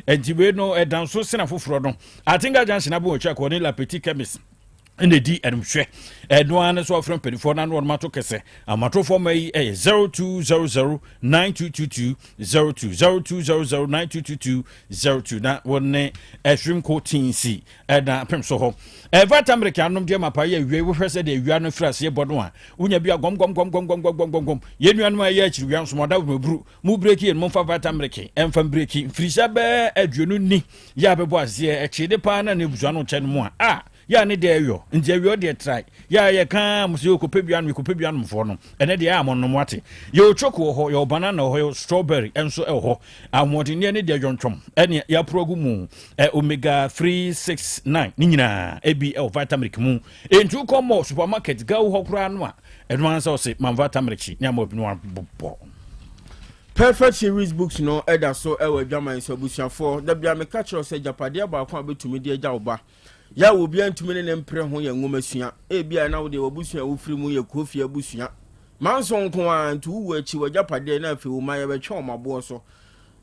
enti we no edanso sena foforo no atinga junction abo otwa ko ne la petit chemist ene di enhwe no an so from pedifo na no mato kese amato for mai 0200922202 0200922202 na wonne ehwim ko tinsi na pem so ho vata america anom de mapa ye wie wo hwese de wia no frase bodo a unya bia gom ye nuanom aye akiri wia so moda mabru mu breki en momfa vata america emfa breki frisa be aduonu ni ya bebo ase e chide pa na nebuza no chen mu a ya ne de ayo nje ayo de try ya ye kan muso kopebia no mfo no ene de ya monnom wate ye ochoko ho ye banana ho ye strawberry enso ho amodi ne de adwontwom ene ya progumu omega 369 ni nyina ebi vitamin mu entu komo supermarket ga ho kura no a eno ansa o se man vitamin ni amobi no bo Perfect series books no eda so ewe dwaman so busuafo da bia me ka kiro se japade ba kwa betumi de agya oba ya wo bia ntumi ne mpre ho ye ngomasua e bia na wo de wobusua wo firi mu ye kofi abusua manso nko antu wo achi wo japade na afi wo ma ye betwe o mabo so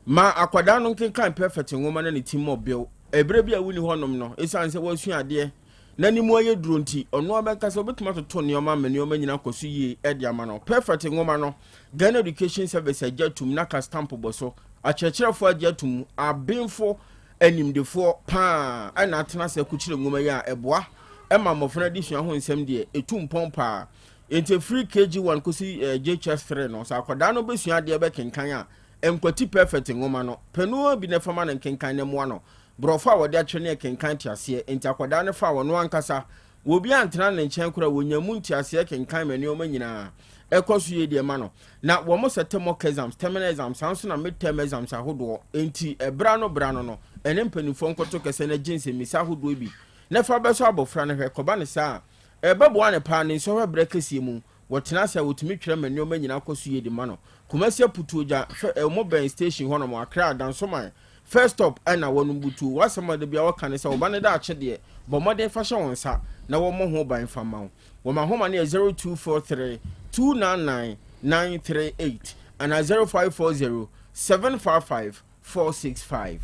ma akwada no nkenkan perfect ngoma na ne team mobile ebre bia wuni honom no esan se wasua ade na ni mu aye duro nti ono abenka se obetuma toto ne oma mani oma nyina koso yi ede ama no perfect ngoma no Ghana Education Service ajatum na ka stamp boso akyerkyerefo ajatum abenfo animdefo pa ana atena se kukyire ngoma ya eboa ema mofona disua ho nsem de etum pompa ente free KG1 kosi JHS3 no sa akoda no besua de be kenkan a enkwati perfect ngoma no penu bi ne fama na kenkan ne mo no brofa wode atwene kenkan tiase ente akoda ne fa wono ankasa obi antena ne nchen kura wonyamu ntiase kenkan mani o manyina ekosu ye de ma no na wo mo setemo exams terminal exams sanso na midterm exams ahodo enti ebra no no ene mpanifo nkoto kese na jinse misa ahodo bi na fa beso abofra ne hwekoba ne sa ebebo ane pa ne so hwebra kese mu wotena sa wotumi twere mani o manyina kosu ye de ma no kumase putuja mo ben station hono mo akra danso man first stop ana wonu butu wasema de bia waka ne sa oba ne da ache de bo modern fashion wonsa na wo mo ho ban fama wo ma homa ne 0243 299-938 and 0540-755-465.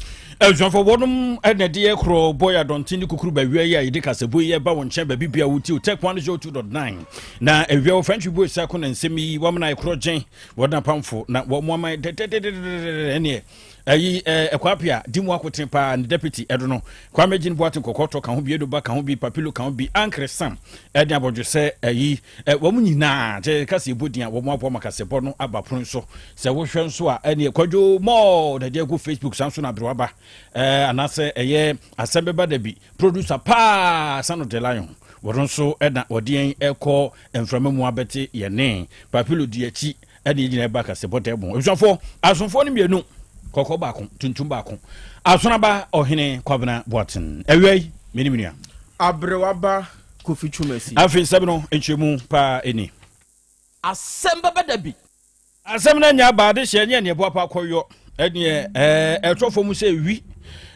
John for one and the dear crow boy, I don't think you could be where you did as a boy about one chamber be with you. Take 102.9. Now, a real French boy second and semi woman I crow Jane, what a pound for not one woman any. Equapia, Dimwa Cotempa and Deputy, I don't know. Quamagin Boato Cocoto can be able can be Papilo can be Uncle Sam. Edna just say a woman na, Cassie Budia, Woma Pomacasebono, Abba Pronso, Sawashan Swa, any quadro more the dear good Facebook Samson Abruaba, and I say a year, Asem Beba Dabi, producer pa, son of the lion. Waronso, Edna, Odien, Echo, and from Moabete, your name, Papilo Diachi, Eddie Baca Sebotebo. For as on phone me no. Koko bakon tuntum bakon asona ba ohene kwabena boaten ewei menimnia abrewaba kofichumesi afi sabino enchemu pa eni Asem Beba Dabi asem na nya ba de hye nya ne boapa koyo ene etofo mu se wi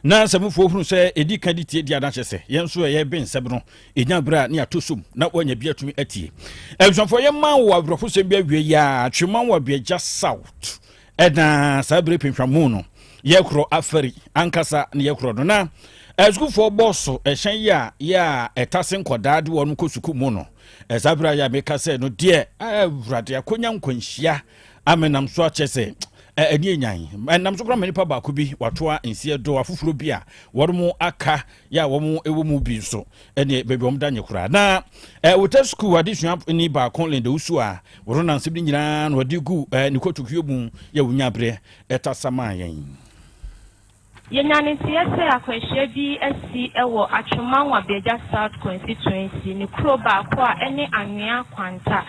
na samufo hunu se edi kaditi di adachese yenso ye ben sabino enya bra ne atosum na wanya biatumi atie enso ye man wo abrofo se bia wie ya atweman wo bia ja south Edna sabre pinfamu no yekro afari ankasa ne yekro no na esukufo bosso ehyen ya etasen kodade wonu kosuku mu no esabra ya meka se no de awurade akonya nkwanhia amenam so achese eni enyan enam so kra manipa ba ko bi watoa ensie do afufuro bi a wormo aka ya womo ewomu bi so ene bebi om danye kura na wota school adisua ni ba kon lende usu a woro na nsebni nyina no digu ni kotukio mu ya wunya bre etasama yen Yenyane siyase akwehye bi asi ewo atwomanwa beja South constituency ni Krobea kwa ene anwea kwanta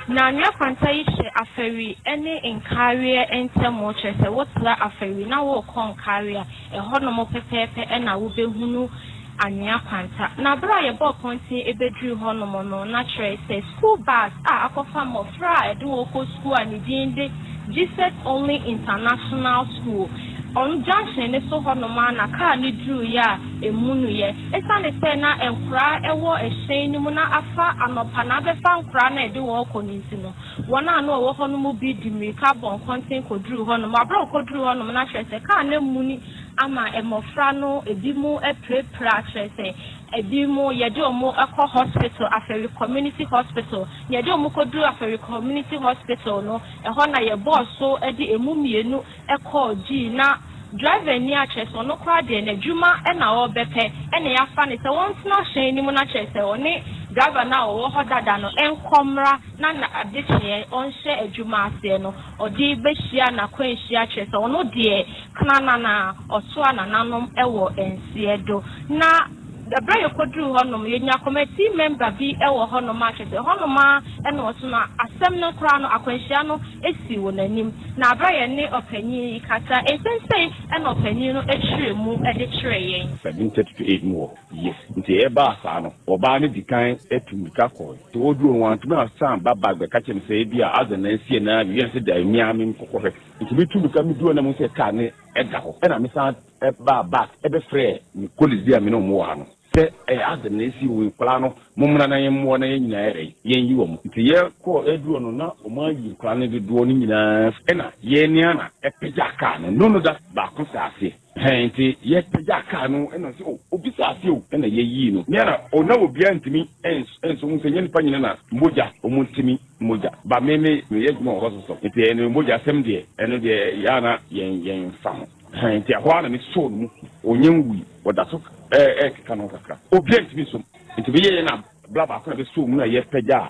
na anwea kwanta yihye aferi ene enkarie entemo chese wotla aferi na wo kon karia ehono mo pepepe ena wo behunu anwea kwanta na bra ye bo konti ebedru hono mo no na chere say school bus akofa mo fra edu wo ko school ani dinde Jesus Only International School on junction ne so hono ma na car ni dru ya emunu ye esa ne se na enkura ewo ehyen ni mu na afa anopa na befa nkura na ede wo konisi no wona na wo hono mu bi di mirika bon konten ko dru hono ma bro ko dru hono na hwese car na muni ama emofra no edimu eprepra chese edimu yede omo akọ hospital aferi community hospital yede omo kodu aferi community hospital no eho na ye boss so edi emu mienu ekọ gi na driver ni achese no kwa de na dwuma e na obepe e na yafa ne se won tena hyen ni mu na chese oni driver na wo ho dada no enkomra na adehye onhye adwuma ase no odi behia na kwanhia chese ono de kanana na oso anananom ewo ensiedo na the brave kodru honom yenya committee member bi ewo honom achese honoma e na oso na asem no kra no akwanhia no esi wonanim na abraye ne opanyi kata esensei e na opanyi no etwiremu e de kyerɛ yen 7:38 more yes nti e ba asa no oba ne dikan etumika ko to oduru wan tuma san baba gbe ka kyem sɛ bia azana sie na wi se da mia me kokɔhɛ nti bitumika mi duo na mo sɛ ka ne ɛda hɔ ɛna me san ba back e be frɛ ni kolizia me no mo wa no sɛ azana sie wo kula no momra na yem mo na nyina ɛrɛ yen yi wo mo nti ye ko eduo no na o ma yi kula ne de duo no nyina ɛna ye ni ana ɛpɛgya ka no da ba ko sa ase henti ye pɛgya ka no ɛna sɛ obi sa ase o ɛna ye yi no nyara o na obi antimi enso mo sɛ nyene pa nyina na moja o mo ntimi moja ba meme ye dwuma ho so nti ɛno moja asɛm de ɛno de ya na yen fa ho henti ahwa na me so no mu onyen wi woda so keka no kakra obi antimi so nti be ye na bla ba ko na be so mu na ye pɛgya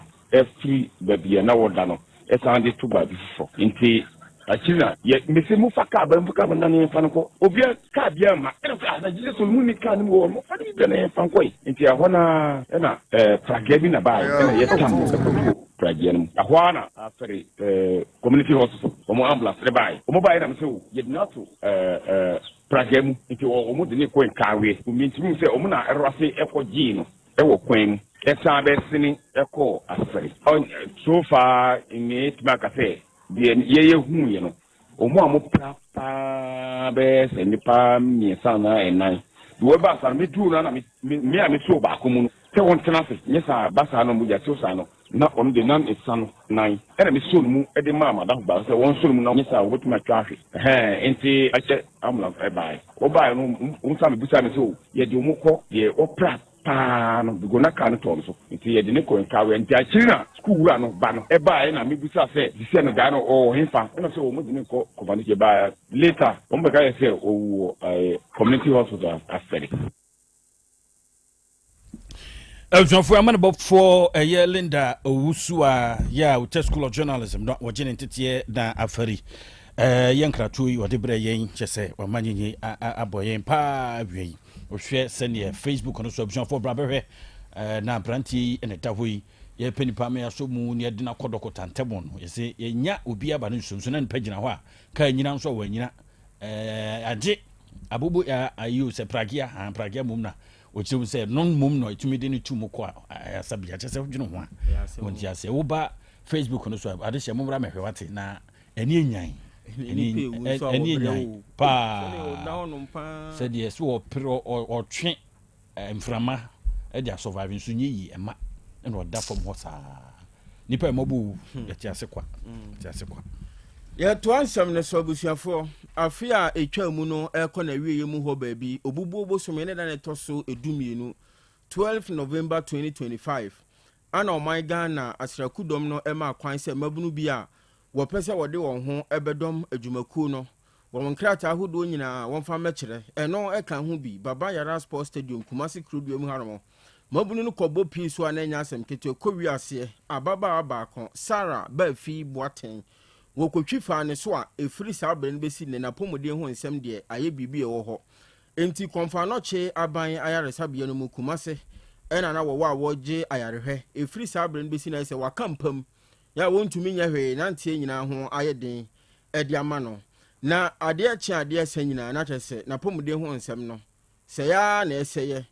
free baby na woda no ɛsan de to ba bi fo nti achina ye mese mu faka ba mu ka na ne fa no ko obi ka bia ma e fa na jile so mu ni ka ni wo mo fa ni bia na fa ko nti ahona e na pragia bi na ba e na ye tam ko pragia no ahona afere community hospital omo ambulance re bai omo bai na mse wo ye na to pragia mu nti omo de ne ko nkawe o minti mu se omo na erase ekogi no e wo kwan ɛsan bɛsini ɛkɔ asɛre so far in maka sɛ deɛ yɛyɛ hu yɛ no ɔmo a mo pra paa bɛɛ sɛ nipa mmiɛnsa na ɛnan de wɔba asa no medu no na me a meto baako mu no sɛ wɔntena ase nyɛ saa basa no mogya tew saa no na ɔno de nam ɛsa no nan ɛna meso no mu ɛde maa madafo baa sɛ wɔnso no mu na nyɛ saa wɔbɛtumi atwa ahwe nti akyɛ ambulance ɛbae wɔbae no wo sa mebusa me sɛ yɛde wo mo kɔ deɛ wɔpra no bigo na ka no to so nti ye de ne ko nka we nti akiri na school wura no ba no e ba e na mebusa se dise no ga no o hemfa na so o mo de ne ko ba ne ba later o mo ga se o community hospital afere Eljonfo amane bofo eye Linda Owusu a ya Otec School of Journalism no wo gene tete na afari yenkratu yi wode bre yen kyese wa manyenye aboyen pa wi ohwe sene Facebook no so Eljonfo brabehwe na branti ene tahoyi ye penipa me aso mu ne de na kodoko tantemo no yese yenya obi aba no nsonso na npa gina ho a ka nyina nso wa nyina age abubu ayu se pragia mum na ochiwu se non mum no etumi de ne tumu ko asabia kyese dwene ho a wonti ase wo ba Facebook no so ade hye mumra mehwe wate na eni enyan eni enyan pa se de so opro otwe mframa e dia survive nso nyi ema na oda fom ho saa nipa emobu yati ase kwa ya to ansam ne so busuafo afia etwa mu no ekọ na wiye mu ho ba bi obubu obosome ne da ne to so edumienu 12 November 2025 ana o my Ghana asrakudom no ema kwan se mabunu bi a wo pese wode won ho ebedom adwumaku no won krata ahodo nyina won fa mekere eno eka ho bi baba yara sports stadium Kumasi Krobea mu haramo mabunu no kobo pin so ananya asem kete kowi ase ababa abako Sarah Bafi Boaten wokotwi fa ne so a efiri sabren besi ne na pomode ho nsem de aye bibi e wo ho enti konfa no che aban ayare sabia no mu Kumase ena na wo a woje ayarehwe efiri sabren besi na se wakampam ya wontumi nya hwe na ntie nyina ho aye den edi ama no na ade achi ade asa nyina na kyese na pomode ho nsem no se ya na eseye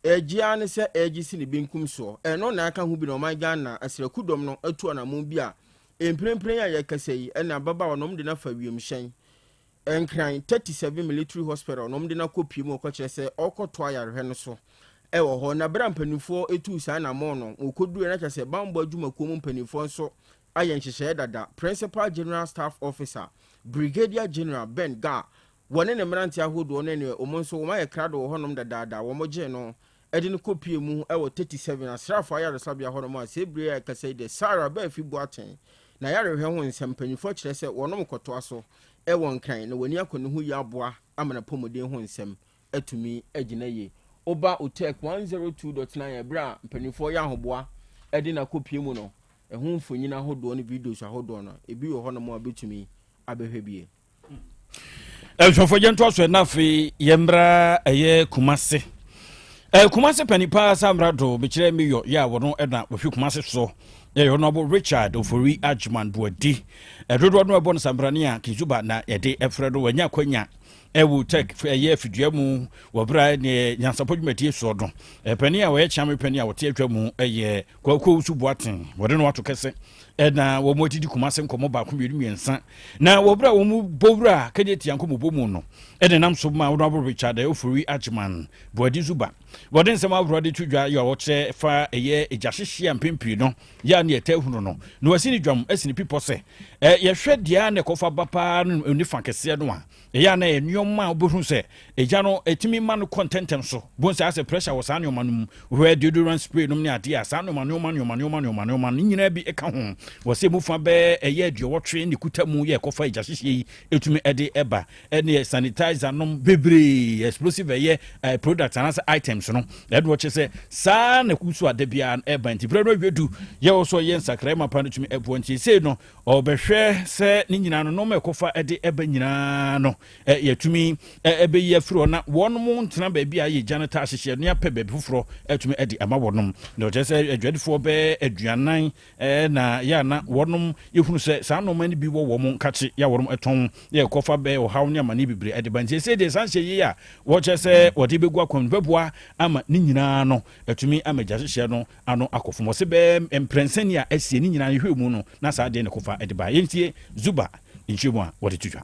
egia ne se egisi ne benkum so eno na aka ho bi no my Ghana asrakudom no atu na mu bi a emprempren ya yakasei ena baba wonom de na fa wiem hyen enkran 37 military hospital wonom de na kopie mu okɔkyerɛ sɛ ɔkɔto ayarehwe no so ɛwɔ hɔ na bra mpanifo etu saa na mo no okoduru na kyerɛ sɛ bambo adwumakuo mu mpanifo nso ayɛ nhyehyɛ dada principal general staff officer brigadier general Ben Ga wɔne ne mmerante ahodoɔ ne ne ɔmo nso wɔn ayɛ krado wɔ hɔnom dadaada wɔn gye no ɛde ne kopie mu ɛwɔ 37 asrafo ayaresabea hɔnom a sebire a ɛkasa yi de Sarah ba afi Boaten na yarehwɛ ho nsɛm mpanyinfoɔ kyerɛ sɛ wɔnom kɔtoa so ɛwɔ nkran na wɔni akɔ ne ho yi aboa amana pomodin ho nsɛm atumi agyina yie oba Otec 1029 ɛbra mpanyinfoɔ yɛ ahoboa ɛde na kopie mu no ɛho mfonyina ahodoɔ ne videos ahodoɔ no ebi wɔ hɔnom a betumi abɛhwɛ bie ɛhwɛfo yɛnto aso na afei yɛmbra ɛyɛ Kumase Kumase panipa samrado bekyerɛ mi yɔ ya wɔno ɛna wɔhwe Kumase so yɛ Honorable Richard Ofori Ajman Buadi ɛdodo no ɛbɔ no sambrane a Kizuba na yɛde ɛfrɛ do wanya kwanya ɛwo tech ɛyɛ afidua mu wɔbra ne nyansapɔ dwumadie so do pani a wɔyɛ kyame pani a wɔte atwa mu ɛyɛ Kwaku Su Boaten wɔde no wato kɛse ɛna wɔn mo didi Kumase nkɔmɔ baako mmiɛnsa na wɔbra wɔn mu bowra kɛde tianko mu bomu no ɛna nam so ma Honorable Richard Ofori Ajman Buadi Zuba wɔde nsɛm abrɔde tudwa yɛ wɔkyɛ fa ɛyɛ egyahyehyɛ mpempiri no ya ne ɛtɛ hunu no na wɔsi ne dwam asini pipo sɛ yɛhwɛ dia ne kɔfa bapa no nifa kɛseɛ no a ɛyɛ na ɛnyɔma obohu sɛ ɛgya no ɛtumi ma no contentem so bon sɛ asɛ pressure wɔ saa ne ɔma no hwɛ deodorant spray no ne ade a saa ne ɔma ne nyina bi ɛka ho wɔ sɛ mu fa bɛ ɛyɛ aduɔwɔtwe ne kuta mu yɛ kɔfa egyahyehyɛ yi ɛtumi ɛde ɛba ɛne sanitizer nom bebree explosive ɛyɛ product anasa items no ɛde wɔkyɛ sɛ saa na kusu ade bia ɛba nti brɛ no wedu yɛ wɔ so yɛ nsakra ma pa no tumi ɛboɔ nti sei no ɔbɛhwɛ sɛ ne nyina no nom ɛkɔfa ɛde ɛba nyinaa no yɛtumi ɛbɛyi afiri na wɔnom ntena baabi a yɛ gya no ta ahyehyɛ no yɛpɛ baabi foforɔ ɛtumi ɛde ama wɔnom na ɔkyɛ sɛ adwadifoɔ bɛɛ aduanan na yɛana wɔnom yɛhunu sɛ saa nɔma no bi wɔ wɔ mu nkakye yɛ wɔnom ɛtɔn yɛ kɔfa bɛɛ ɔhaw ne amane bebree ɛde ba nti sɛ deɛ san hyɛ yi a wɔkyɛ sɛ wɔde bɛgu akwan bɛboa ama ne nyinaa no ɛtumi ama gya hyehyɛ no ano akɔfom wɔ sɛ bɛɛ mprɛnsani a asie ne nyinaa yɛhwɛ mu no na saa deɛ ne kɔfa ɛde ba yɛntie Zuba nhyɛmu a wɔde tudwa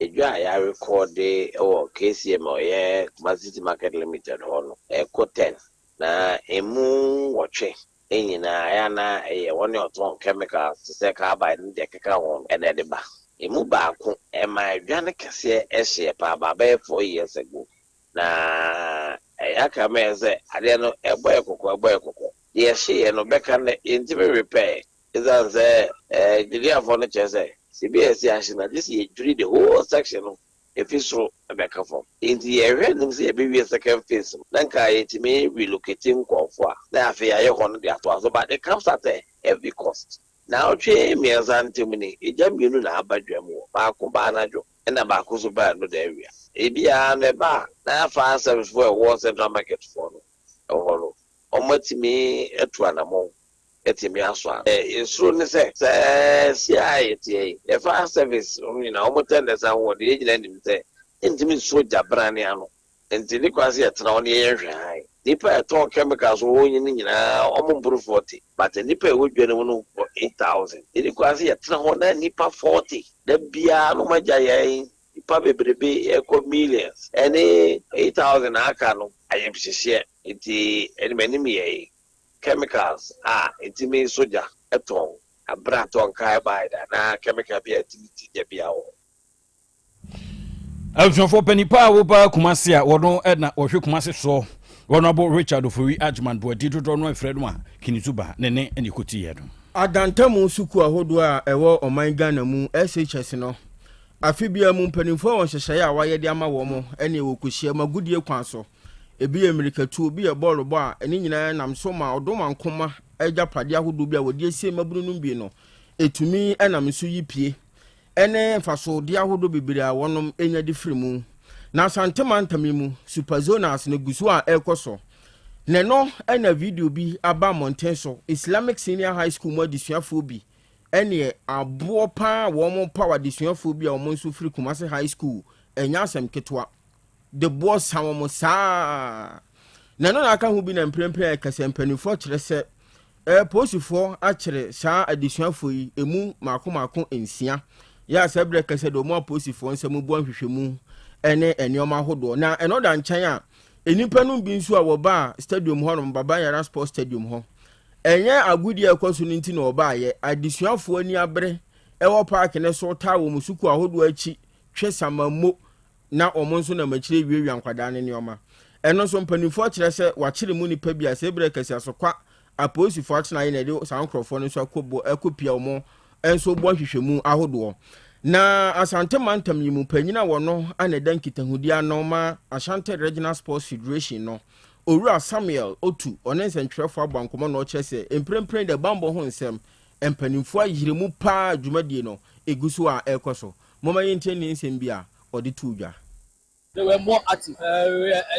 Ejwa ya record o KCM o ye Kumasi Market Limited hono eko 10 na emu woche enyina ya na woni oton chemicals se ka ba ndi keka ho ene de ba emu ba ko e ma edwa ne kese ehye pa ba 4 years ago na ya ka me se ade no ebo ekoko ye hye no beka ne intime repair izan se didi afọ no chese CBS Ashina, this is during the whole section if it's so a back from. In the area, them say a baby second phase. Then it may relocating Confwa. Therefore, I want the atwas, but it comes at every cost. Now, Che me as antimony, a jam you know about Jamu, Baco and a Bacoso bad no area. Ebia and a bar, now fire service for a war central market for no. Or much me at one among. Etimi aswa esuro ne se CIT the fire service na omoten the san wo de ejina nim se entimi soja brane ano entini kwase etena one yehwe hai nipa eton chemicals wo nyi nyina omo mburu 40 but nipa e wodwane mu no 8000 eni kwase etena ho na nipa 40 da bia no magya yen nipa bebrebe eko millions eni 8000 aka no ayemhyehyɛ enti eni manim yɛ chemicals it means soja eton abraton kai by na chemical be activity de bia wo Alfonso panipa wo ba Kumase a wono na wohwe Kumase so Honorable Richard Ofori Ajman Buadi dodo no efrɛ no a Kinizuba ne koti ye no adantamu suku ahodo a ɛwɔ ɔman Ghana mu SHS no afibia mu mpanimfo won hyehyɛ a wayɛ de ama wo mo ɛne wɔ kohyia magudie kwan so ebi Amerikatu obi e ball bo a eni nyina nam so ma odoma nkoma agya pade ahodo bi a wodi esie mabunu no bi no etumi enam so yipie ene faso de ahodo bibiri a wonom enya de firi mu na santema ntami mu superzonas ne gusu a ekoso ne no ena video bi aba Mountain so Islamic Senior High School mu adisuafo bi ene abo pa wo mo power adisuafo bi a wo mo so firi Kumase High School enya asem ketwa the boss samo sa na no aka hu bi na mprempren kase mpanifo kyerɛ sɛ posifo akyerɛ saa adisuafo yi emu maako ensia ya sabre kase do mo posifo nsɛm bu ahwehwɛmu ɛne enioma hodo na ɛno da nkyɛn a enipa no bi nso a wɔba stadium hɔ no baba yara sports stadium hɔ ɛnyɛ agudi ɛkɔso no nti na ɔba yɛ adisuafo ani abre ɛwɔ park ne so ta wɔ musuku ahodo akyi twɛ samammo na ɔmo nso na machire wiewia nkwadaa ne nneɔma ɛno nso mpanimfoɔ kyerɛ sɛ wakyere mu nipa bi a sɛ ebere kɛse asokwa apolisifoɔ akyena ayɛ na ɛde saa nkurɔfoɔ no nso akɔpia ɔmo ɛnso bɔ nhwehwɛmu ahodoɔ na Asante mantam yi mu panyin a wɔno ana dan kitahudi anoma Asante Regional Sports Federation no Owura Samuel Otu ɔne nsɛntwerɛfoɔ abɔ nkɔmɔ na ɔkyerɛ sɛ mprempren de bambɔ ho nsɛm mpanimfoɔ ayiremu paa dwumadie no egu so a ɛkɔ so moma yɛntie ne nsɛm bi a ɔde to dwa. They were more active.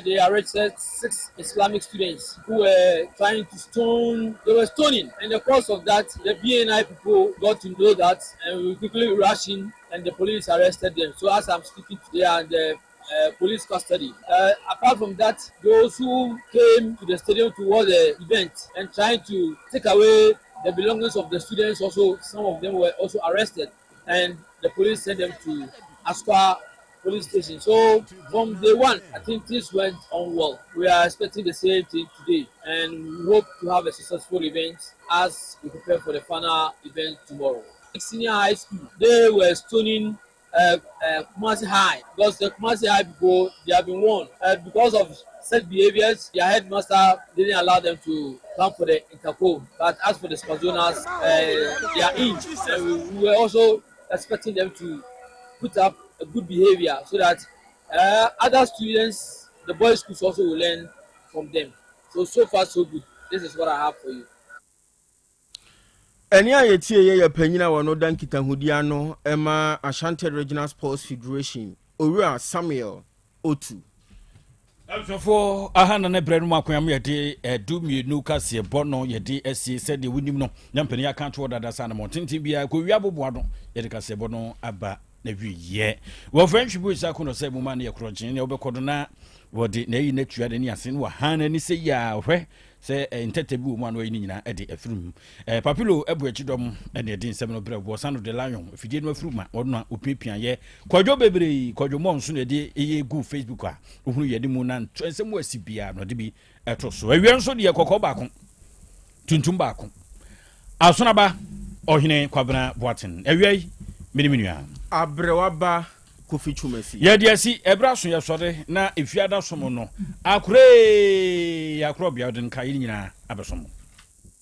They arrested 6 Islamic students who were trying to stone. They were stoning. In the course of that, the BNI people got to know that and we quickly rushed in and the police arrested them. So as I'm speaking, they are in the police custody. Apart from that, those who came to the stadium to watch the event and trying to take away the belongings of the students, also some of them were also arrested and the police sent them to Asqa police station. So from day one, I think this went on well. We are expecting the same thing today and we hope to have a successful event as we prepare for the final event tomorrow. Senior high school, they were stoning Kumasi High because the Kumasi High people, they have been warned because of such behaviors. Their headmaster didn't allow them to come for the interco. But as for the Spazonas, they are in. And we were also expecting them to put up a good behavior so that other students, the boys' schools also will learn from them. So far so good. This is what I have for you. Eni a yetie ye panyina wono dan kitahudi ano ema Asante Regional Sports Federation Owura Samuel Otu. Afofo ahana na brenu makwam yede edu mienu kase bono yede esi sede wonim no nyampani aka to dada sa na montintin bia ko wia boboa no yede kase bono aba na wiye wo friendship is akono se mu ma na yekrogin ne obekodo na wode na yi na tua de ni ase no hana ni se ya hwe se entetebu mu anu yi nyina e de afirum papilo ebu akidom e de din sem no brebo sanu de lion fidie no afiruma odno opipian ye kwadwo bebre kwadwo monso na de eye gu Facebook a ohunu ye de mu na nsem wasibia no de bi eto so awie nso de kokko baako tuntum baako asonaba ohene kwabena boaten awie miniminu abrewaba Kofi Chumesi yedi asi ebraso ye sore na efiada somo no akure Krobea den kai nyina abesomo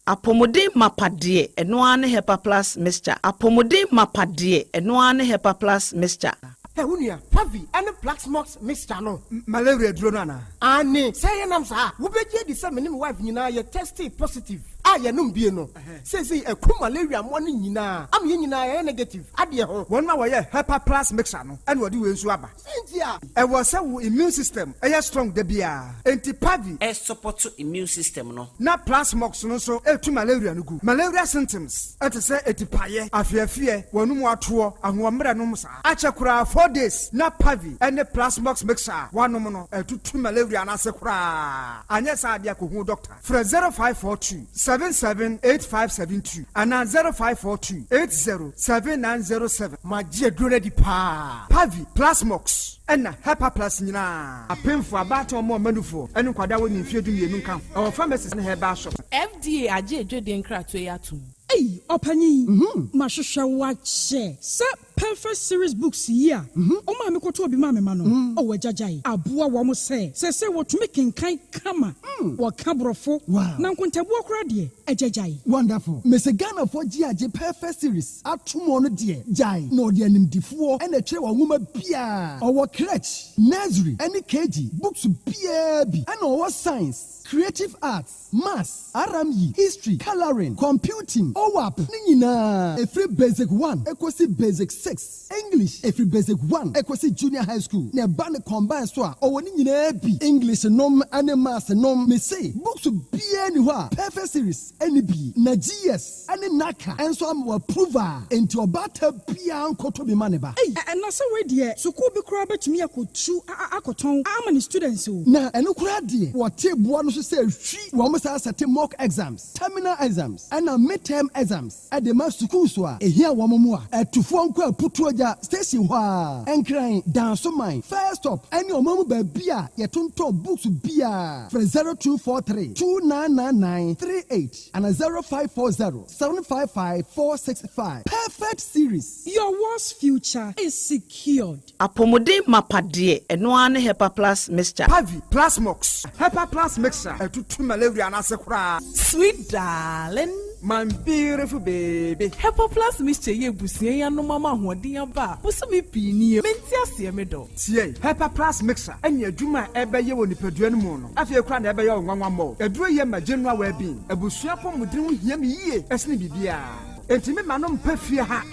apomodin mapade eno ane hepa plus mixture apomodin mapade eno ane hepa plus mixture Unia, Pavi, and the Black Smokes mixture no malaria drona. Ani, say nam sa, wo beje di say menim wife nyina ye tested positive. Ya num bie no. Say a ku malaria mo ni nyina. Am ye nyina ye negative. Ade ho. Won ma wo ye Hyper Plus mixture no. And wo di we nsu aba. India. E wo say wo immune system e strong de bia. Enti Pavi e support immune system no. Na Plus Mox no so e tu malaria no gu. Malaria symptoms. Et say etipaye, afiafie, wonum ato, ahomre no musa. Achekura 4 days na Pavi and the Plus Mox mixture. One no to malaria na sekura. Anya sa dia ko hu doctor. For 0542 778572 and 0542 807907. My dear Grady Pa Pavi Plasmox and Hyper Plus Nina. A painful about or more manufo and Kwada when you feel you can. Our pharmacist in her bar shop. FDA aje dwen kra to yatum. Hey, opani. Mashusha wache. Sa perfect series books here. O ma me koto obi ma me ma no. O wajajai. Aboa wo mo se wo to make kan kama. Wo kabrofo. Na nkontabu okra de ajajai. Wonderful. Mese Ghana for GAJ perfect series. Atumo no de jai. No de animdifo e na kire wa nwoma bia. O crèche, nursery, any KG, books bia bi. And o science, creative arts, maths, RME, history, coloring, computing, OWAP, nina. Every basic 1, equals basic 6. English, every basic 1, equals junior high school. Ne ban combine so o nina bi. English nom and maths nom me say. Books bia ni wa. Perfect series, any bi. Na GS, any naka. And so am approval. Into obata bia ankoto bi maneba. Hey, and na say we there. So ko bi kura betumi akotu akoton. How many students o? Na eno kura de. What table no so say hwi. We must set mock exams, terminal exams, and midterm exams. At the mass school so ehia wo mo a etufo nko Putuaja station hwa enkran danso mine first stop any omamu ba bia yetonto books bia for 0243 299938 and 0540 755 465 perfect series. Your worst future is secured. Apomode mapade eno ane Hepa Plus mixture. Pavi Plus Mox Hepa Plus mixture etutu malaria na sekura. Sweet darling, my beautiful baby. Hepa Plus mixture ye busie ya no mama hoden aba. Muso me pini menti ase me do. Tie Hepa Plus mixture enya adwuma ebeye wo nipadua no mu no. Afie kura na ebeye wo nwanwa mo. Eduro ye ma general well-being. Ebusua pomudin ho hia me yie esne bibia. Entimi manom pafie ha.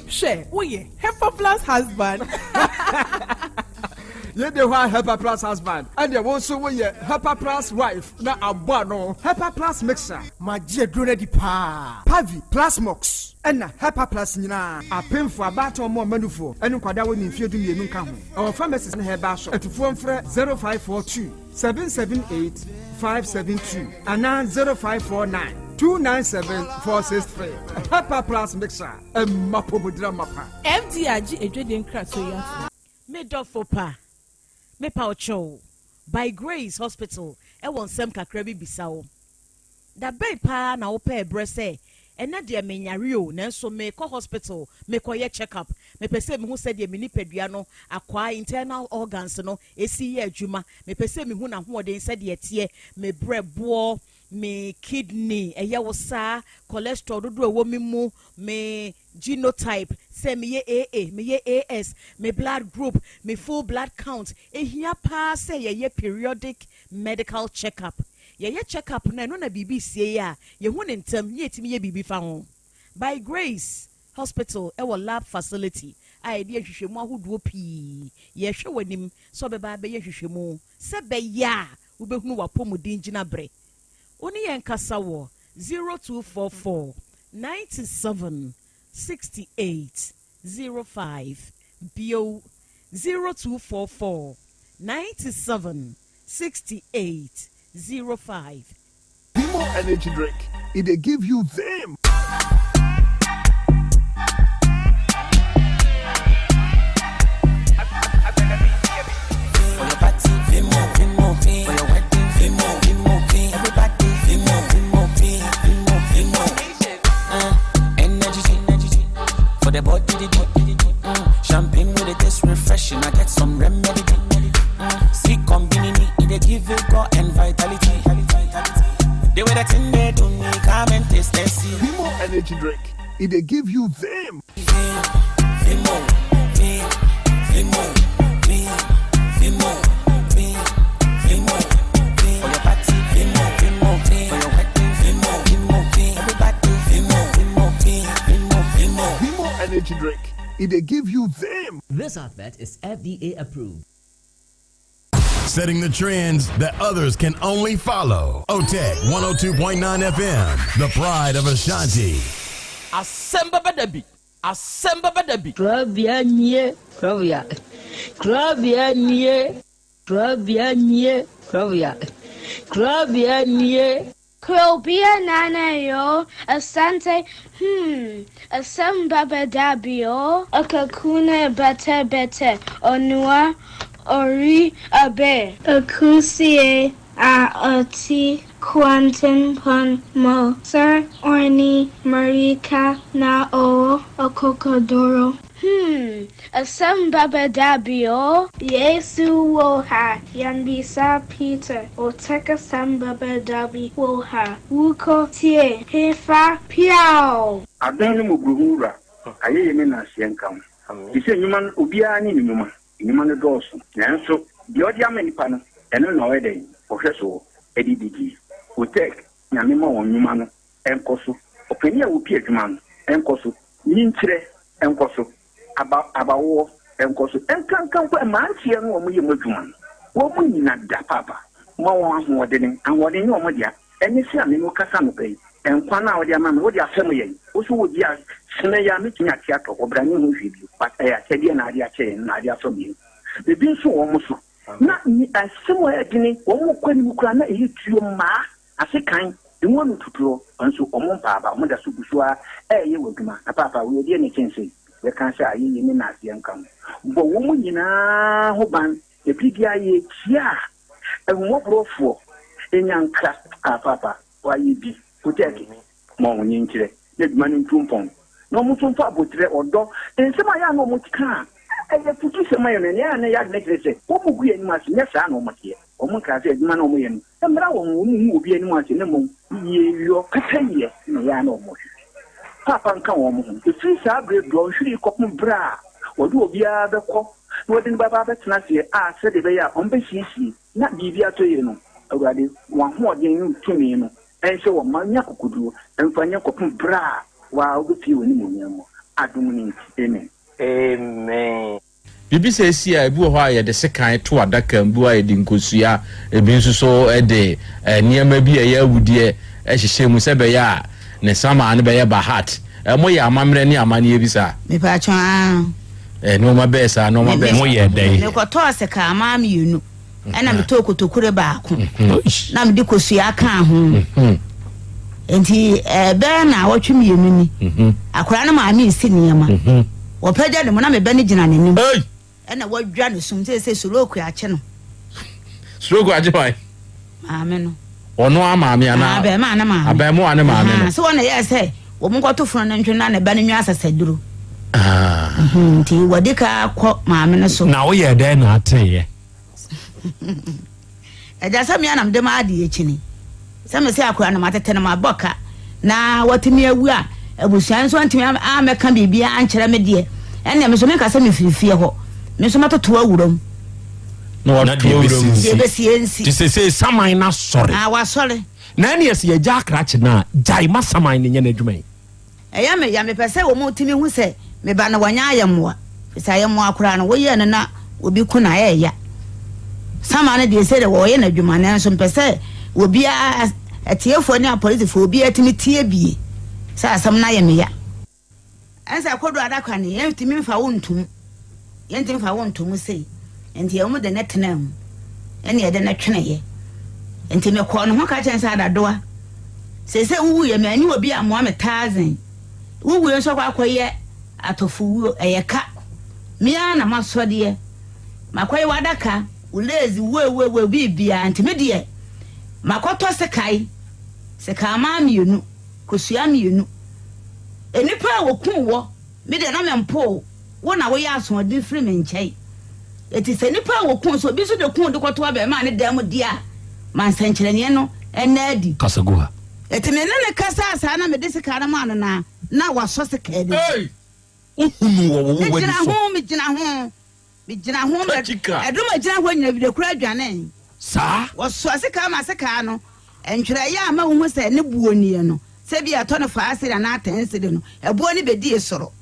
She, wo ye Hepa Plus husband. Ye de wa Hepa Plus husband. And ye won so wo ye Hepa Plus wife na abo no. Hepa Plus mixer. Ma je duro di pa. Pavi Plus Mox. Ena Hepa Plus nyina. Apemfo abato mo manufo. Enu kwada wo ni mfie du mienu nka ho. Our pharmacist na heba so. Etufo mfre 0542 778 572 ana 0549 297-463. Hepa Plus mixer. Mapobudra mapa. FDRG edwede nkra so ya. Me dofo pa. Me pa ocho. By Grace Hospital. E won sem kakra bi bisawo. Da bay pa na wo pa ebrese. Ena de menyare o nanso me ko hospital me koye check up me pese me hu se de me nipadua no akwa internal organs no esi ye adwuma me pese me hu na hoden se de tie me brebo me kidney eye wo sa cholesterol dodo ewo mi mu me genotype se me ye AA me ye AS me blood group me full blood count ehia pa se ye periodic medical checkup. Ye check up na no na BBC ya ye hu ne ntam ye timi ye bibi fa ho. By Grace Hospital e wo lab facility ai de hwehwemu ahodo pi ye hwe wanim so be ba be ye hwehwemu se be ya wo be hunu wapomudin gina bre oni ye nkasa wo 0244 97 68 05 bio 0244 97 68 05. More energy drink. It give you them. For the body, champagne with it is refreshing. I get some remedy. Sweet combination, it give you go and vitality. They were the thing they do me, come and taste this. Be more energy drink. It give you them. Energy drink. It give you them. This advert is FDA approved. Setting the trends that others can only follow. Otec 1029 FM, the pride of Ashanti. Asem Beba Dabi. Asem Beba Dabi. Krobea nie, Krobea. Krobea nie, Krobea nie, Krobea. Krobea nie. Krobea nana yo, Asante, Asem Beba Dabi yo, Akakune bete, Onua, Ori abe, Akusie, Ati, Quantum pon mo, Sir Orni, Marika na o, Okokodoro. Asem Beba Dabi yo, Yesu wo ha, Yanbisa Peter, Otec 1029Fm Dabi wo ha, Wuko tie, Hefa piao. Adani muguhura, aye yeme na sienkam. Ise nyuma obiara ni nyuma. Nyuma no doso. Nanso, di odi amenipa no, eno na wede, ohwe so, edidigi. Otec, nyame ma won nyuma no, enkoso. Openi a wo pie adwuma no, enkoso. Nyinkyire, enkoso. Abawo, enkoso. Enkankan kwa mantie no omo ye madwuma no. Wo mu nyina da papa. Mo won ahode ni, ahode ni omo dia. Eni si ame no kasa no pay. Enkwa na odi ama me, wo dia asem ye. Wo so wo dia sene ya me tinya tia to obrani ho hwidi. Pataya chede na adi ache na adi asobi. Bebi nso wo mo so. Na ni asem wa adini wo mo kwani mu kura na eyi tuo ma asekan. Enwo no tuturo nso omo mpaaba mo da so busua ye waduma. Na papa wo ye ne chense. we can say ayi ni na asian kam bo wo mu nyina ho ban e bidia ye tia e wo brofo enyanka apapa wa yi bi kuteki mo wonyi nkire ne duma ni ntumpon no mu tumfa abotre odo ensema ya no mu tika e futu sema yo ne ya ne krese ko mu gu eni masi ne sa no motie o mu ka se duma no mu ye no emra wo mu obi eni masi ne mo ye yo kataye ne ya no mo papa nka wo mu e fi sa bre do hwiri kopum bra wo do obi a be ko no de baba betena se a se de be ya on be sisi na bibia to ye no awurade wa ho odin no tumi no ense wo manya kokodu emfanya kopum bra wa obi woni mu nyamo adum ni amen bibi se si a ebu ho aye de sekan to adaka mbu aye de nkosua ebi nso so de niema bi aye awudie ehihye mu se be ya ne sama ne be ya bahat mo ya amamre ni amane ebisa me pa twa no ma be sa no ma be mo ye dai me ko to aseka amam yenu ana me to kotokure baako na me de kosua kan ho enti be na wotwe yenu ni akora na ma mi si niema wo pagya de mo na me be ne gina nanim ana wadwa no sum se soloku ache no soloku ache pai amen no ono amaami ana abe ma na ma abe mo ana maami no so wona ye say wo mo kwato funu ntwe na ne ba ne nwa asasaduro ti wadika ko maami no so na wo ye de na ateye eja sami anam de ma ade echini sami se akora na matete na maboka na watimi awu a abusuan so antimi ameka bibia ankyere me de ene me so me ka sami firifie ho me so matoto awuram no what de be siensi ti se saman na sore wa sore na ne ye ja akrache na jai ma saman ne nya na adwuma eya me ya me pese wo mo timi hu se me ba na wanya ayemwa se ayemwa akora no wo ye ne na obi ku na ya saman de se de wo ye na adwuma na so mpese obi a atiefo ne apolitifo obi atimi tie bie sa asam na ye me ya ansa kodo adakwa ne yentimi mfa wontum yentimi mfa wontum sei enti ye mu de netenam ene ye de na twene ye enti me ko no ho ka chen sa dadoa se wuwu ye me ani obi amoa me 1000 wuwu ye so kwa akoye atofu eyeka mia na masode ye makoye wadaka ulezi we bibia enti me de makoto sekai ma mienu kosua mienu enipa wo kun wo me de na mempo wo na wo ya aso de free me nchai eti se nipa wo kun so bi so de kun de koto ba ma ne dem dia man sankyerene no enadi kasagoha eti me ne kasa asa na me de sika na ma no na waso sika de ohunu wo wo wadi so me gina ho eduma gina ho nyina bi de kura adwane sa waso sika ma sika no entwere ya ma wo se ne buonie no se bi ato no fa ase na atense de no ebuo ni bedi esoro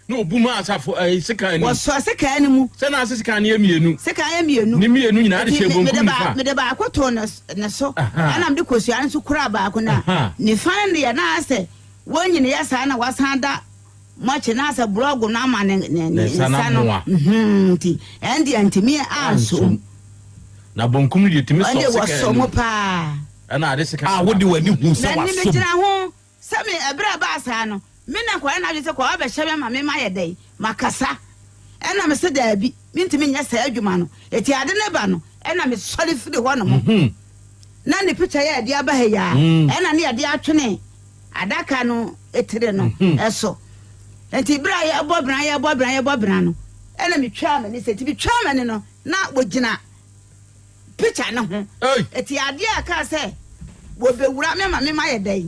no buma asafo sika ni waso sika ni mu se na sika ni emienu ni mienu nyina de shebo nkum fa me de ba akoto na so ana mde kosua nso kura ba akona ni fan de na ase wonyine ya sa na wasanda mache na asa blog na ma ne sano ti endi antimi anso na bonkum de timi so sika ni waso mo pa ana ade sika wodi wani hu se waso na ni gina ho se me ebra ba asa no me na kwa na se kwa ba hye ma me ma ye dai makasa ena me se da bi mintimi nya sa adwuma no eti ade ne ba no ena me sori firi ho no mo na ni picture ya de aba he ya ena ne de atwene adaka no etire no eso enti bra ya bobran no ena me twa me ne se ti bi twa me ne no na wogina picture no ho eti ade aka se wo bewura me ma me ma ye dai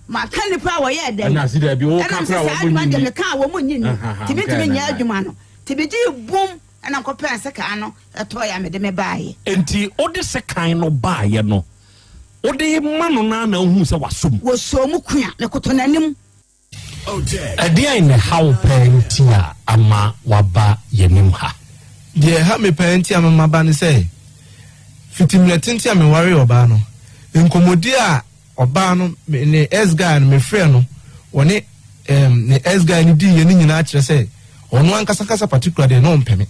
maka nipa wo ye dem na sida bi wo ka kra wo munyi me ka wo munyi ni tibitimi nya adwuma no tibiji bum ana ko pense ka no eto ya me de me baaye enti odi se kan no baaye no odi manu na hu se wasom wo so mu kua me koto nanim adia in how pentia ama waba yenim ha de ha me pentia ama ba ne se fitimletintia me ware oba no enkomodi a oba no ne S guy no me frɛ no woni ne S guy ni di ye ni nyina akire sɛ ono ankasa kasa particular de no mpeme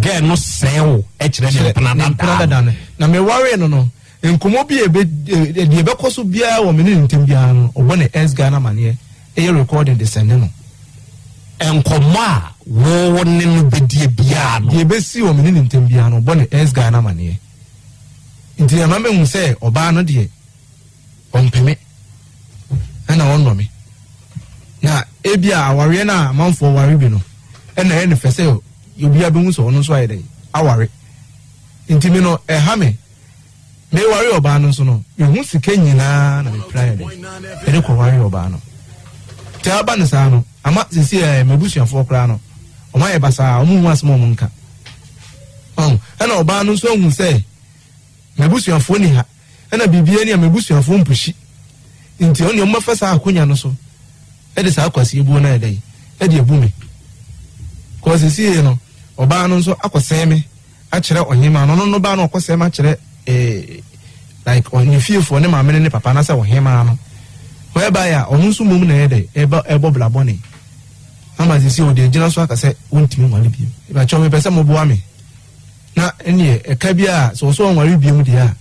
girl no sɛw ɛkyerɛ ne panada na me worry no enkomo bi ebe de be koso bia wo me ne ntem bia no obo ne S guy na mane e recording the send no enkoma wo ne no bedie bia no ye besi o me ne ntem bia no bone es guy na mane nti ya mama hu se oba no de ompeme ana wonno me na ebia aware na manfo ware bi no na e ne fese obia be hu so no so ayede aware nti me no ha me ware oba no so no me hu sika nyina na me prayer de e ko ware oba no te aba ne sa no ama sisi mebusuafo kra no o ma ye basa o mu asmo mu nka ana oba no so hu se mebusuafo ni ha ana bibia ni mebusuafo mpushi nti oni o mafasa akonya no so e de sa akwase ebu na edai e de ebu me ko sisi no oba no so akose me a kire ohima no no ba no akose me a kire like on fiefo ne ma me ne papa na se ohima no whereby ya onu so mum na ede ebo blabone ama sisi o de gina so akase wontimi nwale bi e ba cho me pese mo bo ame na ene e ka bia so nwale bi mu dia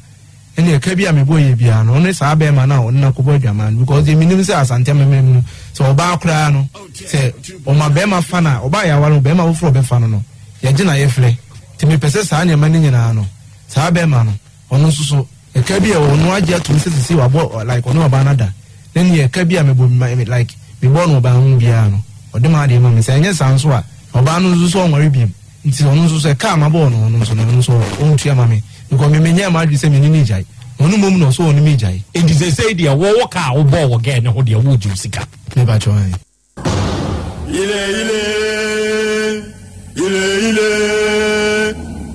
ene e ka bia me bo ye bia no ne sa be ma na on na ko bo adwama because the minimum say asante memem so oba akra no say o ma be ma fa na oba ya waro be ma wo fro be fa no ye gina ye fle ti me pese sa anya ma ni nyina no sa be ma no onu so e ka bia onu agye atum sisi wa bo like onu oba na da then ye ka bia me bo like me bo no ba hu bia no ode ma de ma me say nya sanso a oba no so onware biem nti onu so say ka ma bo no onu so on tua ma me because me nya ma de say me ni jai onu mom no so onu mi jai enti say dia wo ka wo bo wo ge ne ho de wo ju sika me ba choi ile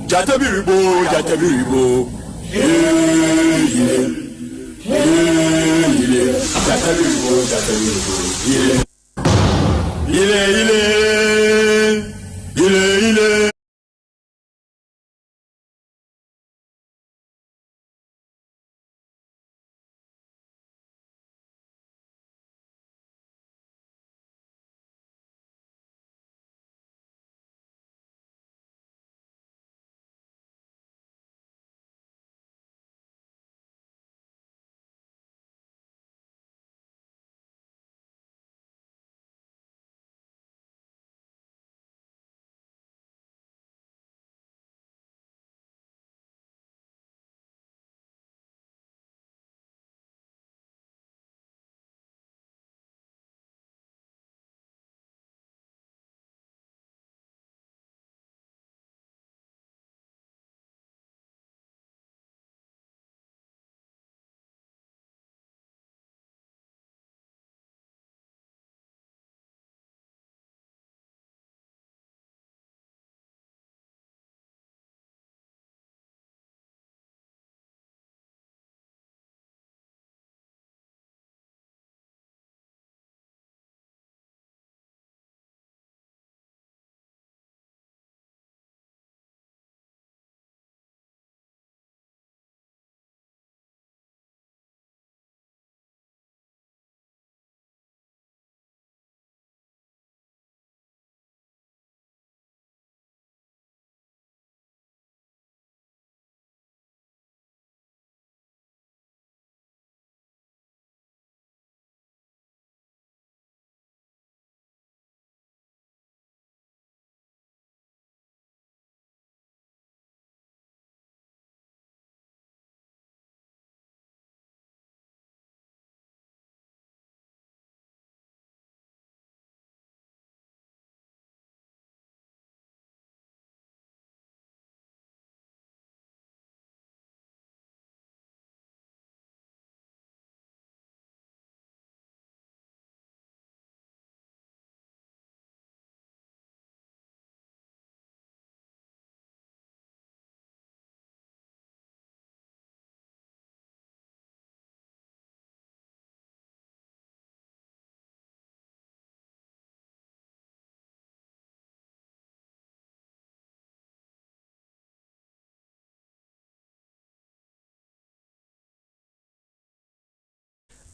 jatabiribo ile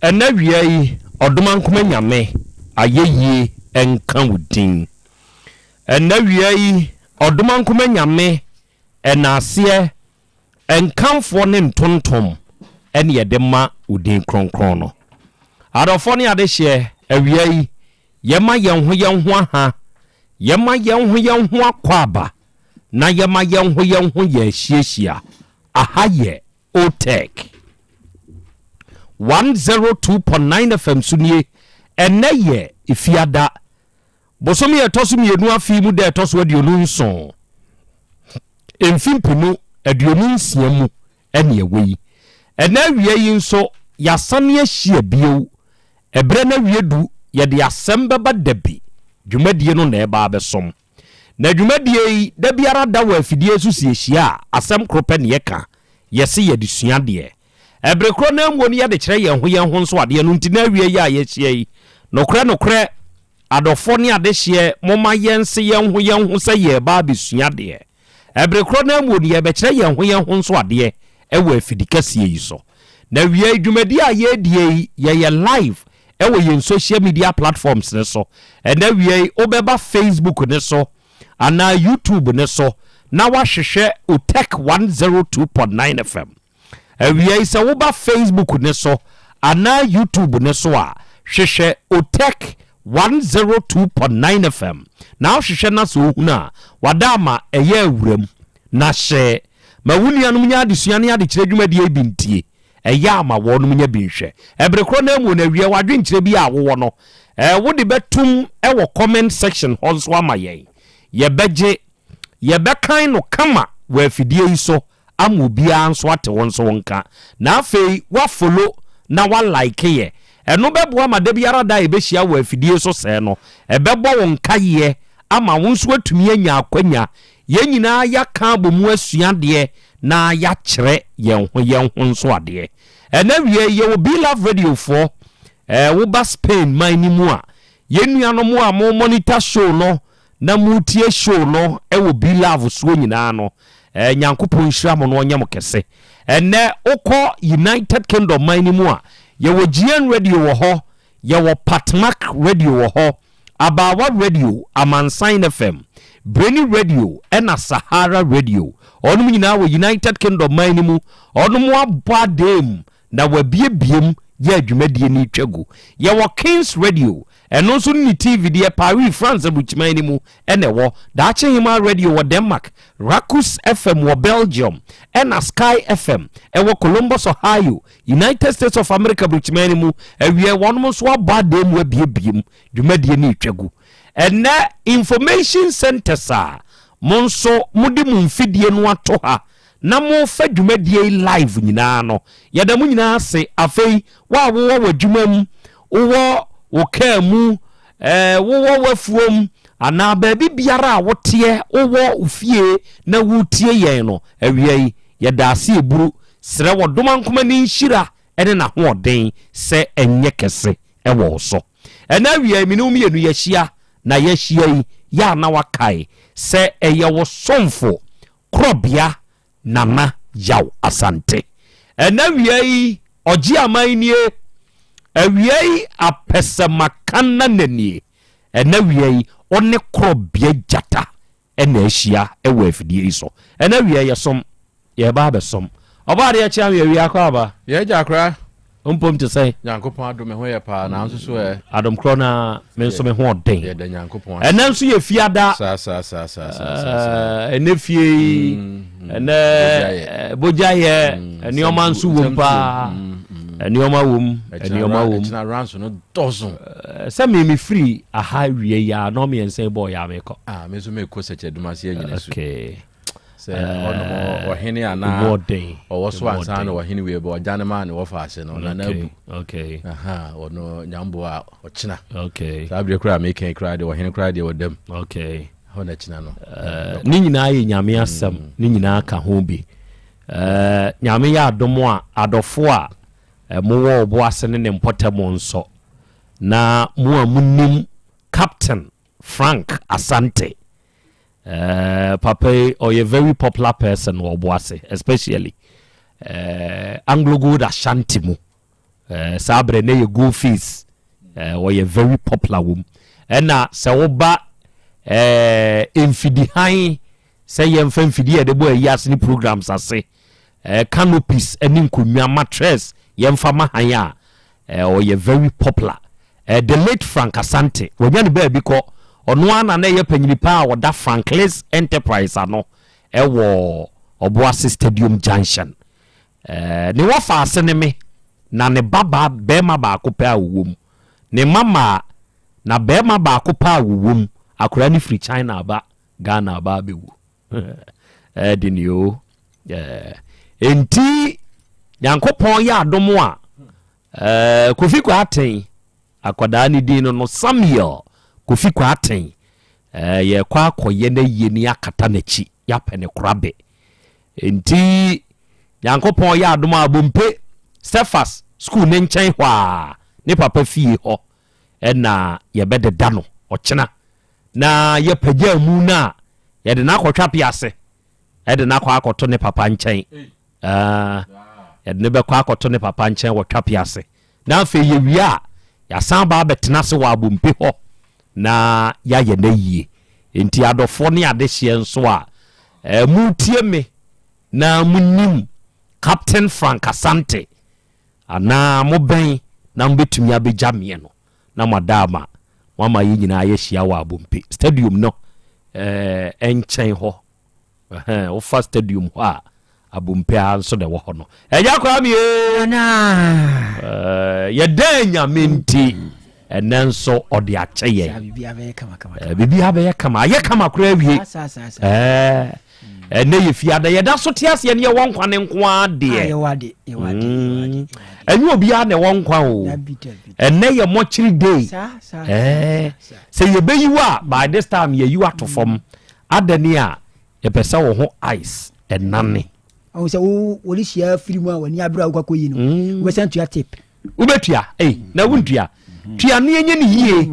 ena wia yi odoma nkoma nyame ayeyie enka wudin ena wia yi odoma nkoma nyame enase enkamfo ne ntontom ene yede ma udin kronkron no adofo ne ade hye awia yema yen ho aha yema yen ho akwaba na yema yen ho ye hiehyia aha ye Otec 1029 FM sunie ene ye ifiada bosomi etoso mienu afi mu de etoso aduonu nson emfimpinu aduonu nsia mu ene ewe ene awie yi nso yasane ahia bio ebre na wie du ye de Asem Beba Dabi dwumadie no na eba abesom na dwumadie yi da biara da wa afidie so si ehia asem krope ne yeka yesi ye de sua de ebre kro na amu ne ye de kire ye ho nso ade no nti na awie yi a ye hia yi nokre adofo ne ade hie moma yense ye ho se ye ba besua de ebre kro na amu ne ye be kire ye ho nso ade ewa afidikasie yi so na wie dwumadi a ye die ye live ewo yen social media platforms ne so na wie obeba Facebook ne so ana YouTube ne so na wa hwehwe Otec 102.9 FM wie se wo ba Facebook ne so ana YouTube ne so a hwehwe Otec 102.9 FM na hwehwe na so huna wadama eye awuram na hye mawunuanum nya adesua ne ade kire dwumadi e bintie eya ma wonu nya binhwe ebrekro na mu na wie wadwen kire bi a wo no wode betum wo comment section honso ama ye beje ye bekan no kama wa afidie yi so amu bia anso ate wonso wonka na afei wa follow na wa like ye eno bebo ama da biara da e behia wa afidie so se no ebebo wonka ye ama wonso atumi anya akwanya ye nyina ya ka bomu asua de na ya kire ye ho nso ade ena wie ye wo be love radio for wo ba Spain man ni mu a ye nuano mu a mo monitor show no na mu tie show no wo be love so nyina no nyankopon hira mo no onyam kese ene okọ United Kingdom man ni mu a ye wo GN radio wo ho ye wo Patmac radio wo ho Abawa radio Amansan FM Brainy radio ena Sahara radio onum nyina wo United Kingdom man ni mu onum abadem na wabiebiem ye adwumadie ni twagu ye wo Kings radio eno so ni TV de Paris France abuchman ni mu ene wo daache hima radio wo Denmark Rakus FM wo Belgium ena Sky FM wo Columbus Ohio United States of America abuchman ni mu awie wonum so abadem wabiebiem dwumadie ni twagu ene information center sa monso mudi mumfidie no ato ha na mo fa dwumadie live nyina no yada mu nyina se afei wa wo dwumam wo ka mu wo wafuom ana ba biara wote wo ufie na wutie yen no awiei yada ase eburu sere wo domankoma ni nhira ene na hoden se enye kese wo so ena awiei minum yenu yahia na yahia yi ya na wakai se eye wo somfo Krobea Nama Yaw Asante ena wiei oji amainie awiei apesemakana nani ena wiei one Krobea jata ena ehia ewa afidie so ena wiei yesom ye ba besom obade ya chia wiei akwa ba ye jakra umpom te say nyankopon adom ho ye pa na nso so adom kro na me nso me ho den ye da nyankopon ena nso ye fiada sa ene fie ene bojaye enioma nso wompa enioma wom na ranso no dozen se me free aha wie ya no me ense boy ya me ko me so me ko seche dumase nyine so okay ono ohene ana owo so ansa na ohene we be ojane ma na wo fa ase no na nabu okay ono nyambo a ochina okay sabre kra me kan kra de ohene kra de wodam okay hona china no ni nyina ye nyame asem ni nyina ka ho bi nyame ya adomo a adofo a mo wo obo ase ne mpotamo nso na mo amunim Captain Frank Asante Papa or a very popular person or boase, especially Anglo good Ashanti mu Sabre ne go fees or a very popular woman. And now Saoba infidi say yem femfidi the boy yas ni programs I say canopies and inkumia mattress yem fama haya or a very popular the late Frank Asante wonya ne ba bi ko ono ana na ye panyini pa oda Franklin's Enterprise ano ewo Obuasi Stadium Junction ne wafa ase ne me na ne baba bema ba akopa awum ne mama na bema ba akopa awum akura ni free China ba Ghana ba bewu dinio enti Yankopon ya adomo a Kofi Kwaten akoda ni din no Samuel Kofi Kwaten ye kwa akoye na ye ni akata na chi ya pene Krobe enti Yankopon ya adomo abompe Stephas school ne nchen hwa ne papa fie ho na ye bededa no ochena na ye pagya mu na ye de na akotwa piase ye de na akoto ne papa nchen ye de ne be kwa akoto ne papa nchen wo twa piase na afa ye wia ya san ba betena se wa abompe ho na ya ye na yie enti adofo ne ade hye nso a mu tie me na munim Captain Frank Asante ana mo ben na mbetumi abegya me no na madama mama yi nyina ye hia wa abompe stadium no enchen ho o fa stadium ho a abompe anso de wo ho no eja kwa me ye denya menti enenso ode akyeye bibia be kama ye kama kura wie ne ye fiada ye da so tiase ne ye won kwane nko ade ye wade enyu obia ne won kwan o ene ye mochiri day say ye beyiwa by this time ye you out from adani a ye pesa wo ho ice enane o se wo lihia firimu a wani abra kwakoyi no we san tua tip ubetua na wuntua tua ne enye ne yie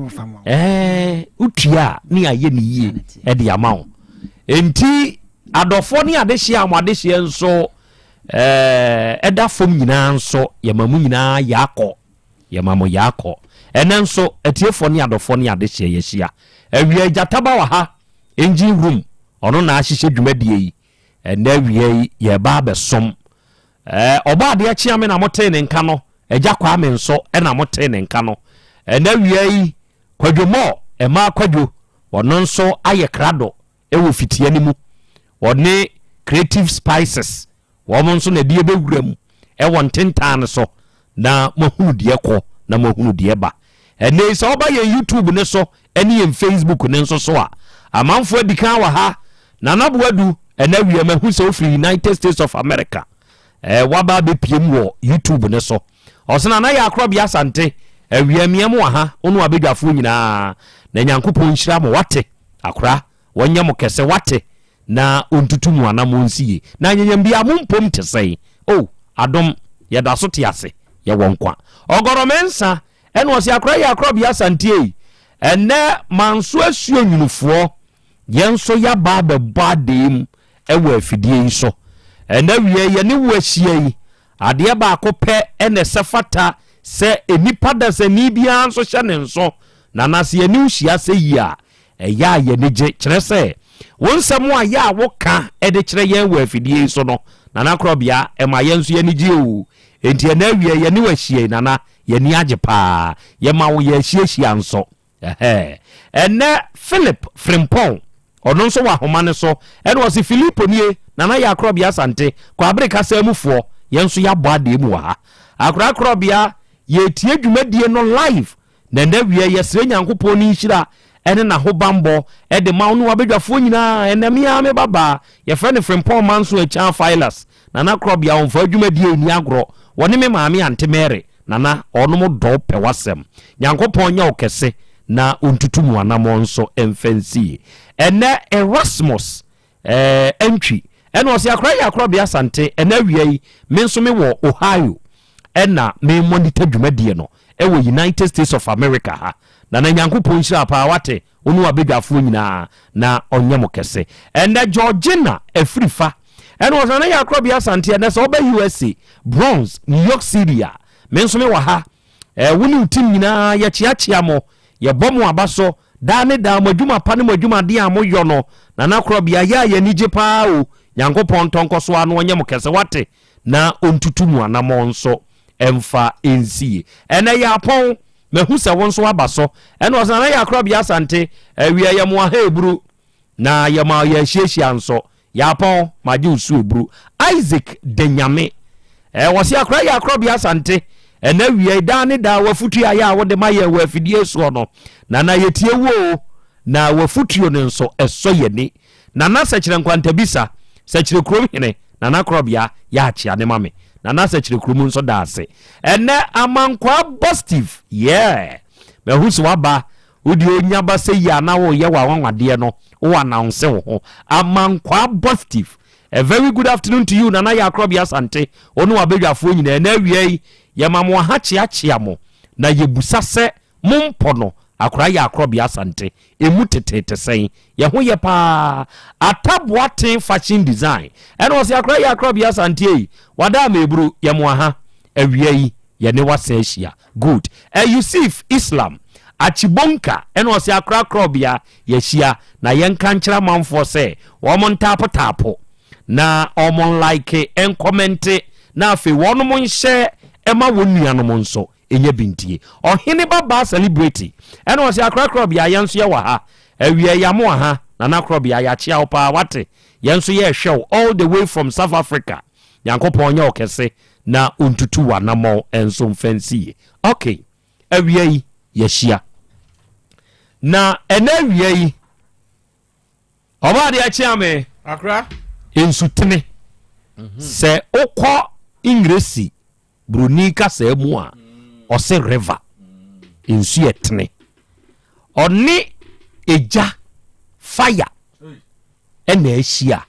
utua ne aye ne yie e de amawo enti adofo ni adehia amadehia nso eda fom nyina nso yamamu nyina yakọ yamamu yakọ enenso etiefo ni adofo ni adehia yehia awie jataba wa ha engine room ono na ahihye dwumadie yi ena awie ye ba besom oba de achia me na mote ne nka no eja kwa me nso na mote ne nka no ena awie yi kwadwomo ema kwadwo ono nso aye krado ewo fitie ni mu one Creative Spices woman so na die bewuram e won tentan so na mahunu die ko na mahunu die ba ene so ba ye YouTube ne so ene ye Facebook ne so so a amanfo adika wa ha na naboadu ene wie mahu so free United States of America waba be piem wo YouTube ne so osena na ya Krobea Asante wie miam wa ha onu abedwafo nyina na Nyankopon nhira mo wate akra wonye mo kese wate na ontutumu anamonsie na nyanyambia mumpom tesei adom ye da so tiase ye wonkwa ogoromensa ene osi akra ya Krobea Asante ene manso asuo nyunufo yenso ya ba be badem ewa afidie so ene wie ye ne wo ahie ade ba akopɛ ene sefata se enipa da se ni bia nso hye ne nso na nase ye ni uhia se yi a eya ye ne je kyerɛ se wonsɛm a ya woka ede kyerɛ yɛn wɔ afidie so no na Krobea ema yɛn so yɛ ne gye o enti na awie yɛ ne wahie na yɛ ni agye pa yɛ ma wo yɛ hiehyia nso ene Philip Frimpong ono nso wa homa ne so ene wo se Philipo nie na ya Krobea Asante kwa America samufo yɛn so ya bɔ ade mu ha akra Krobea ye tie dwumadie no live na wie yɛ sɛ Nyankopɔn ni nhira ene na ho bambo de ma onu abedwafo nyina enamia me baba ye frɛ ne Frimpong manso a chan filers na Krobea on fa dwumadie ni agro woni me maame ante mere na ono mo do pe wasem Nyankopɔn nya okese na ontutumu anamo nso emfansi ene Erasmus entry ene osi akra ya Krobea Asante ene wiei me nso me wo Ohio ena me monitor dwumadie no ewo United States of America ha na Nyankopɔn nhira pa wate onu abedwafo nyina na onyemo kese ene Georgina Afrifa ene osana ya Krobea Asante ene so ba USA Bronx New York City me nso me wa ha woni utim nyina ya chiachia mo ye bomo abaso da ne da madwuma pa ne madwuma de amoyo no na Krobea ya ye nige pa o Nyankopɔn tonkoso ano onyemo kese wate na ontutumu anamo nso emfa ensie ene ya pon mehu se won so aba so ene osana ya Krobea Asante awia ye mo ha ebru na ye ma ye hyiehia nso ya pon maje usu ebru Isaac Denyame wose akra ya Krobea Asante ena awia idane da wafutu ya wo de maye wa afidie so no na yetie wo na wafutuo ne nso eso ye ni na sekire nkwanta bisa sekire krom hene na Krobea ya achia ne mame na sekire krom nso da ase ene amankwa positive me husu waba udi onya ba se ya na wo ye wa wanwade no wo announce wo amankwa positive. A very good afternoon to you nana ya Krobea Asante onu abedwafo nyina na awie ye mamo hachiachia mo na yebusa se mompono akra ya Krobea Asante emu tetete sen ye ho ye pa ataboaten fashion design ene wo se akra ya Krobea Asante wada mebru ye mo ha awie ye ne wasa ahia good Yusuf Islam Achibonka ene wo se akra Krobea ye hia na ye nka nkyera manfo se wo mo ntapo na omon like en comment na afi wonu mo nhye ema wonuanom nso enye bintie ohene baba celebrity ene wo se akra Krobea yenso ye wa ha awie yamo ha na Krobea ya chia opa wate yenso ye hwew all the way from South Africa yankopon nya okese na ontutu wa namo enso mfansi okay awie ye hia na ena awie oba de achia me akra ensutene se okọ ingresi brunika se mu a ose river ensu etene oni eja fire ena ehia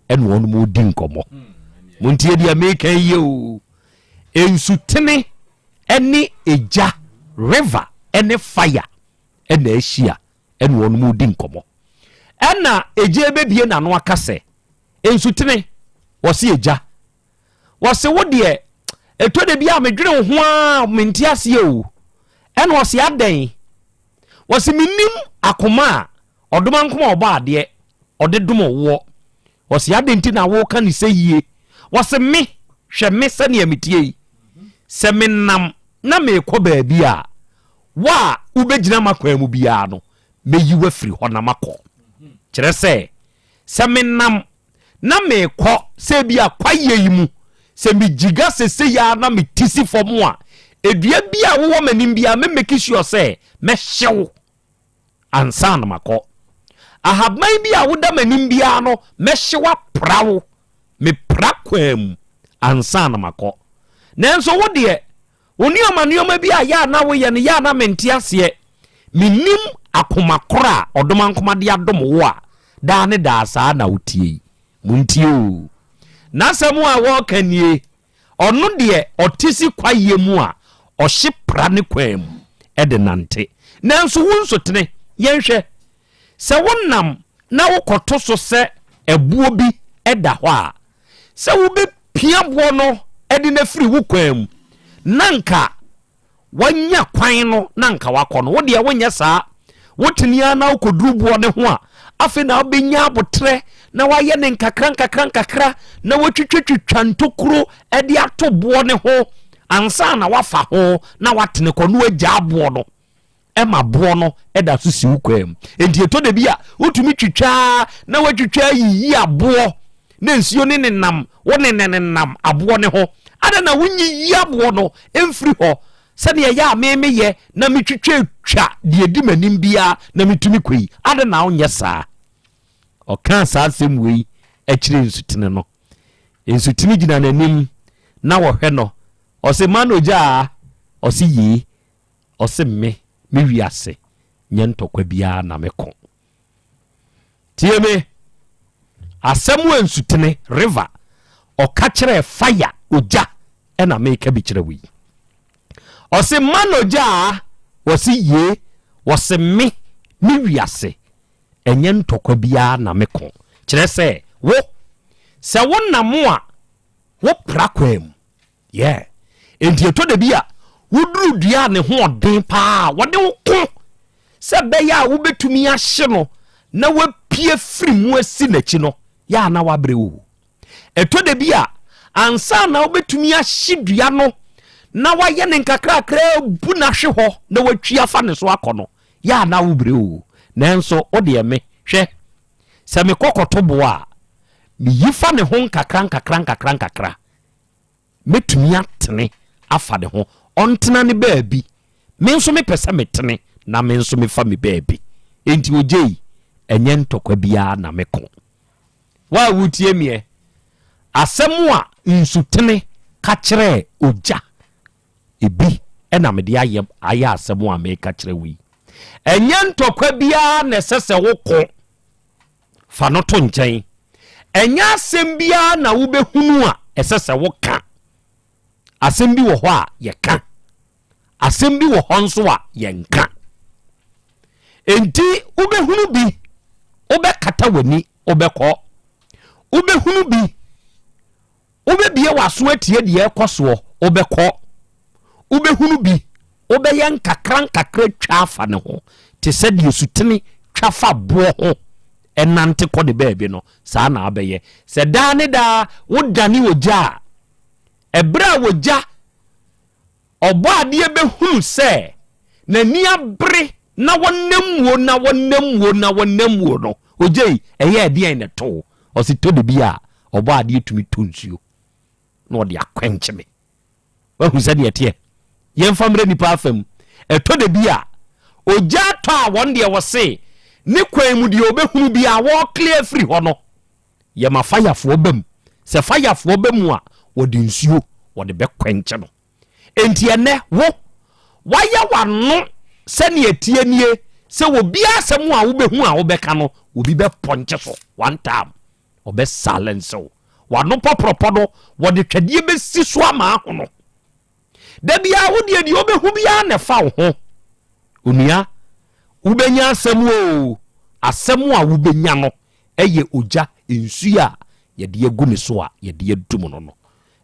ena wonu mu di nkomo muntie dia make ye o ensutene eni eja river ene fire ena ehia ena wonu mu di nkomo ena eje ebebie na no akase ensutene wose eja wose wo de etode bia medwene ho a mentiase o ene wose aden wose minim akoma odoma nkoma oba ade ode dom wo wose adenti na wo ka ni seyie wose me hwe me se ne amitie se menam na me kɔ baabi a wa ubegyina makwa mu bia no meyiwa firi hɔ na makɔ kyerɛ se menam na me kɔ se bia kwaye yi mu se mi jiga se ya na me tisi fom a edua bia wo manim bia me make sure se me hyew ansa na makɔ ahaban bia wo da manim bia no me hyewa prawo me prakwam ansa na makɔ nanso wo de oni amanioma bia ya na wo ye ne ya na mentiase minim akomakora odoma nkomade adom wo a da ne da saa na wotie muntio na samu a wo kanie ono de otisi kwaye mu a ohye pra ne kwam ede nante nanso wonso tene yenhwe se wonnam na wokoto so se ebuo bi eda hɔ a se wo be pia bo no ede na firi wo kwam nanka wanya kwan no nanka wakɔ no wo de wonya saa wotenia na wokoduru bo ne ho a afi na obenya abotre na waye ne nkakra na wotwitwitwa ntokuro ede ato bo ne ho ansa na wafa ho na watene kɔ no agya abo no ema bo no eda so si ukwam enti eto de bia wotumi twitwa na watwitwa yi abo na nsuo ne nenam wo ne nenam abo ne ho ada na wunyi yi abo no emfiri ho sɛde ya amemeye na metwitwa twa de edi manim bia na metumi koi ada na onye saa okan saa semwei akire nsutene no nsutene gina nanim na wohwe no ose manoja ose yi ose me wiase nyentokwa bia na meko tieme asemu nsutene river okakire fire oja ena meka bi kire wi ose manoja wose ye wose me wiase enye ntokwa bia na meko kire se wo se wonamo a wo prakwam enti to de bia woduru dua ne ho odin pa wode wo ko se be ya wo betumi ahye no na wapie firi mu asi nachi no ya na wabre wo eto de bia ansa na wo betumi ahye dua no na waye ne nkakra kra bu na hwe ho na watwi afa ne so akono ya na wo bre o nanso o de me hwe se me kokoto bo a me yifa ne ho nkakra metumi atene afa de ho ontena ne baabi me nso me pese metene na me nso me fa me baabi enti ogei enye ntokwa bia na me ko wa wutie me asɛm a nsutene ka kyerɛ ogya ebi ɛna me de ayɛ asɛm a me ka kyerɛ wi enye ntokwa bia na sese wo ko fa no to nkyɛn enye asɛm bia na wo behunu a ɛsese wo ka asɛm bi wɔ hɔ a yɛ ka asɛm bi wɔ hɔ nso a yɛ nka enti wo behunu bi wo bɛkata wani wo bɛkɔ wo behunu bi wo bɛbie waso atie de ɛkɔsoɔ wo bɛkɔ wo behunu bi wo bɛyɛ nkakra twa afa ne ho te sɛ de sutene twa fa boɔ ho ɛnante kɔ de baabi no saa na abɛyɛ sɛ daa ne daa wo dane ogya ebra wogya ɔbɔ adeɛ behunu sɛ n'ani abere na wɔnamwo no ogye ɛyɛ deɛ ne to ɔsi to de bi a ɔbɔ adeɛ tumi to nsuo na ɔde akwankyɛ me wahu sɛ deɛ teɛ yɛmfa mmerɛ nipa afam ɛtɔ de bi a ogya tɔ a wɔn deɛ wɔse ne kwan mu deɛ obɛhunu bi a wɔklear free hɔ no yɛma fayafoɔ bam sɛ fayafoɔ bam a wɔde nsuo wɔde bɛkwankyɛ no enti ɛnɛ wo wayɛ wano sɛne atie nie sɛ obi asɛm a wobɛhu a wobɛka no obi bɛpɔnkye so one time obɛ silence wo wano pɔpɔpɔ no wɔde twɛdeɛ bɛsi so ama ho no da bia wo deɛ wobɛhu bia ne fa wo ho onua wobɛnya asɛm o asɛm a wobɛnya no ɛyɛ ogya nsu a yɛde agu ne so a yɛde adum no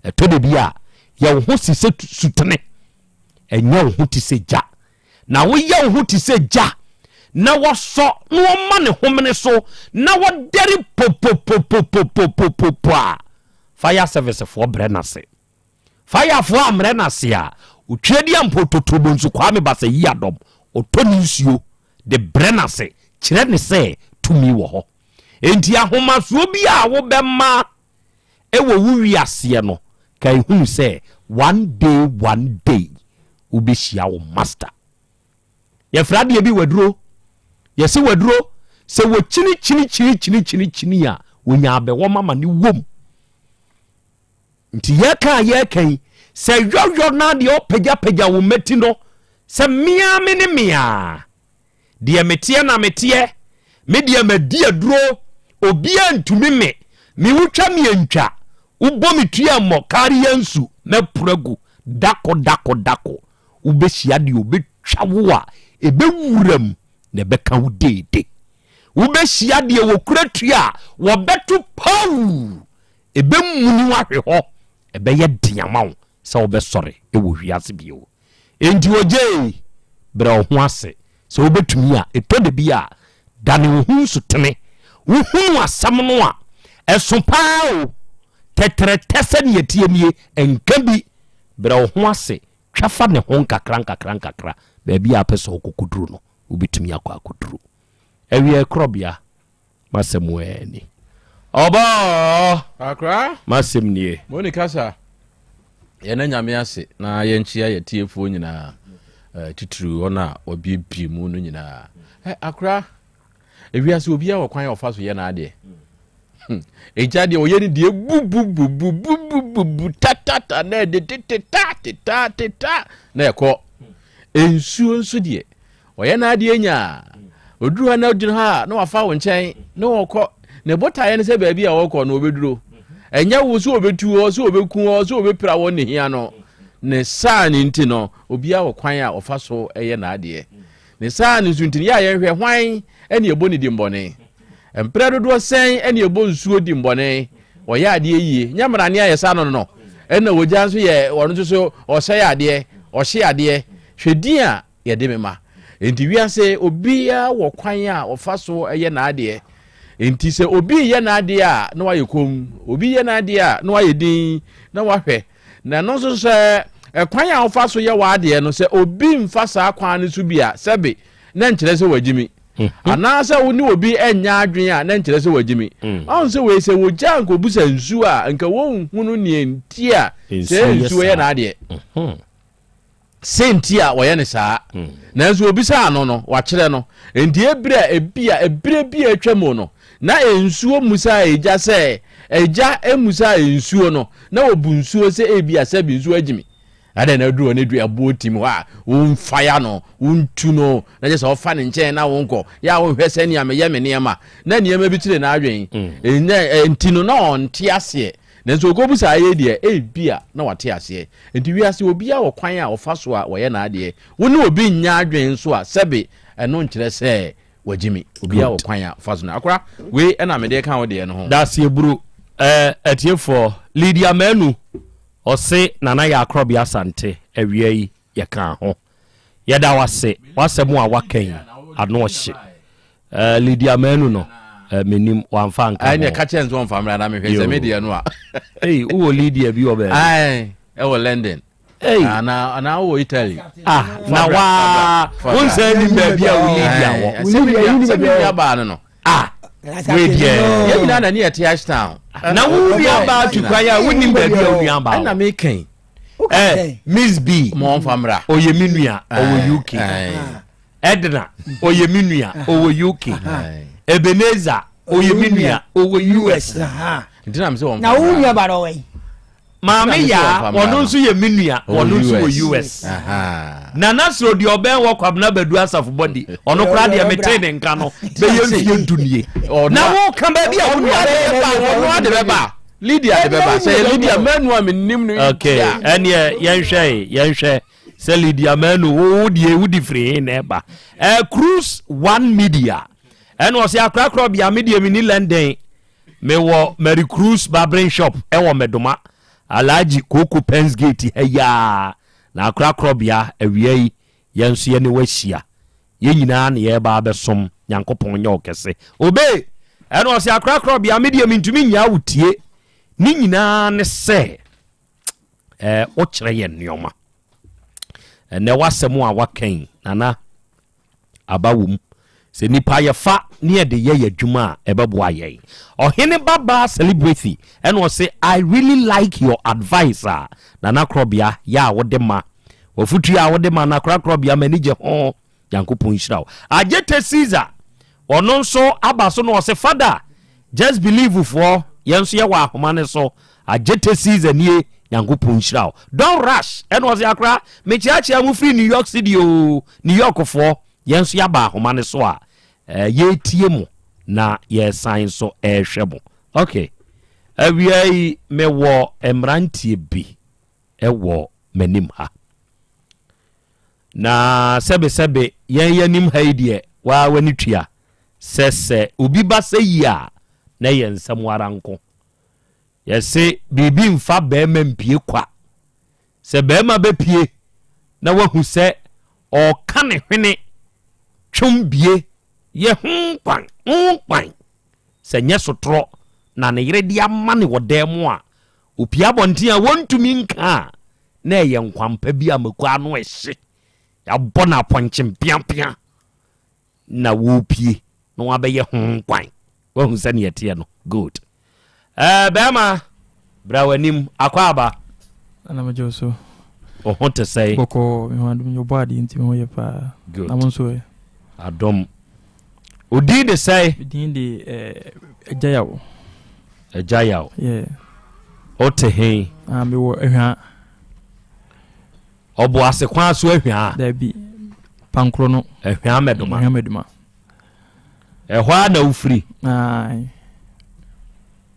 ɛtɔ de bia yɛ wo ho sise sutene ɛnyɛ wo ho ti sɛ gya na woyɛ wo ho ti sɛ gya na wɔsɔ na wɔma ne homene so na wɔdɛre popopopopopopopo a fire service foɔ brɛ nase firefoɔ amrɛ nase a otwadi ampo totobo nso kwa me basa yi adom otoni nsuo de brɛ nase kyerɛ ne sɛ tumi wɔ hɔ enti ahomaso bi a wo bɛma ɛwɔ wo wiase no kai hu sɛ one day ubeshia wo master ye frade bi waduro ye se waduro se wo chini a wonya abe wo mama ni wom nti ye kan se yoyo na de opagya wo meti no se mia me ne mia de metie na metie me de madi aduro obi antumi me wutwa me antwa ubo metua mo kare yansu na puragu dako ubeshia de obetwa wo a ebewuram na beka wo dede ubeshia de wo kuratua wo betu pau ebemuni wahwe ho ebeye diama wo se wo besore ewo hwiase bio enti oje bra ho ase se wo betumi a etode bia dane wo hu sutene wo hu asam no a eso pao tetre tese ne yetiemie enka bi bra ho ase twafa ne ho nkakra baabi a pese okokuduru no obetumi akokuduru ewie Krobea masemweni oba akra masemnie monica sa yena nyame ase na yenchia yetiefo nyina tituru ona obiebie mu no nyina akra ewiase obi a wakwan ofa so ye na ade eja de oyeni de bu tatata na de teta na ekọ ensuo nso de oye na ade nya oduru na oduru ha na wafa wo nchen na wokọ na botaye ne se baabi a wokọ na obeduro enya wo so obetu o so obeku o so obepira wo ne hia no ne saa ni nti no obi a wakwan a ofa so eye na ade ne saa ni suntini ya ye hwe hwan ene ebo ne di mbone empre dodo sen ene ebo nsuo di mbone oya ade yie nyamra ne aye sa no ena wogya nso ye wono so o se ade o hye ade hwedi a ye de mema enti wiase obi a wo kwan a ofa so eye na ade enti se obi ye na ade a na waye kom obi ye na ade a na waye din na wahwe na no so se kwan a wofa so ye waade no se obi mfa saa kwan no so bia sebe na nkyere se wagimi ana se wo ni obi enya adwen a na nkyere se wagimi on se we se wo janko busa nsu a nka wo hunu ne nti a se nsu ye na ade senti a wo ye ne saa na nso obi sa ano no wa kyere no enti ebire bi atwam no na ensuo musa eja se eja emusa ensuo no na obu nsuo se ebia se bi nsuo agimi ada na duro ne du abo tim ha won fire no won tu no na je so ofa ne nche na won ko ya won hwese ne ameye me ne ma na ne bi tire na adwen ntino na on te ase na so ogobu sa ye de ebia na wate ase enti wi ase obi a wokwan a ofa so a wo ye na ade woni obi nya adwen so a sebe eno nkire se wagimi obi a wokwan a ofa so na akora we na me de kan wo de no ho da se buru etiefo Lydia Manu ose nana ya Krobea Asante awie yi ye kan ho ye da wasemu a wakan ano hye Lydia Manu no menim wamfa nka ai ne ka chen zo mfa mra na me hwese media no a wo Lydia bi obe ai wo London ana wo Italy na wa won say ni ba bia wo Lydia wo ba no we na near Tiash Town. Na wo bi aba tukwaya woni ba bi a wo aba. Na me kan. Miss B mo famra. Oyeminua owo UK. Edna Oyeminua owo UK. Ebenezer Oyeminua owo US. Ndina me se wo. Na wo nua ba ro we. Maame ya wono nso ye minua wono nso wo US. Na nasro di oben wo kwabna badu asafo body ono kra de mete ne nka no be ye fie dunie na wo kan ba bi a wo nua wo de beba Lydia de beba say Lydia Manu a menim no okay ene yenhwe say Lydia Manu wo di free na eba cruise one media ene o say akra Krobea media mi ni London me wo Mary Cruise barbering shop e wo Medoma Alaji Koko Pens Gate heya na akra Krobea awie yenso ye ne wahia ye nyina na ye ba besom Nyankopon nya okese obe eno o se akra Krobea media mintumi nya wutie ni nyina ne se o kire ye nneoma ne wasemu a wakan nana abawum se nipa ye fa ne de ye adwuma ebebo aye ohene baba celebrity and was say I really like your advice Nana Krobea ya wode ma ofutu ya wode ma na Krobea manage ho Yankopon hirawo agete Caesar ono nso abaso no se father just believe for yenso ye wa ahoma ne so agete Caesar nie Yankopon hirawo don't rush and was akra me chiachi amu free New York City o New York for yenso ya ba ahoma ne so a ye tie mu na ye sign so hwebo okay awiai me wo emrantie bi wo manim ha na sebe yen yanim ha idie wa wani tua sese obi ba seyi a na ye nsam waranko ye se bibi mfa be ma mpie kwa se be ma be pie na wahu se o ka ne hwene twumbie ye hunkwan se nye sotro na ne yere dia mane wodemu a opia bonten a wontumi nka na ye nkwampa bi amakwa no ehye ya bona ponchimpiampia na wopie no abeye hunkwan wahu se ne yete no good bema brawanim akwaba ana majoso o honte say boko me wadum yo body ntimi ho ye pa na monso adom odi de say din de Ejayaw yeah ote he me wo ehwa obo asekwan so ehwa da bi pankro no ehwa meduma ehwa na ufri ai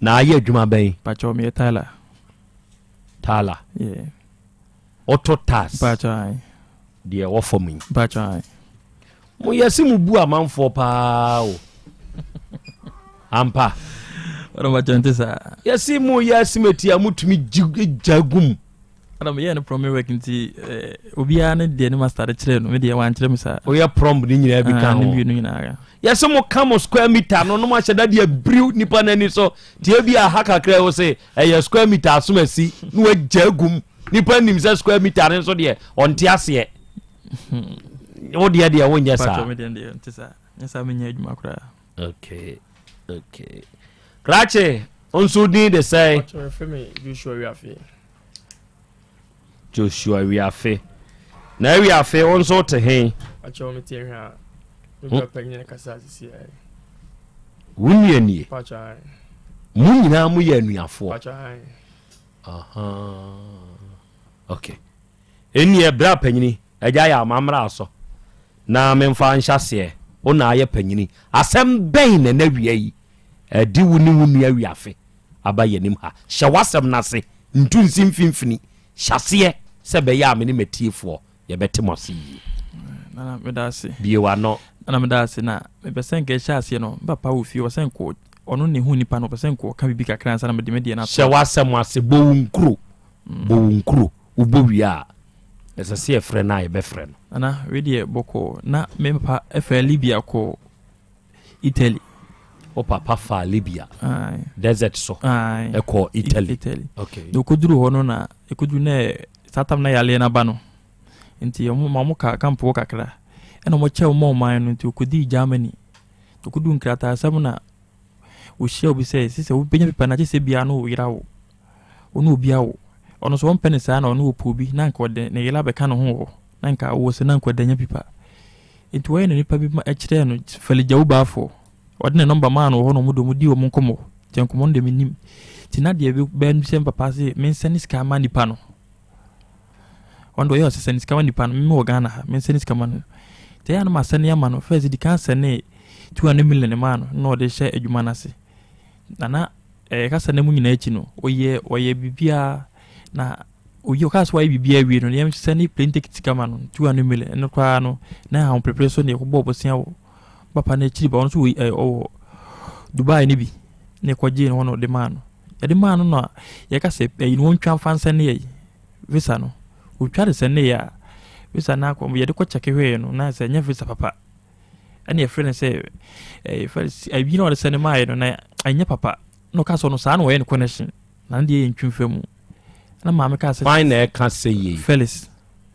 na aye adwuma ben pacho me tala yeah auto tas pacho ai de wo for me pacho ai mo yesimu bu amanfo pa o ampa ora ma jonte sa yesimu yesimeti amutumi jagum ana me yene prom work nti obi a ne de ne master kire no me de wan kire me sa o ya prom ni nyina bi kan ne bi no nyina yesimu kamo square meter no ma hyeda de abriu nipa nani so tie bi a haka kra wo se square meter asomasi no jagum nipa nim say square meter nso de on ti ase wo de de wo nya sa nyesa me nya adwuma kra okay krache onso din de say Joshua Wiafe na Wiafe onso te hen acho me tie hwa me pagnya kasa sisi ai wunye ni pacha mu nyina mu ye anuafo pacha okay eni e bra panyini agya ya amamra aso na memfa nhyase ona aye panyini asem ben na nawie yi adi wuni wunu Wiafe abaye nim ha hye wasem nase ntunsi mfimfini hyase se be ya amene metiefo ye bete mosi na medase biwa no na medase na me pesen ke hyase no papa wo fie wo sen ko ono ne hu nipa no pesen ko ka bibi kakra nsa na me na hye wasem ase bowunkro ubowia esa se efre na ye be frɛ no ana we de boko na me papa efa Libya ko Italy o papa fa Libya desert so eko Italy okay do koduru hono na ekodu na satam na yale na ba no nti yomo mamu ka kampo kakra eno mo che mo man no nti okodi Germany to kodu nkrata asam na o hia obi se wo benya pipa na che se bia no o yira wo ono obia wo ono so won pene sa na ono opobi na nka ode ne yela be ka no ho na nka wo se na nka ode nya pipa nti wo ne nipa bi ma ekire no falija wo baafo ode ne number man wo no mudo mudi wo monkomo tenkomo nde minim ti na de be nse papa se men senis ka ma nipa no ondo yo se senis ka ma nipa no me wo Ghana men senis ka ma no te ya no ma sene ya ma no first di kan sene 200 million man no de hye adwuma na se na ka sene mu nyina echi no oye bibia na oye ka so oye bibia wi no yem sene plane ticket ka ma no 200 million no kwa no na ha preparation ne ko bobo sia wo papa na echi ba no so Dubai ni bi ne kwaje no de man no ya de man no ya ka se no wontwa fansa ne yi visa no otwa de sene ya visa na ko ye de ko cheke hwe no na se nya visa papa ani e friend say first I be no de sene mai no na anya papa no ka so no sa no ye connection na ndi ye ntwimfa na ma me ka se fine na ka se ye Felix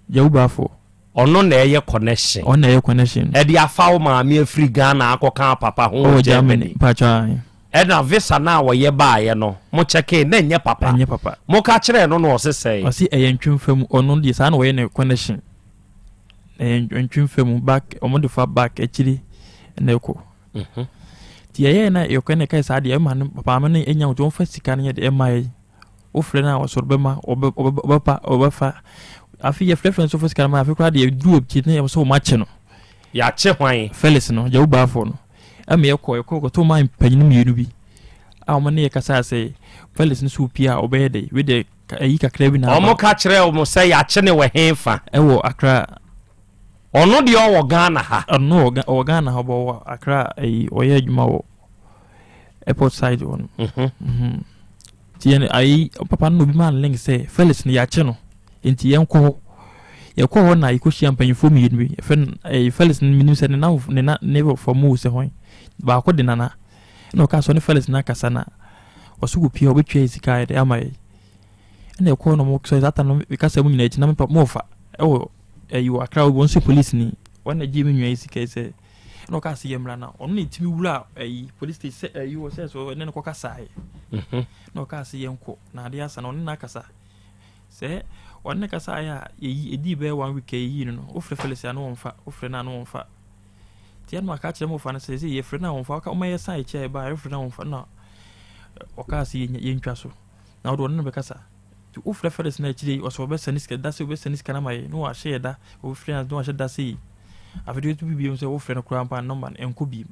Yawubafo ono na ye connection e di afawo ma me afri Ghana akoka papa ho Germany pacha e na visa na wo ye ba ye no mo cheke na nya papa mo ka kire no no osese o si e ntwimfa mu ono di sa no ye ne connection ntwimfa mu back o mo de fa back echiri na eko ti ye na yo kene kai sa de ma papa ma ne enya wo fa sika ne de mai o fre na wo sorbema obefa afi ye frefren so sika ma afi kra de du obchi ne so ma che no ya che hwan Felix no Yawubafo no am ye ko to ma panyin mienu bi a mo ne ye kasa se Felix no so pia obeye de we de ayi kakra bi na o mo ka kire o mo se ya che ne we henfa e wo Accra ono de o Ghana ha ono o Ghana ha bo Accra ayi o ye adwuma wo airport side one tiene ayi papa no bi man link say Felix no ya che no enti yenko ho na ikohia mpanyifo mi yenu bi fen Felix no minim se na never for mu se hon ba ko de nana no ka so ne Felix na kasa na osugu pia obetwa isika de amaye ene ko no mo so zata no bi kasa mu nyina echi na me mo fa ewo ayi Accra wo nso police ni wana ji mi nwa isika se no ka se yemra na ono ne timi wura ayi police station ayi wo se so ne ko kasa ai no ka se yenko na de asa no na kasa se wanne kasa ya yi edi be 1 week yi no ofre Felix ya no wonfa ofre na no wonfa tian ma ka kire mo fa na se ye fre na wonfa ka o ma ye sai che ba ofre na wonfa na o ka se ye ntwa so na o do no be kasa ti ofre Felix na kire o so be saniska da se be saniska na mai no a she da ofre na no a she da se afidi tu bi so ofre na kura pa number enko bi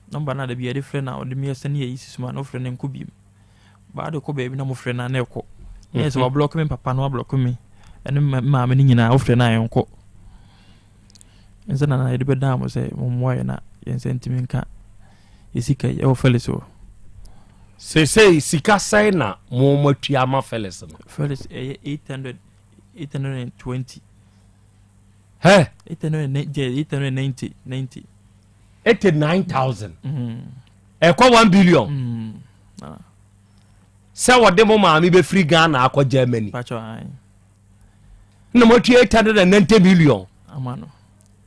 number na da bi e fre na o de mi sani ye isi suma no ofre na enko bi ba de ko be bi na mo fre na na eko yes wa block me papa no block me ene ma me nyina ofre na yenko enza na ede be da mo se mo moye na yen sentimenka isika e o Felix o se sika sai na mo matua ma Felix no Felix 820 he 890 89,000 e ko 1 billion sɛ wɔde mo maame be free Ghana akɔ Germany na mo tue 890 million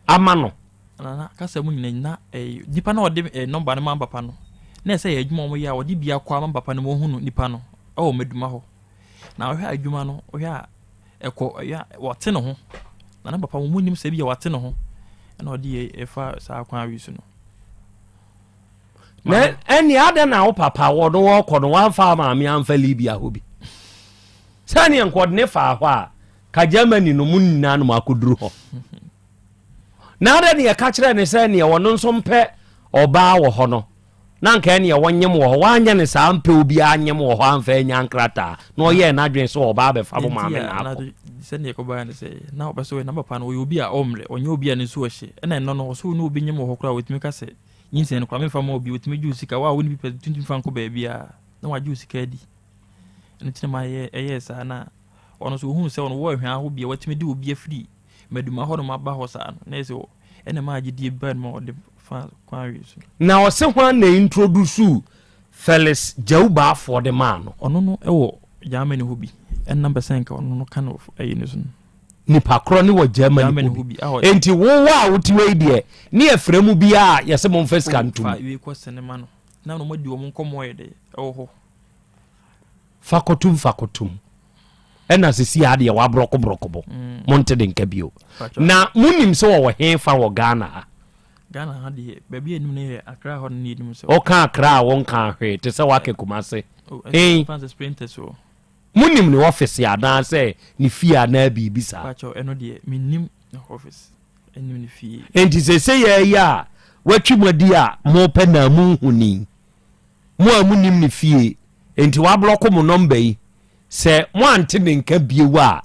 amano na kasa mu nyina nipa na ɔde number no ma papa no na sɛ yɛ adwuma mo yɛ a ɔde bia kwa ma papa no mo hunu nipa no ɛwɔ meduma hɔ na ɔhwɛ adwuma no ɔhwɛ ɛkɔ ya wɔte ne ho na papa mo nim sɛ bia wɔte ne ho na ɔde ɛfa saa kwa awisu no na ɛni ada na wo papa wɔ no wɔkɔ no wɔfa maame amfa Libya hɔ bi sani nkɔde ne fa hɔ a ka Germany no mu nyina no makoduru hɔ na ada ne yɛka kyerɛ ne sɛ ne wɔno nso mpɛ ɔbaa wɔ hɔ no na nka ne wɔnyem wɔ hɔ wanya ne saa mpɛ obi anyem wɔ hɔ amfa anya nkrata na ɔyɛ n'adwen so ɔbaa bɛfa mo maame na akɔ sɛ ne yɛkɔbaa ne sɛ na ɔbɛsɛ na papa no ɔyɛ obi a ɔmre ɔnyɛ obi a ne so ɔhye ɛna ɛno no ɔso ne obi nyem wɔ hɔ kora wɔtumi ka sɛ nyinsen kwa me fa ma obi wɔtumi gye sika wa woni bi pɛ tuntum fa nkɔ baabi a na wagye sika di ɛno tena ma ɛyɛ saa na ɔno so ohun sɛ ɔno wɔ hwan ho bia wɔtumi de obi afiri maduma hɔ no maba hɔ saa no na ɛsɛ ɛna ma agye die ba no ɔde fa kwa wi so na ɔse hwan na introduce Felix Jauba for the man ɔno no ɛwɔ Germany ho bi ɛnam bɛsɛn ka ɔno no kan of ɛyi ne so nipa kro ne wɔ Germany ho bi enti wo wa wotiwe die ne afra mu bia yɛsɛ mo mfa sika ntum fa wi kɔ sinema no na no modi wo mo nkɔmɔ yɛ de ɛwɔ hɔ fakotum ɛna sisi ade ya wabrɔkɔbrɔkɔbɔ monte de nka bio na munim sɛ wɔ he fa wɔ Ghana ha de baabi anim ne yɛ Accra hɔ ne anim sɛ ɔka Accra won ka hwe te sɛ wake kumase fancy sprinters so munim ne office ya dan sɛ ne fie ana bibi sa pacho eno de minim office enim ne fie enti sɛ ya watwi madi a mo pɛ na mu huni mo a munim ne fie enti wa block mo number yi sɛ mo ante ne nka biewu a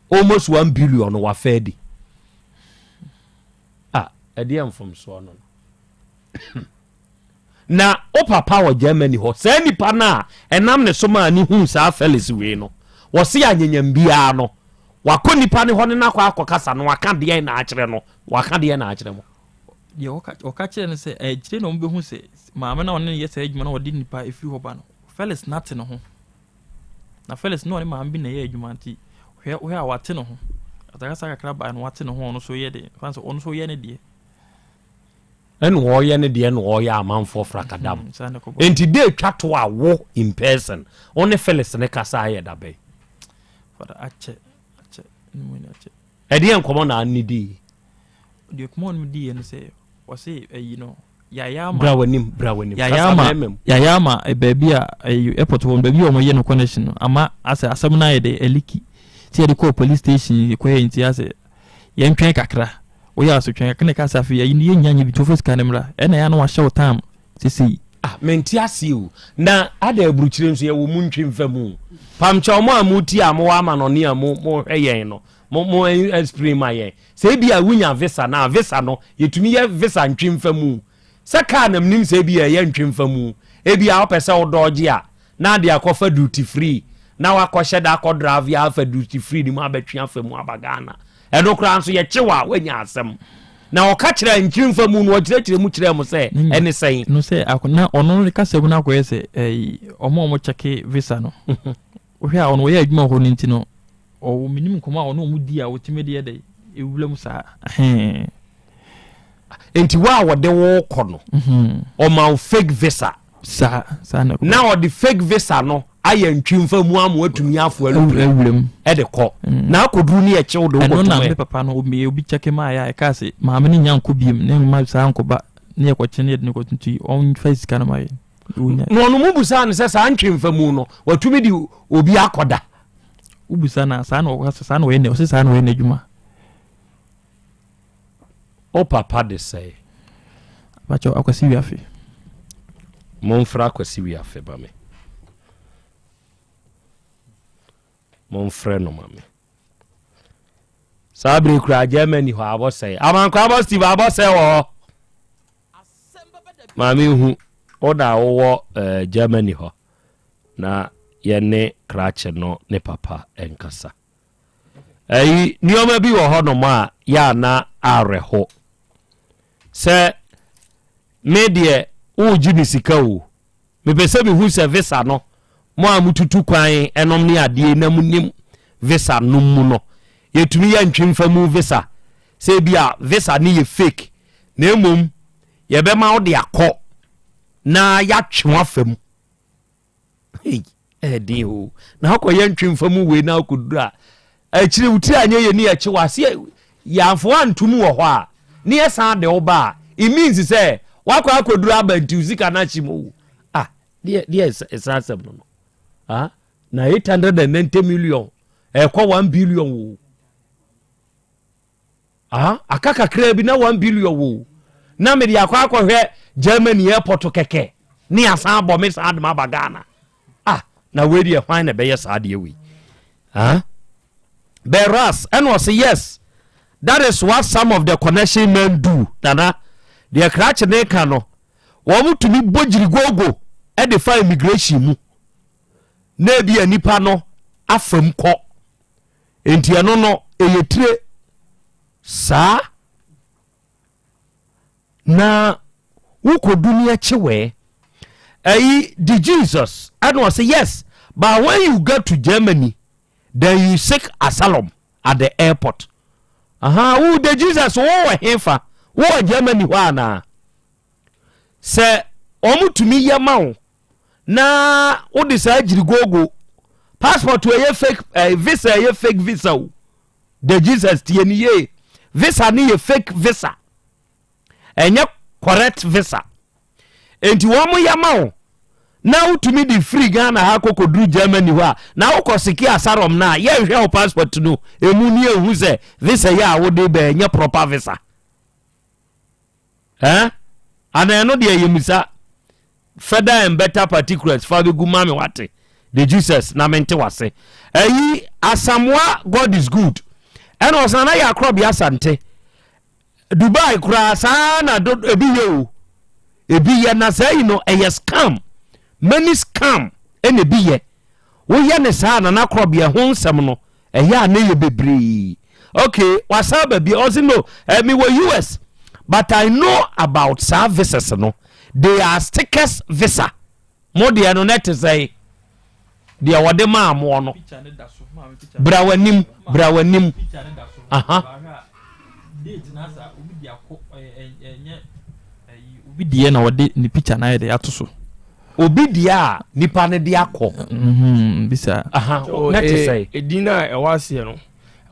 almost 1 billion wa fedi ɛdeɛ mfom so no na o papa wɔ Germany hɔ sɛ nipa na ɛnam ne so ma ni hu saa Felix we no wɔ se anyanyam bia no wakɔ nipa ne hɔ ne nakɔ akɔkasa no waka deɛ na akyerɛ no waka deɛ na akyerɛ mo deɛ ɔka kyerɛ no sɛ ɛgyire no mbɛhu sɛ maame na ɔne yɛ sɛ adwuma na ɔde nipa efiri hɔ ba no Felix nate no ho na Felix no ne maame bi na yɛ adwuma nti hwɛ a wate no ho atakasa kakra ba no wate no ho ɔno so yɛ de fanso ɔno so yɛ ne deɛ ɛn wɔyɛ ne deɛ no wɔyɛ amanfo frakadam enti de twa to a wo in person one Felix ne kasa ayɛ dabe fada ache ɛdeɛ nkɔmɔ na anidi de kɔmɔ no di ne sɛ wɔse ayi no yayama brawanim yayama baabi a airport won baabi o mo yɛ no connection no ama asɛm na yɛ de eliki ti yɛ de call police station kɔ yɛ nti asɛ yɛn twɛn kakra we are so trying to cast a you nyanya bi to first camera and I know show time to see menti asiu na ada ebruchire nso ye wo muntwi mfamu pamcha mo amuti amo ama no ne amo mo hweyen no mo explain aye se bia wunya visa na visa no yetumi ye visa ntwi mfamu se ka na mnim se bia ye ntwi mfamu e bia opese wo doje a na de akofa duty free na wakɔhyɛ da akɔ drive ya afa duty free ni mo abetwe afamu abagana ɛno kra nso yɛ kyewa wanya asɛm na ɔka kyerɛ nkyimfa mu no ɔkyerɛkyerɛ mu kyerɛ mo sɛ ɛne sɛn no sɛ akona ɔno ne kasa mu na akɔyɛ sɛ ɔmo kyɛke visa no wohwɛ a ɔno wɔyɛ adwuma hɔ no nti no ɔwɔ minim nkɔmɔ a ɔno ɔmo di a wɔtumi de yɛ dɛ ewura mu saa enti wa wɔde wo kɔ no ɔma fake visa saa na ɔde fake visa no ayɛ ntwimfa mu amu atumi afo alubram ɛde kɔ na akoduru ne ɛkyew do ɛno na me papa no obi kyeke ma ya ɛka se maame ne nyanko biem ne ma saa nkoba ne ɛkɔkye ne ne kɔtuntu on face kana ma yɛ no no mu busa ne sɛ saa ntwimfa mu no watumi di obi akoda ubusa na saa na ɔkasa saa na wɔyɛ ne ɔse saa na wɔyɛ ne adwuma o papa de sɛ bacho akwasi wiafe monfra akwasi wiafe ba me mon frère no mame sabre kura Germany ho abosai amankwa abo Steve abosai wo mame hu oda wo Germany ho na yene krache no ne papa enkasa nioma bi wo ho no ma ya na areho se media o jini sika o me pese bi hu service no mo a mututu kwan enom ne ade na munim visa no mu no yetumi ya ntwemfa mu visa say bia visa ni ye fake na emom ye be ma wo de akọ na ya twenwa fam di o na akọ ye ntwemfa mu we na akudura akire wuti anye ye ni achi wase ya afo antum wo ho a ne yesa de oba it means say wakọ akudura abanti zika na chimo yes Asem no na 890 million ekọ 1 billion wo akaka kra bi na 1 billion wo na me dia akwa hwe Germany airport keke ni asan abo me sa adma bagana na we dia hwan na be yes ade we Beras and was yes that is what some of the connection men do nana they crash ne ka no wo mutumi bojiri gogo e de fa immigration mu na bia nipa no afam kọ enti eno no eyetire sa na wuko dunia chewe the Jesus and was say yes but when you get to Germany then you seek asylum at the airport who the Jesus wo hefa wo Germany wa na se omutumi yama na wo de sa jiri gogo passport we ye fake visa ye fake visa the Jesus tie ni ye visa ni ye fake visa enye correct visa enti wo mo yama na utumi di free Ghana ha kokodru Germany wa na ukosiki asarom na ye hwe passport no emu ni ehu se visa ya wo de be enye proper visa ana eno de yemisa further and better particulars for the gumame wate the Jesus na mente wase asamwa God is good and osana ya Krobea Asante Dubai kura sana ebi ye na say no scam many scam ebi ye wo ye ne sana na Krobea ho nsem no na ye bebre okay wasaba bi osino me were US but I know about services no they are stickers visa mo de no net say they are wode ma mo no brawanim date na sa obi dia ko enye obi die na wode ni picture na de atoso obi dia nipa ne de akọ bisa net say edina e wase no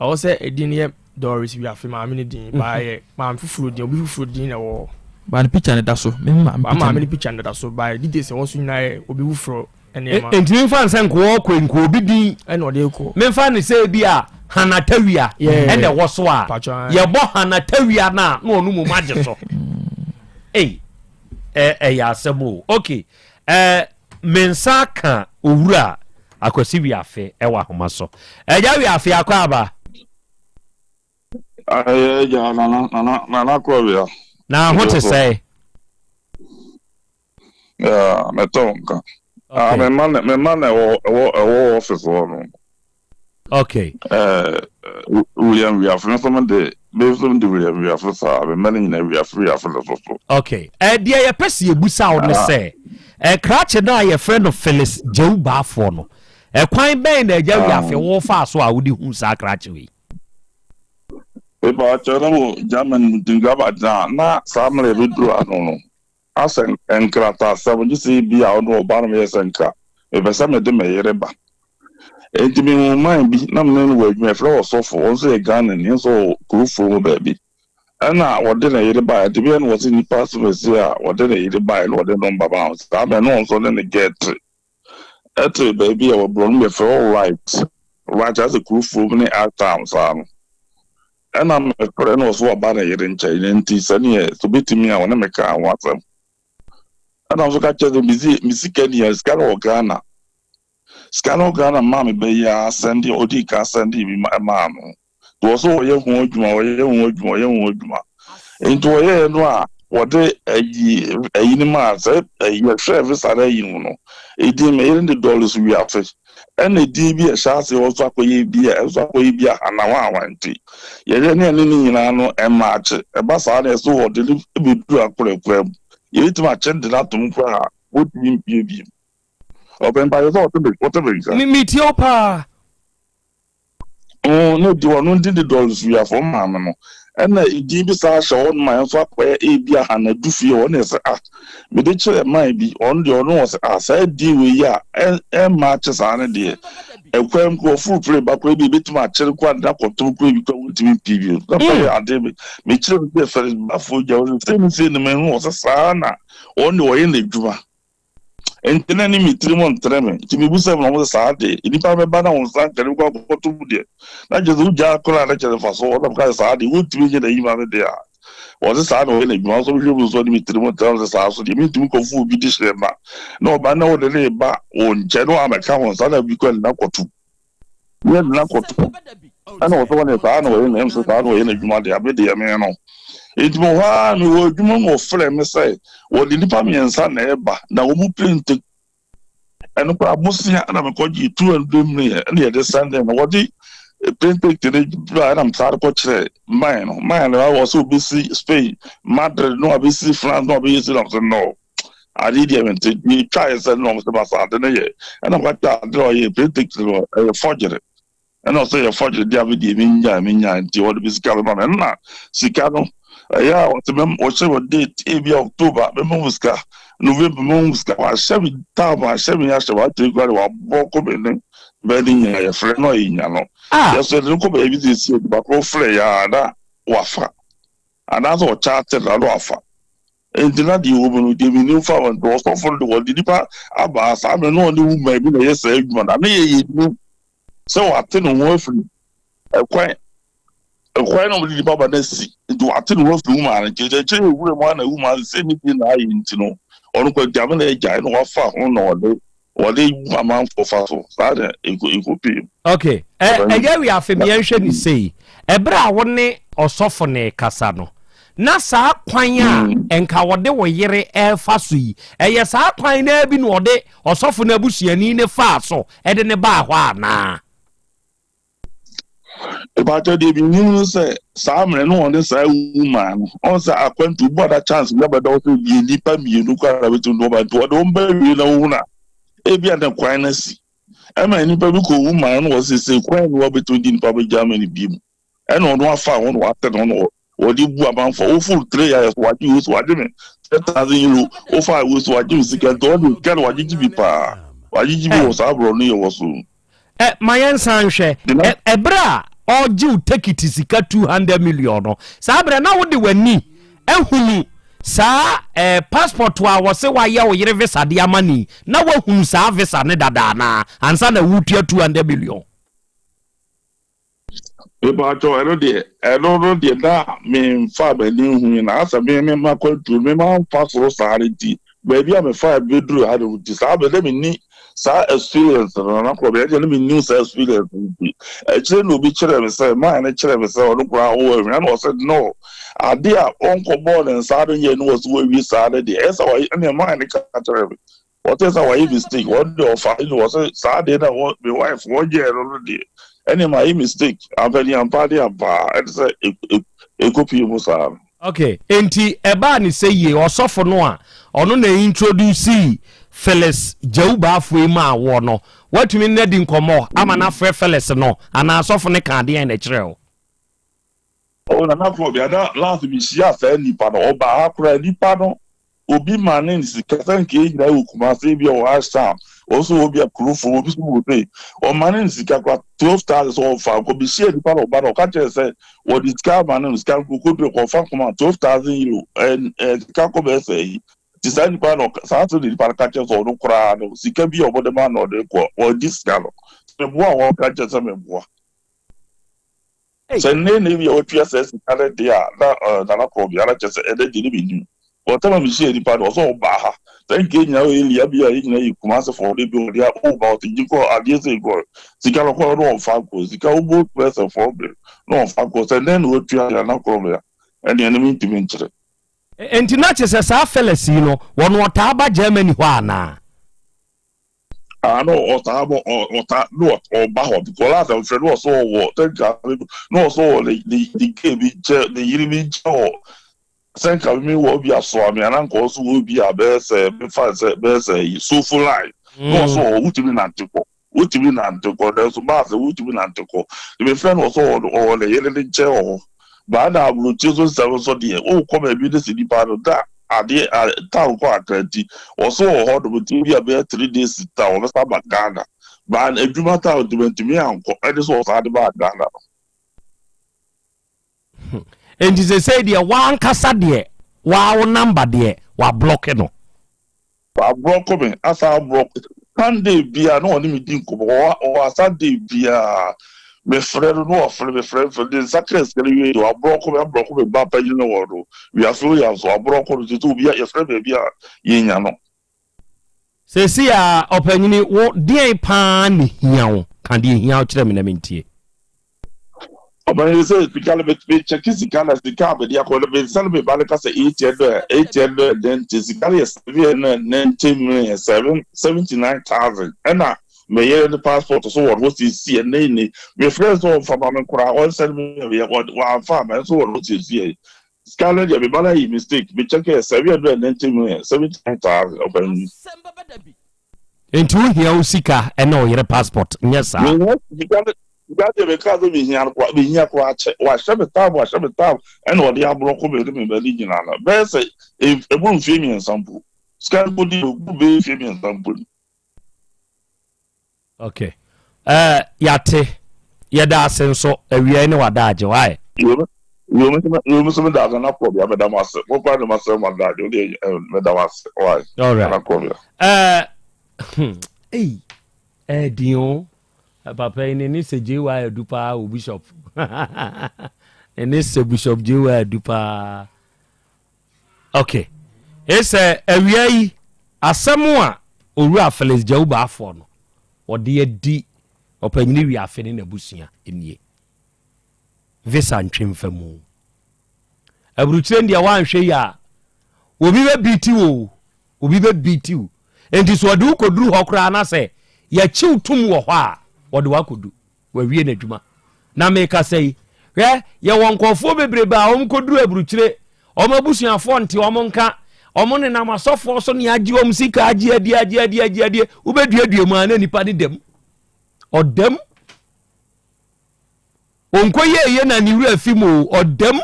e wo say edin ye Doris we afi ma me din ba ye ma fufuru din obi fufuru din na wo ba ni picture ne da so me ma me picture ne da so ba details won so nyina obi fufuru ene ma enti me fan san ko obi din ene ode ko me fan ni say bi a hanatawia ene wo so a ye bo hanatawia na onu mu mage so ya asemo okay mensa ka owura akwasi wi afe e wa homa so ja wi afe akwa aba ja na Krobea na ho te say metonka me man wo office no okay William we have from the William we have for be man in we are free for so okay dia ye pese ebusa wo ne say krache na ye friend of Phyllis Jeuba for no kwan ben na ja wi afe wo fa so a wo di hu sa krache we Eba chero German dingaba na samle bidu ano asen enkrata sabo jisi bi a ono ba no yesenka e be sam de meyereba ejimi mu man bi na mnen wo adwuma fro osofo onso e Ghana ni so kurufo mu baabi ana wode na yereba de bi no wose ni pass mesi a wode na yereba no wode no baba house ta be no onso ne get etre baabi a wo bro no be fro right as a kurufo mu ne out town sa no ana me kore no so ba na yere ncha ile nti sane so betimi a wona me ka watsam ana so ka cheze misika ni skano Ghana mama be ya send odi ka send bi mama to so ye hu odwuma ento ye no a wode ayi ni ma se ayi hwe sare yi no edi me yere $1 wi afi ene di bi a chance wo so akoye bi a ana wa wanti ye ne nyina no e match e ba sa na so wode bi du akure ye ti ma chende na tum kwa wodi bi Open by the thought whatever. Meet your pa. Oh, no, do not the dollars we are for mamma. And Jibis are shown my fuck where Abia and a doofy honest. But the chair might be on the nose. I said, deal with ya and matches on a dear. A quam go full play, but maybe bit my chill quite that or two quick to be preview. I did me chill the first baffle. Same thing the man was a sana on the way in the Juma. And then enemy 3 months tremor. Jimmy Busam on the Saturday. In the Papa on Sunday, go to the not just who Jacola lecture for so of guys are the wood to be the even there. Was a sad way, also was only me 3 months the house. You mean to go full British labor. No, but no, the labor on general account, so that we can knock or two. We had knock or two. I know one is I know in them, so I know in the Jumadi, I bet the man. It's more one who frame say, what the department son ever now who print and Musia and I'm going you 2 and do me and the other Sunday and what the print to the I'm sorry, mine, I was so busy Spain, Madrid, no busy France, no busy no. I did even me try and send long to my Saturday, and I'm got that draw a print a forgery. And also a forgery, David, Minya, and the other Biscalman and not Sicano. Yeah, what's whatever date, maybe October, Memuska, November Muska, I 7 time, I 7 years about to go to a Boko bedding a friend or in Yano. Yes, the local baby is but go flare, that wafa. And that's what charted a wafa. And the lady woman who gave me new farm and was for the world, did Abbas, I don't know the woman, maybe a yes, man. I mean, so I tell you, quite. Why nobody the Baba Nessie to attend rough woman and change one a woman say me in I into no or no German giant or far on or they amount for fast. It could be okay. We have familiation say Ebra one or sophone Casano. Nasa Quanya and Kawade were yere air fasui. Yes, I pine been or day or sophone bushi and in a faso and in a bar na. About the new say, Sam and no one is a woman. Also, I went to what a chance never also be deeper me look at to know about what don't bury the owner. Ebi and the quietness. I mean, people woman was a say, quite well between public Germany people. And on one found what on or the about for full 3 years what you was what you mean. 10,000 €, 5 was what you can do, get what you be pa. What you was abroad near was soon. My answer, Ebra. Or you take it is 200 million. Sabra now what they were ni. Ehunu sa passport wa was say why you yere visa dia money. Now who sa visa ne dada and sa na wutia 200 million. About I don't know the da me father new na asa me ma kwatu me ma passport salary. Baby I'm a 5 bedroom I do this. I let me ni sa experience na Krobea je me new experience. Actually no be chere me say man na chere me say no kra wo and I said no. Adia uncle born and sa don ye no was we sa dey. Esa why na man ka chere me. What is our mistake? What the offer was sa dey na what my wife 1 year already. Any my mistake. I'm very party about and say e copy musa. Okay, enti eba ni say ye osofo no a ono na introduce Felix Jauba Fuima wono. What you mean na di nkomo ama na frɛ Felix no ana asofo ne kan de na kyerɛ. Oh na Krobea that last be sia fa nipa no oba akora nipa no obi manin sika nke na ukuma se bi o Asam also obi akurufo obi so wo pay o manin sika kwa 12,000 so fa ko bi sia nipa no ba no ka kyerɛ sɛ wo di sika manin sika ko do ko fa kuma 12,000 euro and sika ko be say design pa no sa so di pa ka kyerɛ so no kora no sika bi o bode man no de ko o di sika no me boa wo ka kyerɛ sɛ me boa sɛ ne bi o tua sɛ sika de dia na Krobea na kyerɛ sɛ ede di ni bi ni o tama mi share di pa no so ba ha thank you nya o elia bi a yin na kuma se for de bi o dia o ba o ti ko adie se go sika lo ko no fa ko sika o bo person for bi no fa ko sɛ ne no tua ya na Krobea and enemy to me nkyere enti na kyerɛ sa Felix no wono ota ba Germany ho ana no ota no o ba ho because last time friend was so what thank you no so the game bi the yiri bi jo senka mi wo bi aso ami anan ko so wo bi abese be fa se be se so full life no so utimi na nteko na so ba se utimi na nteko the friend also or the yele che o ba na abru chizo so de o come bi de sidi pa no da ade town ko akrati also ho do ti bi be 3 days ta o sa ba Ghana ba edwuma ta o dubentimi anko ede so sa de ba Ghana and they say the one kasa de wa number de wa block no wa block me asa block Sunday bia no oni mi din ko o Sunday bia me frère no ofre me frère for the sacrés que lui do block me ba pa you know do we are so ya so block no to bia ye frère bia ye nya no se si a opanyini wo den pa ni hiawo kan de hiawo kire me na mentie Oba say pikale be check sikala sikaba dia ko be salbe balaka say 8 then sikala is 79,000 and me ye the passport so what is see and me friends of from kura all send me wa farm so what is see sikala dia be bala mistake be check 79,000 open into here usika and no your passport yes sir that the because of here wa shabetab and what they are broke me religion be say if e won fie me sample scan body be fie me sample okay yate yeda asenso awia ne wada age why you me da na problem be da mas mo pa no mas ma da de me da mas why all right Dion papa ni se jewa edupa o bishop ene se bishop jewa edupa okay ese awia yi asemu a oru afeles jawba afọ no wode adi opanyini wi afene na busua enie visa ntwemfamu abruchire ndia wanhwe ya obi be biti wo enti so ade ukoduru hokra na se ya chiwtum wo ho a wode wakodu wawie na dwuma na meka sei ye wonkofo bebrebe a omkoduru abruchire omabusuafo nte omonka omone na masofo so ne agi om sika agi adi ubedua mu ana nipa de dem odem onkoye na niru afimo odem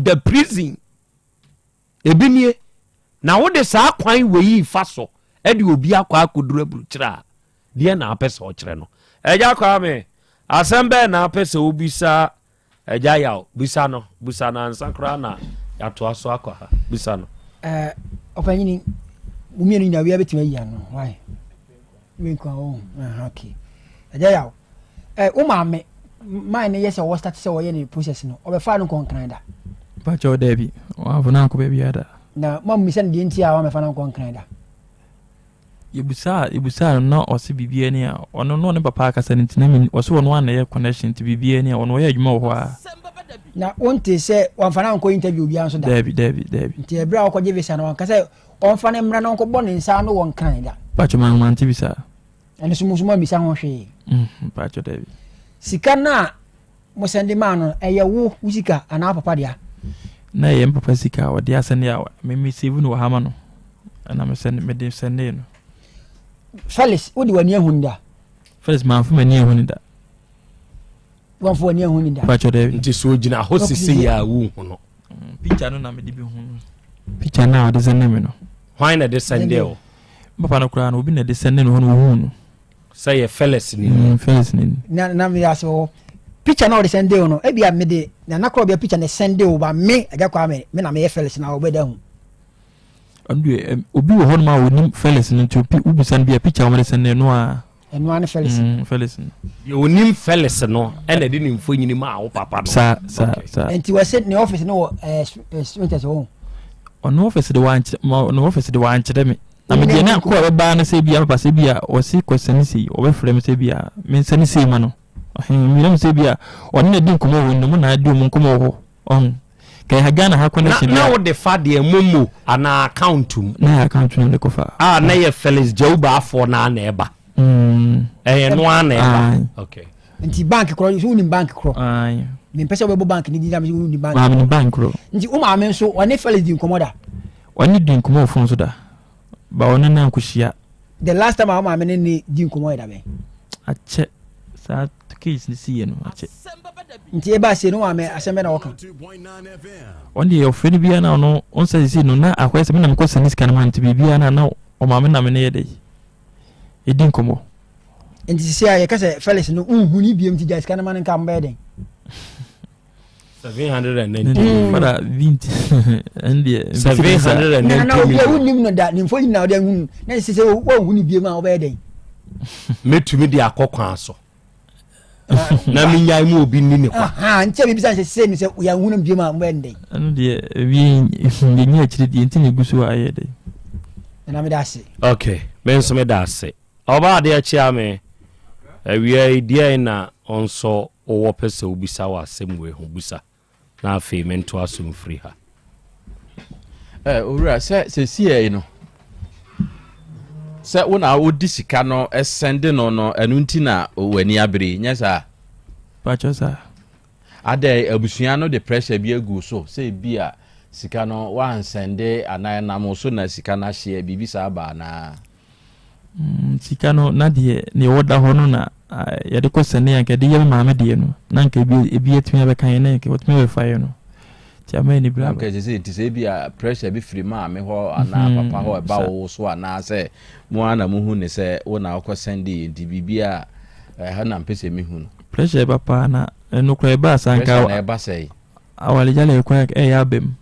the prison ebinie na wode saa kwan weyi faso e de obi akwa akoduru abruchire de na apese o kire no eja kwa me asembe na apese obisa eja yaw bisa no ansakra na yato aso akwa ha bisa no opanyini umienu nya wi abetima yi ano why me kwa okay eja yaw umame mine yes o start say wo ye ni process no obefa no kon Canada ba cho debi wa vuna ko bebi ada na mam mi sen de ntia wa me fa no kon Canada Ibusa no osi bibie ni a ono no ne papa akasa ntina mi oso wono an ye connection ti bibie ni a ono ye adwuma ho a na wonte se wamfana nko interview bia nso da Debi nti ebra akogye visa no kasa onfane mra no nko bone nsa no won Canada pacho man ti bisa ene sumusuma bisa ho hwe pacho Debi sika na mo sende man no eye wo usika ana papa dia na ye papa sika o dia sende ya me save no ha ma no ana me sende no Felix odi wani ehunda Felix man fu mani ehunda wan fu wani ehunda pacho Debi nti so gina ho sisi ya wu hu no picture no na me di bi hu picture na o de sende me no why na de sende o papa no kra no obi na de sende no ho no hu no say ye Felix ni Felix ni na me aso picture na o de sende o no e bia me de na Krobea picture na sende o ba me aga kwa me na me ye Felix na obeda hu obi wo hono ma wonim Felix no to ubusan bia picture wo sende no a eno an Felix Felix yo wonim Felix no ene de ni mfo nyini ma wo papa no sa enti we said ne office no students o ono office de wanche de me na me de na ko e ba na se bia papa se bia o si question si o be frame se bia me sani se ma no mi na se bia oni na din komo wo no na adi o komo ho on kay hagana ha connection na wo de fa de momo ana account na account no ko fa na ye Felix Jawba afọ na eba no ana eba okay nti bank kro so ni bank kro me pese we bank ni di am ni bank ni bank kro nti o ma men so one Felix din komoda oni din komo fon so da ba wona na nkuhia the last time I am in di nkomo da ben ache sa case ni see no ache nti e ba se no ame Asem na woka on the ofeni bia na no on say see no na akwese me na mko sani sika na man ti bia na o ma me na me na ye dey e di nkomo nti se ya ka se Felix no unhuni biem ti ja sika na man nka mba den 790 para 20 and 790 na o nim no da nimfo nyina o da hun na se wo huni biem a oba den metumi di akokwan so na minyai mu obi ni ne kwa ntia bi bisa se ni se ya hunu biem a oba den anu de wi nyi akiri di nti ne gusu aye dey na me da se okay men so me da se oba de achi ame awia dia na onso owo pese obisa wa Asem we ho busa na afi mento asum free ha owura se sie no se wona odi sika no esende no enu nti na wani abere nya sa pacho sa ade abusua no the pressure bi agu so se bia sika no wan sende anan na mo so na sika na hye bibi sa ba na sika no na de ne woda ho no na ya de ko sene yanke de yem maame de no na nka bi etumi abekan na nke wotumi be fa no ti amani bra nka je ti se bia pressure bi free maame ho ana papa ho e ba wo so ana se mo ana mo hu ne se wona akọ sende di bibia ha na mpese mi hu no pressure papa na no kra ba sanka na e ba sei awale jale ko ya bem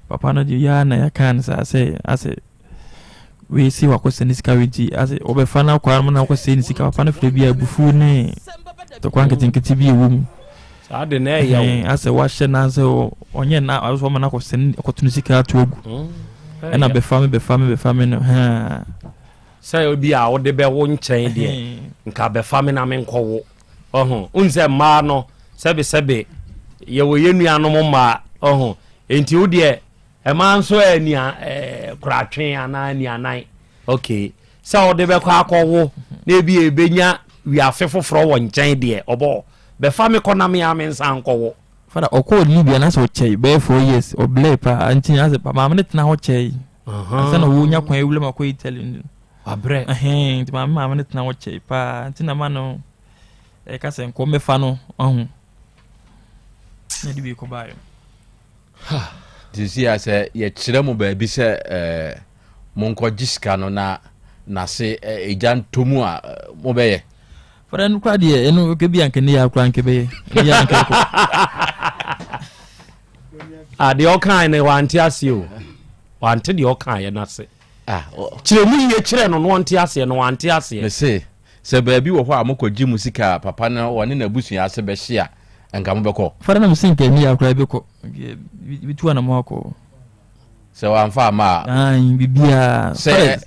papa no di ya na ya kan sa se ase we see wa ko senisika winti ase obefana kwa mo na ko senisika papa na fre bia bufu ne to kwa nketenketi bi ewum sa de na ya ase wa hye na ase onye na aso mo na ko sen ko tunisika atu ogu ena befame no ha say obi a wo de be wo nchen de nka befame na me nkowo unze ma no sebe ye wo yenuanom ma enti wo de e ma nso ani kratwen ana ani anan okay so wo de be kwa akowo na bi ebenya wi afefoforo wo nchen de obo befame ko na me amensa nkowo fada okọ Libya na so chei be 4 years oblepa anti as mama ne tena ho chei asa na wo nya kwan ewule makọ Italy abre ti mama ne tena ho chei pa anti na ma no e ka se nko mefa no na di bi ko bayo ha disi ase ye kire mo ba bi se monko jiska no na se ejan tomu a mo be ye fada no kwa de eno ke bi anke ne ya kwa anke be ye ya anke ko de okan ne wanti ase o wanti de okan ye na se kire mu ye kire no no wanti ase no wanti ase me se ba bi wo ho a mokogi musika papa na woni na busua ase be hia enka mo be ko fada na musinke ni ya kwa be ko bitu na mo ko se wa mfa ma bibia se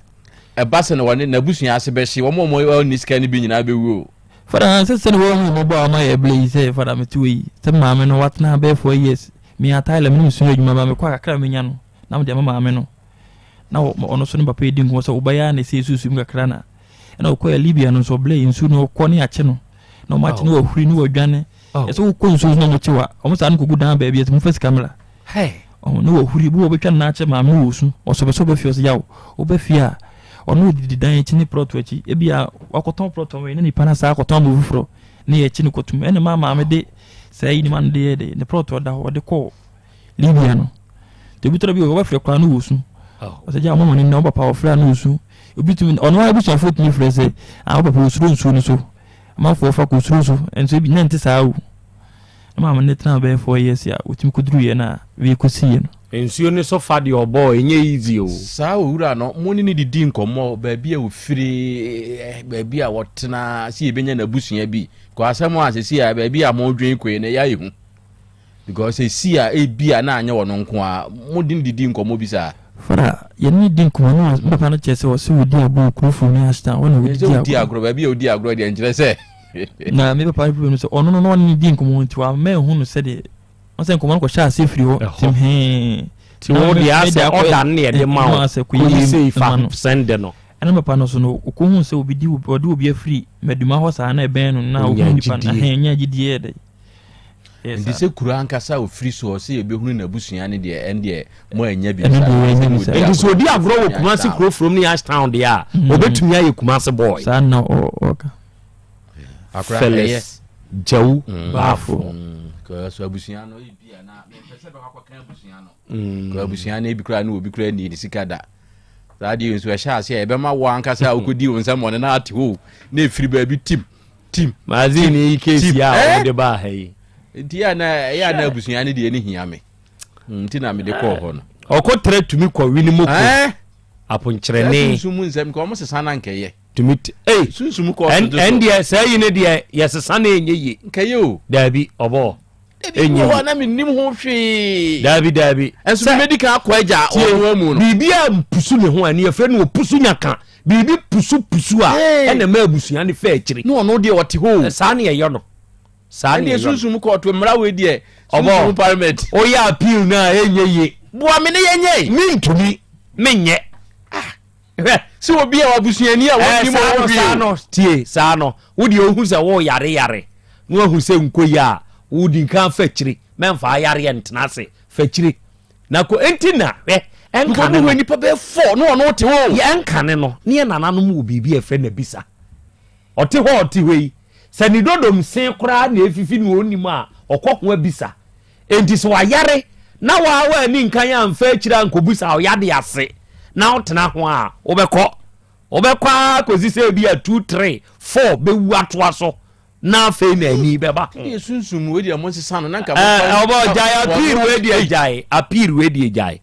e base na woni na busua ase be hia wo mo ni sika ni bi nyina be wu fada se no wo mo ba ma ye ble se fada metu yi se maame no wat na be 4 years mi ataile mi musu adwuma ba me kwa kakra me nya no na mo de mama me no na ono so ne papa edi ngo so ubaya na se susu mi kakra na ko ya Libya no so ble nsu no ko ne ache no no match no ohuri no odwane eso ko nsu no mo chewa o mo san ko gudan ba bia mo face camera no ohuri bu obetwa na ache ma me wosu o so be so be fi o se yawo o be fi a ono didi dan echi ni proto echi e bia wakoton proto we ne nipa na sa akoton mo fufuro ne echi ni kotum ene mama me de sai ni man de ne proto da ho de ko Libya no de butra bi o ba fre kwa no wosu o se ja mo ni no papa o fre no wosu obitu ono a bi so foot ni fre se a papa osuru nsu no so ma fo fa ko osuru so enso bi na nti sa wu mama ne tena be 4 years ya otimi kuduru ye na we ko sie no ensuo ne so fa de obo enye easy o sa owura no moni ni didi nkomo ba bia ofiri ba bia wotena si ebenya na busua bi ko asemo asesi ya ba bia mo dwen ko ne ya yehu because si ya e bia na anya wono nko a modi ni didi nkomo bi sa fara ye ni didi nkomo no papa no chese wo se wodi agbo okrofo ni asta wona wodi agro ba bia wodi agro de njire se na me papa no se ono no ni didi nkomo nti wa me hu no se de on se nkomo ko sha se firi ho tim he ti wo di ase order ne de ma o ko yi se fa send no ena papa no so no ko hu se obi di obi afiri meduma ho sa na e ben no na o hu nipa na he nya gidie de ndi se kura ankasa ofiri so se ebehunu na busua ne de ende mo anya bi ndi so di agro wo Kumasi kuro from ni Ashtown de a obetumi aye Kumasi boy sa na oka Felix Jaw Bafo ko so abusua no bia na pese be kwa kan abusua no ko abusua na bi kura na obi kura ni sika da saadi nso ya sha ase ebe ma wo ankasa okodi onsa mo na ate ho na efiri ba bi tim mazini case ya o de ba hai dia na ya na abusua ne de ni hia me ntina me de ko ho no okotre tumi kwa wini moko aponkyere ne sunsumu nsem ko mo sesa na nkeye tumi sunsumu ko and dia say ne dia yesesa na enye nkeye o dabi obo enye wo na minnim ho hwe dabi enso medical akwaja onwa mu no bibia mpusu ne ho ani afre no pusu nyaka bibi pusu a ene ma abusua ne fa akiri no no de wote ho sa ne ye no sa ne sunsumu ko to mra we de sunsumu parliament o ya appeal na enye bua me ne yenye mintumi menye si obi a wabusuani a woni mo obi sa no wo de ohu se wo yare no ohu se nkoyi a wo di kan fakiri memfa yare ntena se fakiri na ko entina enka no ho nipa be 4 no no te ho ye enka ne no ne nananom wo bibi efe na bisa ote ho yi se ni dodom sen kura na efifi no onim a okoko abisa enti so wayare na wa ni nkan ya mfa akira nkobusa o yade ase na otena ho a obekwa kozi se bi a 2 3 4 be wu atoa so na fe na ani beba sunsumu we di amonsisa no nanka obo jai appeal we di jai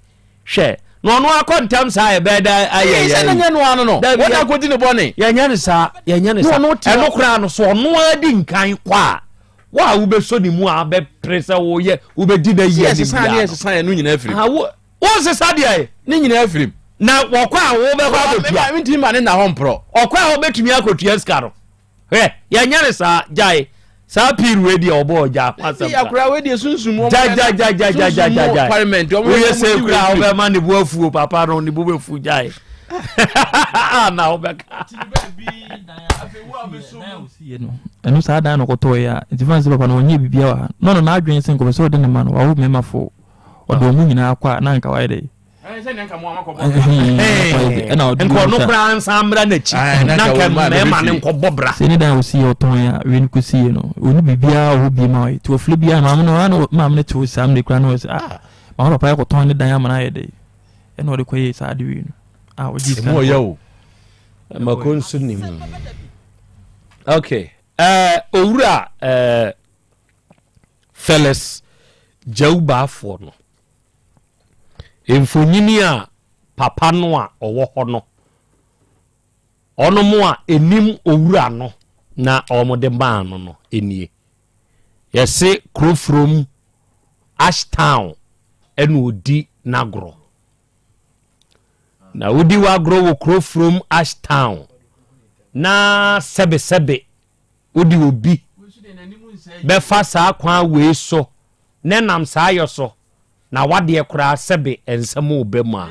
hwe no no akontam sa e beda aye se na no ano no wona kodi ne bone ya nya ne sa eno kura no so no adi nkan kwa wa wo be so ni mu a be presa wo ye wo be di na ye ni bia se no nyina afrim wo se sa dia ni nyina afrim na wokwa wo be kwa akotua me ntima ne na ho mpro okwa wo betumi akotua skaro ya nya ne sa jai sa piru we dia obo ja kwasa ya kura we dia sunsumu ja parliament o ye se kura o be ma ne bu afuo papa no ne bu be fu jai na obeka enu sa da no koto ya difference papa no onye bibia wa no na adwen sen ko so de ne ma no wa wo mema fo odo mu nyina akwa na nka wa ide nko no kran samra na chi na ka mema ne nko bobra se ni da o si oton ya we ni kusi no oni bibia o bi ma to fle bia ma no ma me to sam de kran no ma papa ko ton ne dan ya ma na ide eno de koyi sa de wi no o ji kan mo yo ma kon sunni okay owura Felix Jauba for no emfonyini a papa no a owo ho no ono mo a enim owura no na omode ban no enie yese kro from Ashtown enu odi nagro na odi wagro wo kro from Ashtown na sebe odi obi be fa sa kwa we so ne nam sa ayoso na wade kura sebe ensem obam a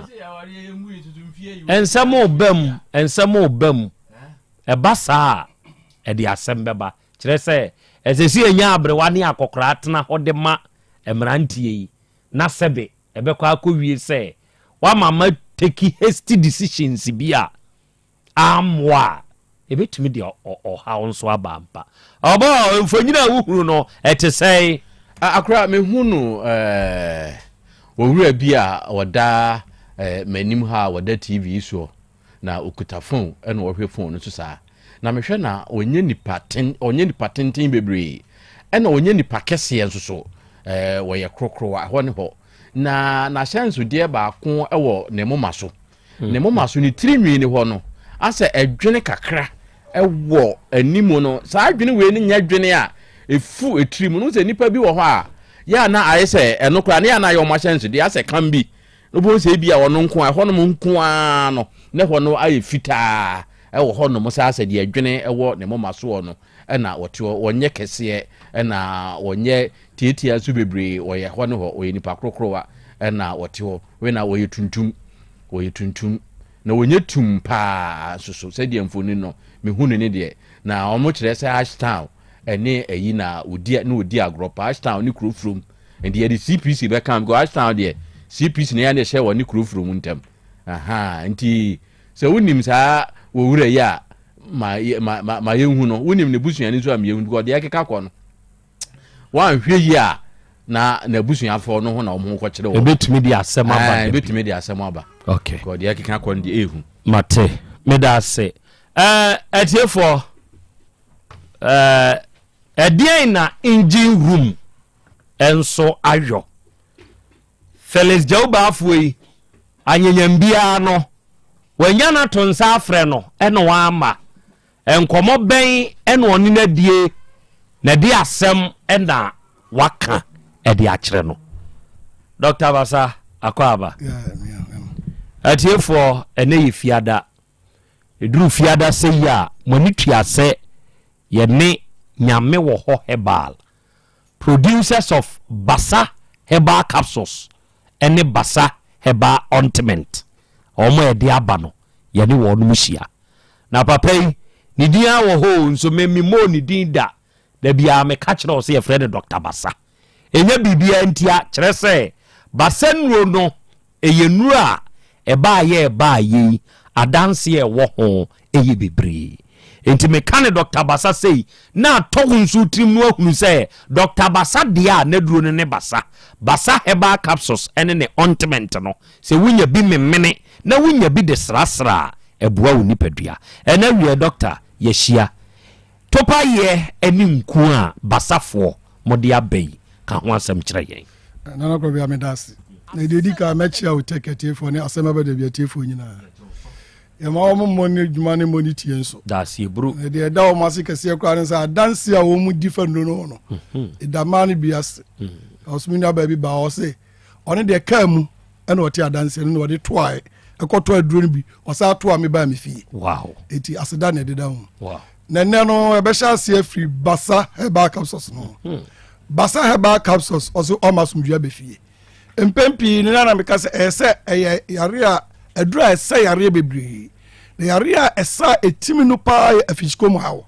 ensem obam e basa e de Asem Beba kire se esesi enya abrewa ne akokora atena hode ma emrantie yi na sebe e be kwa akowie se wa mama take hasty decisions bia amwa e betumi de o ha onso abampa obo mfonyina wuhuru no etesei akura me hunu owura bi a wada manim ha wada TV so na okuta phone ena wohwe phone no so saa na mehwe na onye nipa tenten bebre ena onye nipa kese enso so woye krokro ho ne ho na chance de ba ko ewo ne moma so ne moma so ni tirinwi ne ho no asa adwene kakra ewo animu no saa adwene we ne nya adwene a efu etirimu no se nipa bi wo ho a ya na ayese eno kra na ya na yo ma chance de ase kan bi no bo se bi a wono nko a hono nko a no ne hono aye fita ewo hono mo sa ase de adwene ewo ne moma so no na wote wonye kese na wonye tietia su bebre woye hono ho oye nipa krokrowa na wote ho we na woye tuntum na wonye tum pa so se de mfoni no me hunu ne de na omo kire se Ashtown ene eyi na odi agro Ashtown ni Krofrom and the CPC be come go Ashtown there CPC na ya na share woni Krofrom ntem nti se wonim saa wo wura ya ma yehu no wonim ne busuani so am yehu go de akeka kɔ no wan hwe yi a na busuafo no ho na omo ko kyerɛ wo ebetumi di asɛm aba ebetumi di asɛm aba okay go de akeka kɔ no de ehu mate me da se etiefo ɛdeɛn na engine room enso ayo Felix Jauba afoi anyanyambia no wanya na tonsa afrɛ no ɛno waama enkomo bɛn ɛno oni na die na di asɛm ɛna waka ɛde akyerɛ no Dr. Basa akwaba atiefo ɛne yifiada eduru fiada sɛ ya monitua sɛ yɛne nyame wɔ hɔ herbal producers of Basa herbal capsules ɛne Basa herbal ointment omo yɛde aba no yɛne wɔ no muhyia na papa yi ne din a wɔ hɔ nso memimo ne din da bia me ka kyerɛ wo sɛ yɛfrɛ ne Dr. Basa ɛnya bibia ntia kyerɛ sɛ Basa nuro no ɛyɛ nuro a ɛbaa yɛ adanse ɛwɔ ho ɛyɛ bebree enti me ka ne Dr. Basa sei na atɔgo nso trim no ahunu sɛ Dr. Basa deɛ a na duro no ne Basa herbal capsules ɛne ne ointment no sɛ wonya bi memene na wonya bi de srasra ɛboa wo nipadua ɛna wie doctor yɛhyia topa ye ɛne nku a Basafoɔ mode abai ka ho asɛm kyerɛ yɛn nana Krobea medasi na dedi ka mɛkyia Otec 1029Fm ne Asem Beba Dabi atiefo nyina yɛma wɔn mmɔ ne dwuma ne mmɔ ne tie nso dasie bro deɛ ɛda wɔn ase kɛseɛ koraa ne sɛ adanse a wɔn mu di fa no no ɛdama no bi ase ɔsome nua baabi ba wɔ se ɔne deɛ kaa mu ɛna ɔte adanse no na ɔde toae ɛkɔtɔ aduro no bi ɔsa atoa me baa me fie wow ɛti aseda na ɛdeda ho wow na ɛnɛ no ɛbɛhyɛ aseɛ firi Basa herbal capsules no Basa herbal capsules ɔso ɔma somdua bɛfie mpɛmpii ne na meka sɛ ɛyɛ sɛ ɛyɛ yare a aduru a ɛsɛ yare bebree na yare a ɛsa ɛtimi no paa yɛ afihyiko mu hawo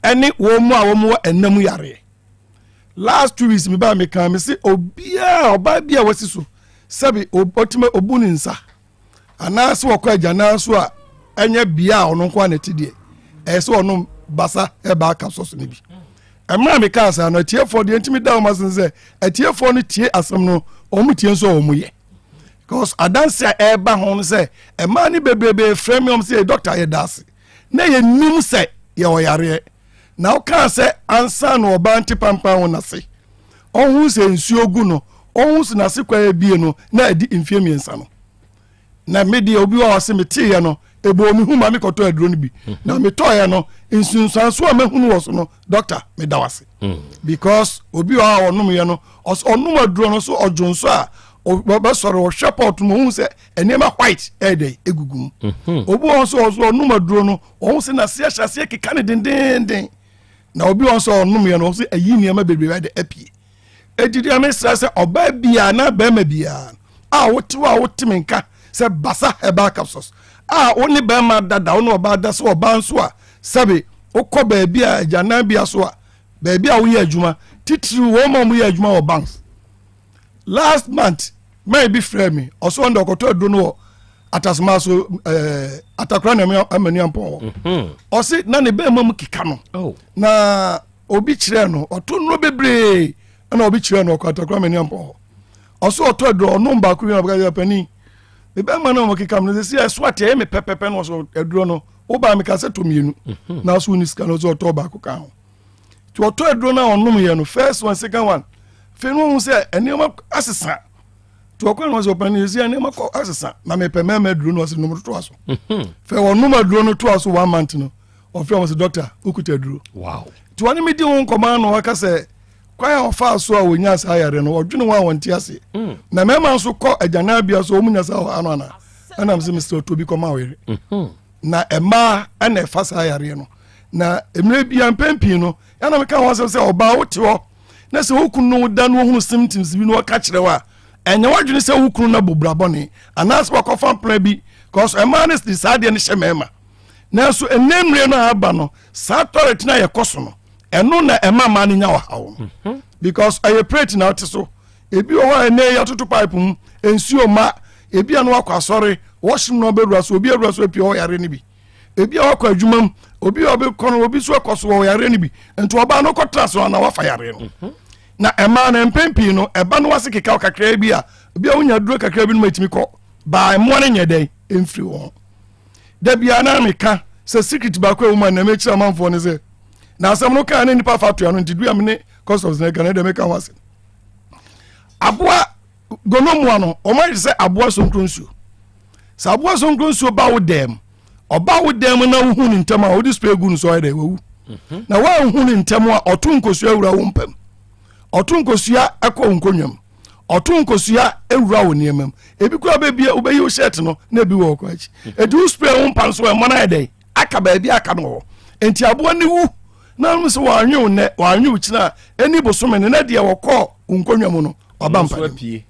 ɛne wɔn mu a wɔn wɔ ɛnam yare last 2 weeks me ba me kan me se obia oba bia wasi so sɛbi otime obu ne nsa anaase wɔkɔ agya so a ɛnyɛ bia ɔno nko anete de ɛsɛ ɔno Basa herbal capsules ne bi ɛmra me kan sa no tiefo de ntimi da ɔma sen sɛ tiefo no tie asɛm no ɔmo tie nso ɔmo yɛ because adanse a ɛba ho no sɛ ɛma ne bebrebe fremium sɛ doctor yɛ dase na yɛ nim sɛ yɛ ɔyare na o kan sɛ ansa no ɔba nti pampan wona se ɔhu sɛ nsuo gu no ɔhu sɛ nase kwa bie no na adi mfie miensa no na media obi wa ɔse metie no ebo mi hu ma me kɔtɔ aduro no bi na me tɔɛ no nsunsuanso a mahunu wɔ so no doctor me da wase because obi wa ɔnom yɛ no ɔnom aduro no so ɔdwonso a obɛsɔre ɔhwɛ pot no hu sɛ enema white ɛdɛ egugum obi wɔ so ɔnom aduro no ɔhu sɛ na se ahyase keka ne dendenden na obi wɔ so ɔnom yɛ no ɔse ayi nneɛma bebree de apie edidi amesra sɛ ɔba bia na bɛma bia a wotewa nka sɛ Basa herbal capsules a woni bɛma dada woni ɔba da so ɔba nso a sɛbe wokɔ baabi a agyanan bia so a baabi a woyɛ adwuma titiri wɔn ma woyɛ adwuma wɔ banks last month may be frɛ me ɔso ɔnda ɔkɔtɔ aduro no wɔ atasoma so atakora na amani ampɔ ɔse na ne bɛma mu keka no na obi kyerɛ no ɔto no bebree na obi kyerɛ no ɔkɔ atakora amani ampɔ ɔso ɔtɔ aduro ɔnom baako bi na ɔbɛka pani bɛma no ɔkeka no sɛ ɛso ate me pɛpɛpɛ no ɔso aduro no woba me ka sɛ to mienu na so ni sika no so ɔtɔ baako ka ho to ɔtɔ aduro na ɔnom yɛ no first one second one fe no hu sɛ enema asesa to ɔkɔ no so pani sɛ enema kɔ asesa na me pɛ mɛma aduro no ɔse nom to aso fe ɔnom aduro no to aso 1 month no ɔfrɛ mo sɛ doctor ukuta aduro wow to wɔne me di ho nkɔma no waka sɛ kwaya ɔfa so a wonya sa yare no ɔdwene ho a wɔnte ase na mɛma nso kɔ agyana bia so ɔmunya sa hɔ ano ana ɛnam sɛ Mr. Tobi kɔma wɛre na ɛma ɛna ɛfa sa yare no na emire bia mpempi no ɛna meka ho sɛ ɔba wote hɔ na sɛ wokunu no da no hunu symptoms bi no wɔka kyerɛ wa ɛnyɛ wadwene sɛ wokunu na bobrabɔne anaasɛ wakɔfa mpla bi cause ɛma ne saa deɛ no hyɛ mɛma nanso ɛnɛmmire no aba no saa tɔret na yɛkɔ so no ɛno na ɛma ma no nya wɔ haw because ɛyɛ plate na ɔte so ebi wɔ hɔ a ɛnɛ yɛtoto pipe mu nsuo ma ebi a no wakɔ asɔre washroom na ɔbɛwura so obi awura so apie hɔ yare no bi ebi a wakɔ adwuma mu obi a ɔbɛkɔ no obi so akɔ so wɔ yare no bi nti ɔbaa no kɔtra so na wafa yare no na ɛma no mpɛmpii no ɛba no wase keka kakraa bi a obi a wonya duro kakraa bi no matumi kɔ baa mmoa no nyɛ dɛn ɛmfiri wɔn da bia na meka sɛ secret baako a woma na mɛkyerɛ amanfoɔ no sɛ na asɛm no kaa ne nipa fa toa no nti dua me ne customs na ɛka ne dɛ meka ho ase aboa gonomua no ɔma yɛ sɛ aboa sonkro nsuo sɛ aboa sonkro nsuo ba wo dɛm ɔba wo dɛm na wohu ne ntɛm a wode spray gu no so ɔyɛ dɛ wawu na woanhu ne ntɛm a ɔto nkosua wura wo mpam ɔto nkosua ɛkɔ wo nkonnwam ɔto nkosua ewura wo nneɛma mu ebi kura bɛbia wobɛyi wo shirt no na ebi wɔ ɔkɔ akyi ɛdi wo spray wo mpa so ɛmɔ na yɛ dɛ aka baabi aka no hɔ enti aboa ne wu na no sɛ wɔanwe wo nɛ wɔanwe wo kyina ɛni bosome ne na deɛ wɔkɔ wo nkonnwa mu no ɔba mpa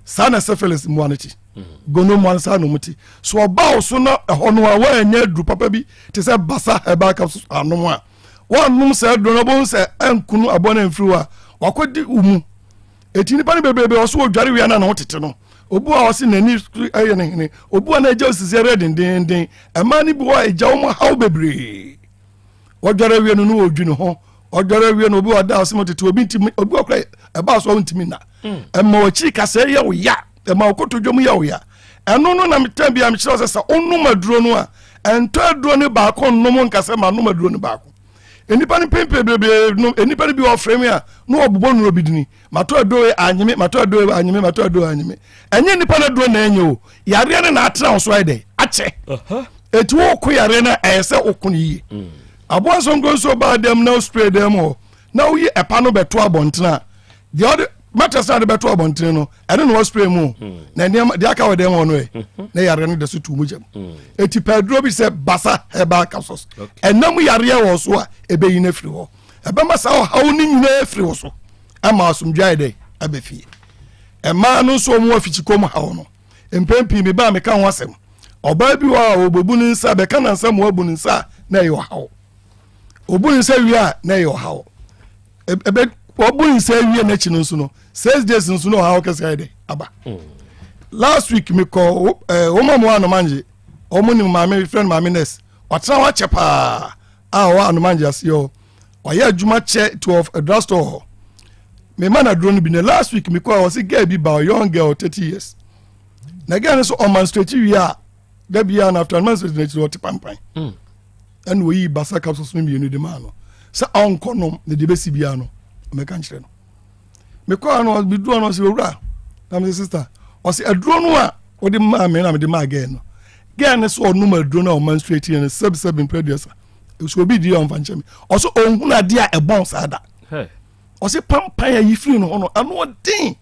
saa na syphilis mmoa no ti gono mmoa no saa na ɔmo ti so ɔba wo so na ɛhɔ no a wɔanya aduru papa bi te sɛ basa ɛba ka so anom a wɔanom sɛ aduru no bɔhu sɛ ɛnkunu aboa no amfiri hɔ a wakɔdi wo mu ɛti nipa no bebrebe ɔso wɔdware wia no na wotete no obu a ɔse n'ani ɛyɛ ne hene obu a na agya osisiɛrɛ dendenden ɛma no bi hɔ a agya wo mu haw bebree wɔdware wia no no wɔdwi ne ho ɔdware wia no obi wɔda ɔse mo tete obi ntimi obi ɔkora ɛba so ntimi na ɛma wɔkyi kasa yɛ wo ya ɛma wɔkɔtɔ dwom yɛ wo ya ɛno no na metan bia mekyerɛ sɛ sɛ wonom aduro no a ɛntɔ aduro no baako nnom nkasɛ ma nom aduro no baako enipa no pempe bebree no enipa no bi wɔ frame a no ɔbobɔ no obi dini mato aduro anyeme mato aduro anyeme mato aduro anyeme ɛnyɛ nipa no aduro na enye o yare no na atena so ayɛ dɛ akyɛ eti wo ko yare na ɛyɛ sɛ wo ko no yie aboa so ngonso ba dem na spray dem ho na wo yi ɛpa no bɛto abɔntena the other matters na de bɛto abɔntena no ɛne no spray mu na nneɛma de aka wɔ dem ho no na yare no de so tu mu gyam eti pedro bi sɛ basa heba capsules ɛnam yare wɔ so a ɛbɛyi na firi hɔ ɛbɛma sa hawo ne nyina firi hɔ so ama asomdwae dɛ abɛfie ɛma no so mu afichi kom hawo no mpempi me ba me ka ho asɛm ɔba bi wɔ a obobu ne nsa bɛka na nsɛm wɔ bu ne nsa na ɛyɛ hawo obu ne nsa wie a na ɛyɛ hawo ɛbɛ obu ne nsa wie na akyi no nso no 6 days nso no hawo kɛse ayɛ dɛ aba last week me call woman mo anomanje omo ni maame friend maame nurse ɔtena wa che pa wa anomanje asio ɔyɛ adwuma che to of a drugstore me man adro no bi na last week me call was girl bi ba young girl 30 years na girl so on menstruate wi a da bia na after menstruate na chiro tipampan and we basa capsules no bi no de ma no sa onko no na de besi bia no me kan kyerɛ no me call no bi do no se owura na me sister ɔsi aduro no a ɔde maa me na me de maa gɛn no gɛn ne so ɔnum aduro na ɔman straight ne sub producer so obi di ɔnfa nkyɛn mi ɔso ɔnhun ade a ɛbɔn saa da ɔsi pampan a yifiri no ɔno ano ɔden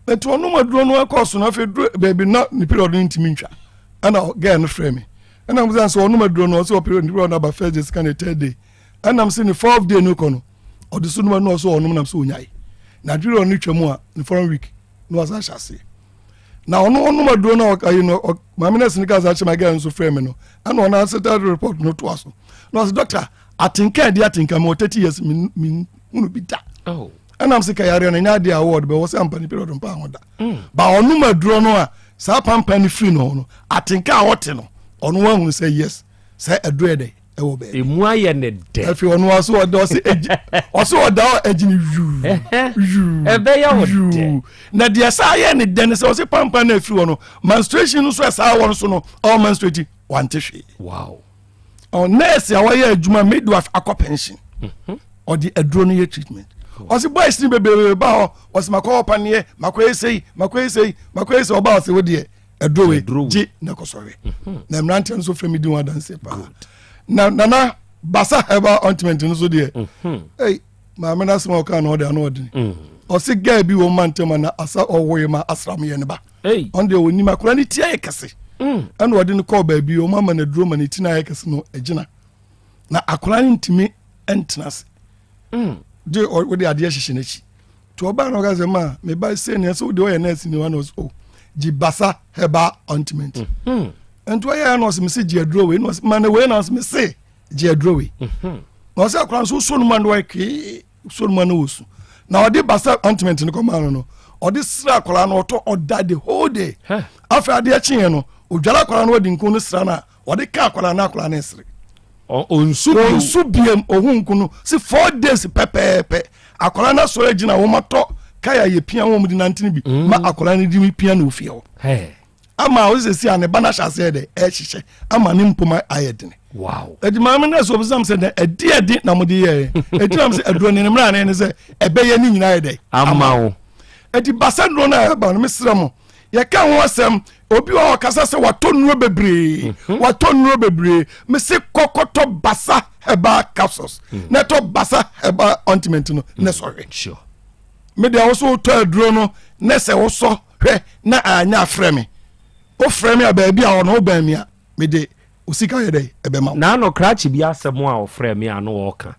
etu ɔnum aduro no ɛkɔ so na afei duro beebi na ne period no ntumi ntwa ɛna gɛn no frɛ me ɛna mo sɛ ɔnum aduro no ɔsi period no aba first day second day third day ɛna mo sɛ ne fourth day no kɔ no ɔde so num no ɔso ɔnum nam so onyai na duro no twa mu a ne following week no asa hyase na ono maduro na you know maame na sinika za chema ga nso frame no ana ona answer report no to aso no doctor atinka dia atinka me 30 years min unu bi da oh ana msika yare na nya dia award be wo se ampani period mpa hoda ba ono maduro no a sa pampani free no atinka a wote no ono wa hu say yes say aduro dey ewo be emu aye ne de afi ono aso oda oso oda ejini yu ebe ya wo na de sa ye ne de ne se osi pampa na afi wono menstruation no so sa won so no all menstruating wante hwe wow on nurse ya wa ye adwuma midwife akọ pension or the aduro no ye treatment osi boys ni bebe ba ho osi makọ opanie makoyesei oba osi wo de aduro ji na kosore na mrantia so fremi di wadan se pa na basa heba ointment no so de hey ma me na small kan o de no de o se guy bi wo mantem na asa owoye ma asram ye ne ba on de woni makura ni tia ye kase ana ode no call ba bi o mama na duro ma ni tina ye kase no agina na akura ni ntimi entrance de o de ade hihye na chi to oba na ga se ma me ba se ne so de o ye nurse ni one o ji basa heba ointment ento ya no se me se ji aduro we no man we no se me se ji aduro we na ɔsɛ akora nso so no man do ke so no man no su na ɔde basa ointment no kɔma no ɔde sra akora no ɔtɔ ɔda the whole day after ade akye no odwala akora no ɔde nku no sra na ɔde ka akora na akora na esre onsu biem ohun nku no si 4 days pepepe akora na so agina wo matɔ kaya ye pia wo mu di nantini bi ma akora na di pia na ofie ho ama o se si ane bana hyase de hyehyɛ ama ne mpoma ayedene wow edi ma me na so obisam se de edi na mo de ye edi am se aduro ne mra ne se ebeye ni nyina ayede ama wo edi basa duro na ba no mesra mo ye ka ho asem obi o kasa se wato nuro bebre me se kokoto basa heba capsules na to basa heba ointment no na sorry sure me de also to aduro no na se wo so hwe na anya afre me o frame a baabi a ono ba mi a me de osika ye dey ebe ma na no krachi bi asemo a o frame a no wo ka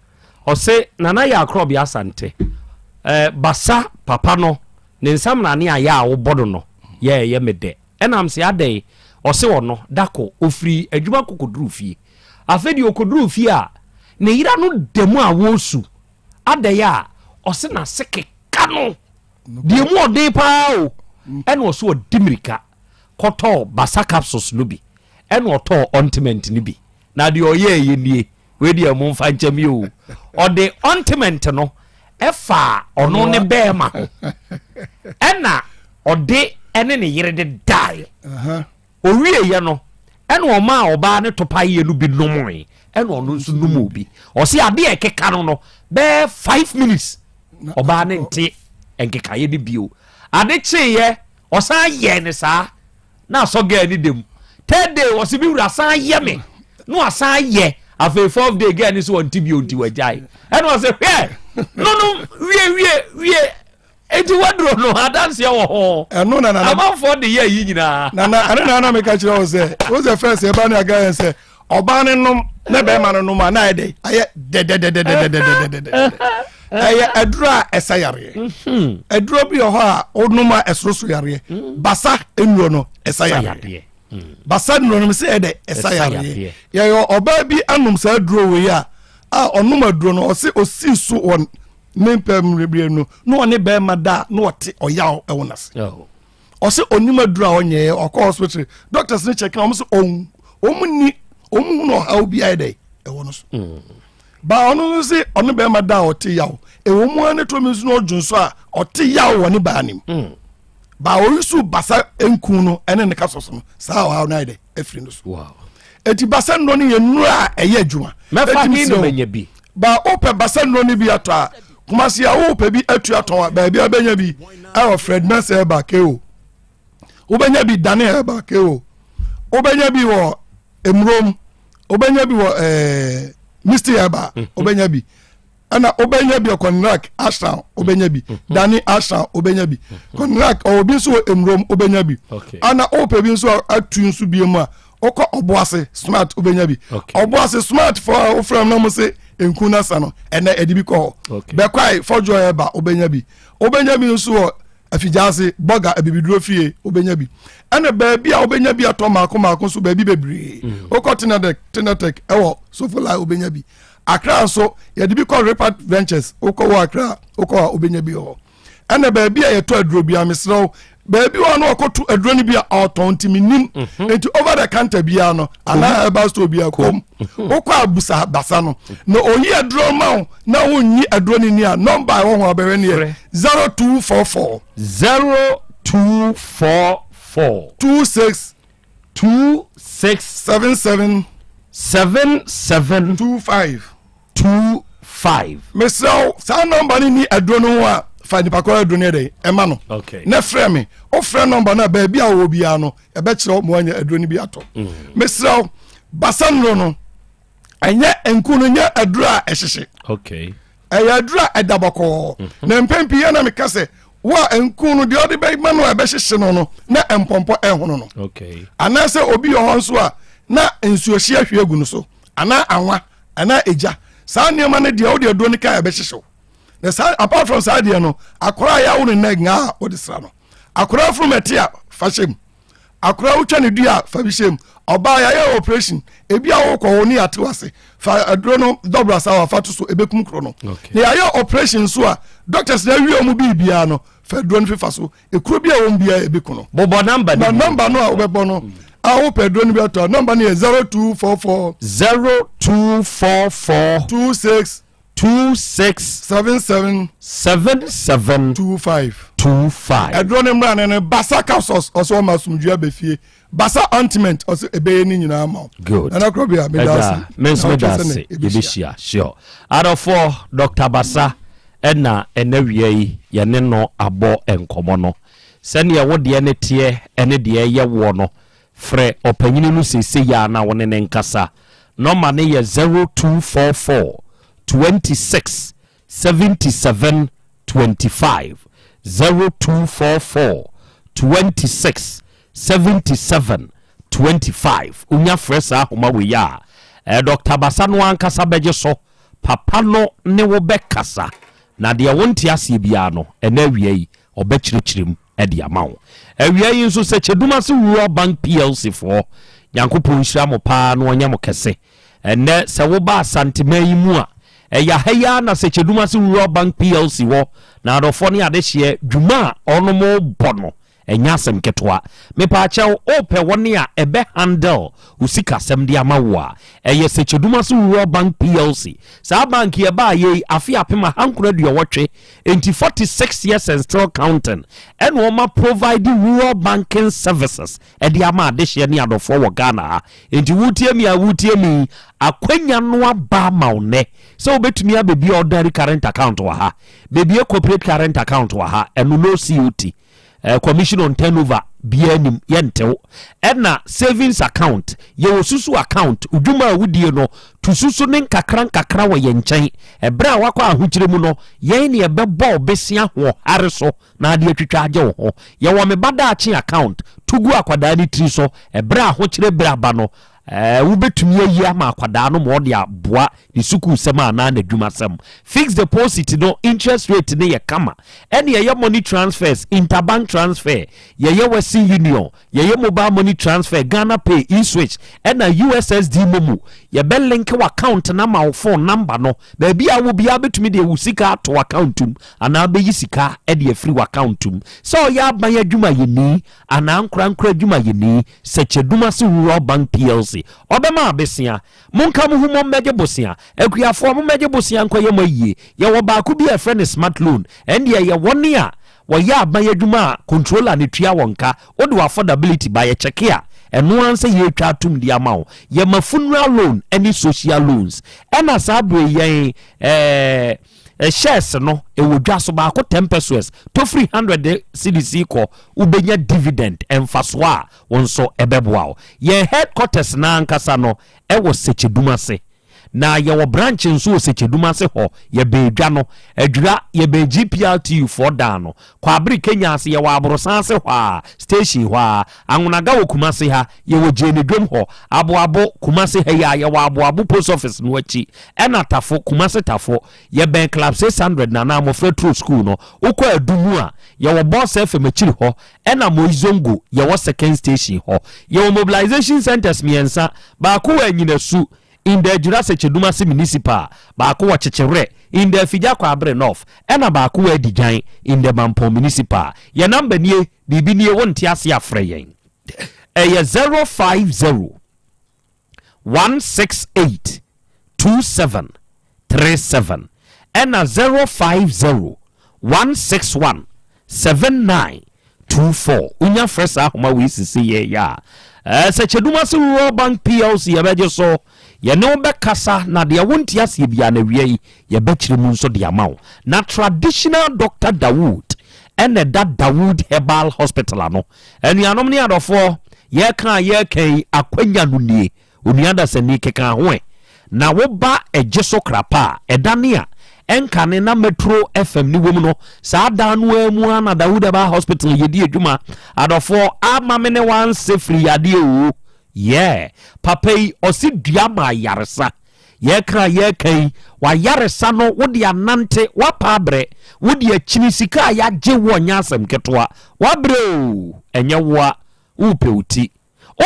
o se nana ya Krobea Asante basa papa no ne nsam na ne aya a wo bodo no ye me de enam se adai o se wono dako ofri adwuma kokoduru fie afedi okoduru fie a ne yira no demu a wo su adai a o se na seke kanu de mu ode pa o ene o so dimirika koto basa capsules no bi ene oto ointment ni bi na de oye nie we de mo mfa ncham yo o de ointment no efa ono ne bema ena ode ene ne yire de dai o wie ye no ene o ma oba ne topaye no bi nomoi ene ono nso nomo bi o se ade ekeka no be 5 minutes oba ne nte enkeka ye de bio ade cheye o san ye ne sa na so girl ni dem third day was bi wura san ye me no asan ye afa fourth day girl ni so on tibi onti wajai and was say no wie enti wadro no adanse ye wo ho no na am for the year yi nyina na me ka kire o say first e ba na aga say oba ne nom na be ma no nom na ede aye de aya adura esayare adura bi ho a onuma esroso yare basa enuro no esayare basa enuro no se ede esayare ye yo oba bi anum sa aduro we a onuma aduro no osi so on nempem rebie no no one be ma da no ote oyaw e wonase osi onuma aduro a onye okọ hospital doctors ni check na omo so omu no how bi ide e wonoso ba onu se onu be ma da oti yawo e wo mu ane to mizu no dwunso a oti yawo woni ba anim ba oyisu basa enku no ene ne kasoso no sa wa na ide efri no so wow eti basa no ne ye nura eye adwuma me fa ni no menya bi ba ope basa no ne bi ato a kuma se ya ope bi atu ato ba bi abenya bi a Fred Mensah ba ke o obenya bi Daniel ba ke o obenya bi wo emrom obenya bi wo Mr. Eba obenya bi ana obenya bi Konrak Asha obenya bi Dani Asha obenya bi Konrak obi so emrom obenya bi ana ope bi so atu nso bi mu a okọ oboase smart obenya bi oboase smart for from na mo se enkuna sa no ena edibi ko be kwai for joy Eba obenya bi nso afijase boga abibiduro fie obenya bi ana baabi a obenya bi ato maako so baabi bebre okọ Tinatec ewo so for like obenya bi Accra so ye de bi call Repart Ventures okọ wo Accra okọ obenya bi ho ana baabi a ye to aduro bi amesrew baabi wo no okoto aduro ni bi a oton timinim enti over the counter bi ano ana eba store bi akom okọ abusa basa no no oyi aduro ma na wonyi aduro ni a number wo ho abewe ni 0244 26 77 25 mesao sa number ni aduro no a fa ni pakora aduro ni dey e ma no na frɛ me o frɛ number na ba bia wo bia no e be kyerɛ mo anya aduro ni bi ato mesao basanro no anya enku no nya aduro a ɛhyehye ɛyɛ aduro a ɛdabɔkɔ na mpempi ya na me kase wa enku no de ode be ma no e be hyehye no na empompo ɛhono no ana sɛ obi yo ho nso a na ensuohye ahwe agu no so ana anwa ana eja saa niema ne de ode aduro ni ka e be hyehye na saa apart from saa de no akora ya wo ne nga ode sra no akora from etia fashem akora utwa ne dua fa bi shem oba ya operation ebi awo ko woni atewase fa aduro no double asawa fa to so ebekum kro no na ya operation so a doctors na wi omu bibia no fa aduro no fifa so ekuro bia won bia ebekuno bobo number no number no a obebo no awo pe aduro no bi to number no 0244 26 7725 aduro no mra ne basa capsules also masumdua befie basa ointment also ebeye ni nyina ma good ana Krobea medasi yebishia sure adofo Dr. Basa ena enawie ye ne no abo enkomo no sene wo de ne tie ene de ye wo no frɛ opanyini no sese ya na wone ne nkasa number ne ye 0244 26 77 25 0244 26 77 25 unya fresa homa we ya Dr. Basa no ankasa beje so papa no ne wo bekasa na de wonti ase bia no ena wiei obekirikirem edi amawo wiei nso se cheduma se Rural Bank PLC for yankopon hira mo pa no onya mo kese ene se wo ba Asante yi mu a eya heya na se cheduma se Rural Bank PLC wo na adofo ne ade hye dwuma ono mo bono enya asem ketwa me pa achew ope woni a ebe handle usika sem dia mawa eye se cheduma se Rural Bank PLC sa bank ye ba ye afi apema hankura de wotwe enti 46 years and still counting and woma provide rural banking services e dia ma de hye ne adofo wo Ghana enti wutie mi akwanya no aba maune so obetumi abebi ordinary current account wa ha bebi corporate current account wa ha enu no COT commission on turnover bianim yentew ena savings account ye osusu account udwuma awudie no tususu ne nkakra wo yenchen ebra wakwa ahukire mu no yen ne ebebo obesia ho hare so na ade atwitwa age wo ho ye wo me bada achi account tugu akwada ni tri so ebra ahukire bra ba no wubetumi ayi ama akwada no mo de aboa ni suku sema na adwuma sem fixed deposit no interest rate ne ye kama ene ye money transfers interbank transfer ye Western Union ye mobile money transfer Ghana Pay eSwitch ena USSD momu ye be link wa account na ma phone number no ba bia wo bia betumi de wusika to account tum ana be yisika e de free account tum so ya ban adwuma ye ni ana nkra adwuma ye ni secheduma se Rural Bank PLC obema abesia monka mu humo meje bosia akuafo mo meje bosia nkoye moyie ye wo ba ku bi e friend smart loan and ye woni a wo ya aban adwuma controller ne tua wonka odi affordability ba ye check ya eno anse ye twa tum di amawo ye ma funeral loan any social loans ena sabre ye shares no e wodwa so ba ko 10 pesos to 300 CDC ko ubenya dividend emfaso a wonso ebeboa ye headquarters na ankasa no e wo Secheduma se na ye wo branch nso wo Secheduma se ho ye bedwa no adwura ye be GPLT for da no kwa abri Kenya se ye wo aborosan se ho a station ho a anwonaga wo Kumase ha ye wo Jenedwom ho aboabo Kumase ha ya ye wo aboabo post office no achi ena tafo Kumase tafo ye ben club 600 na na mo Fretro school no ukọ adumu a ye wo boss FM achiri ho ena Moizongo ye wo second station ho ye wo mobilization centers miensa ba ko anyinasu in the Jurassic Cheduma municipal ba ko wa chechere in the Fijakwa Abre North ena ba ko wa dijan in the Mampo municipal ye number nie bibi nie wonti ase afre yen eye 050 168 2737 ena 050 161 7924 unya fresa homa we sisi ye ya Secheduma Rural Bank PLC ye beje so ye no be kasa na de wonti ase bia na wie ye bekire mu nso de amawo na traditional Dr. Dawood ene that Dawood Herbal Hospital ano anuanom ne adofo ye kan akwanya no nie onuada sani keka ho na wo ba eje so krapa edane a enkane na Metro FM ni wom no saa da no amu ana Dawood Herbal Hospital ye di adwuma adofo amamene wan sefri ade o yeah papai osi duama yaresa ye kan wa yaresa no wodi anante wa pabre wodi achini sika ya je wo nya asem ketwa wa bre enye wa upe uti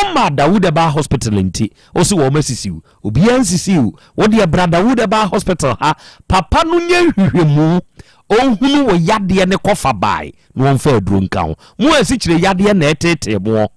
Oma Dawood Ba Hospital inti osi wo masisiu obi ansisiu wo de bra Dawood Ba Hospital ha papa no nya hwehwemu ohunu wo yade ne kofa bai no wonfa aduro nka ho mo asikire yade na etete mo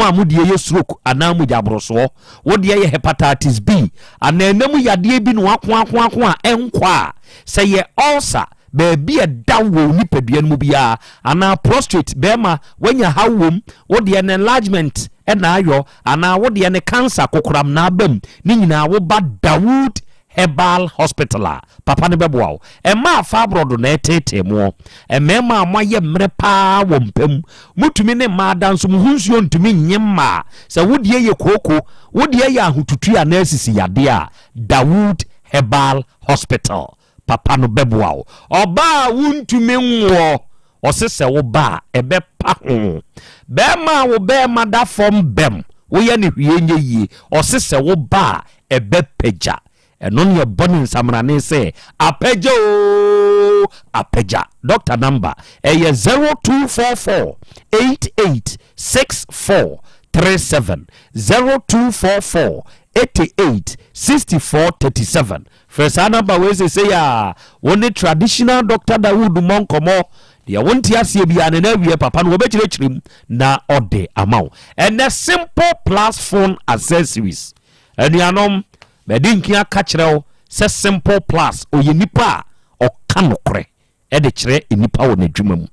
a mudie ye stroke anamu jabroso wo de ye hepatitis B ananamu yade bi no ako a enkwa se ye ulcer baby a dawo nipadua mu bia ana prostate bema wanya hawom wo de enlargement na ayo ana wo de ne cancer kokoram na abam ni nyina wo ba Dawood Herbal Hospital papa ne beboa e ma fa brodo na etete mo e mema amoye mre pa wo mpam mutumi ne ma danso muhunsuo ntumi nyemma se wo de ye koko wo de ye ahotutu ya na asisi yade a Dawood Herbal Hospital papa no beboa oba wuntumi nwo osese wo ba ebe pa ho bema wo bema da form bem wo ye ne hwienye yi osese wo ba ebe peja eno ne boni samrane se apeja o apeja doctor number eye 0244 886437 0244 886437 first number we say ya one traditional doctor Dawood Monkomo dia wonti asie bia na wie papa no obechirechrim na ode amaw and a simple plus phone accessories anuanom bedinki aka kireo se simple plus oyenipa o kanokre e de kire enipa wo nadwuma mu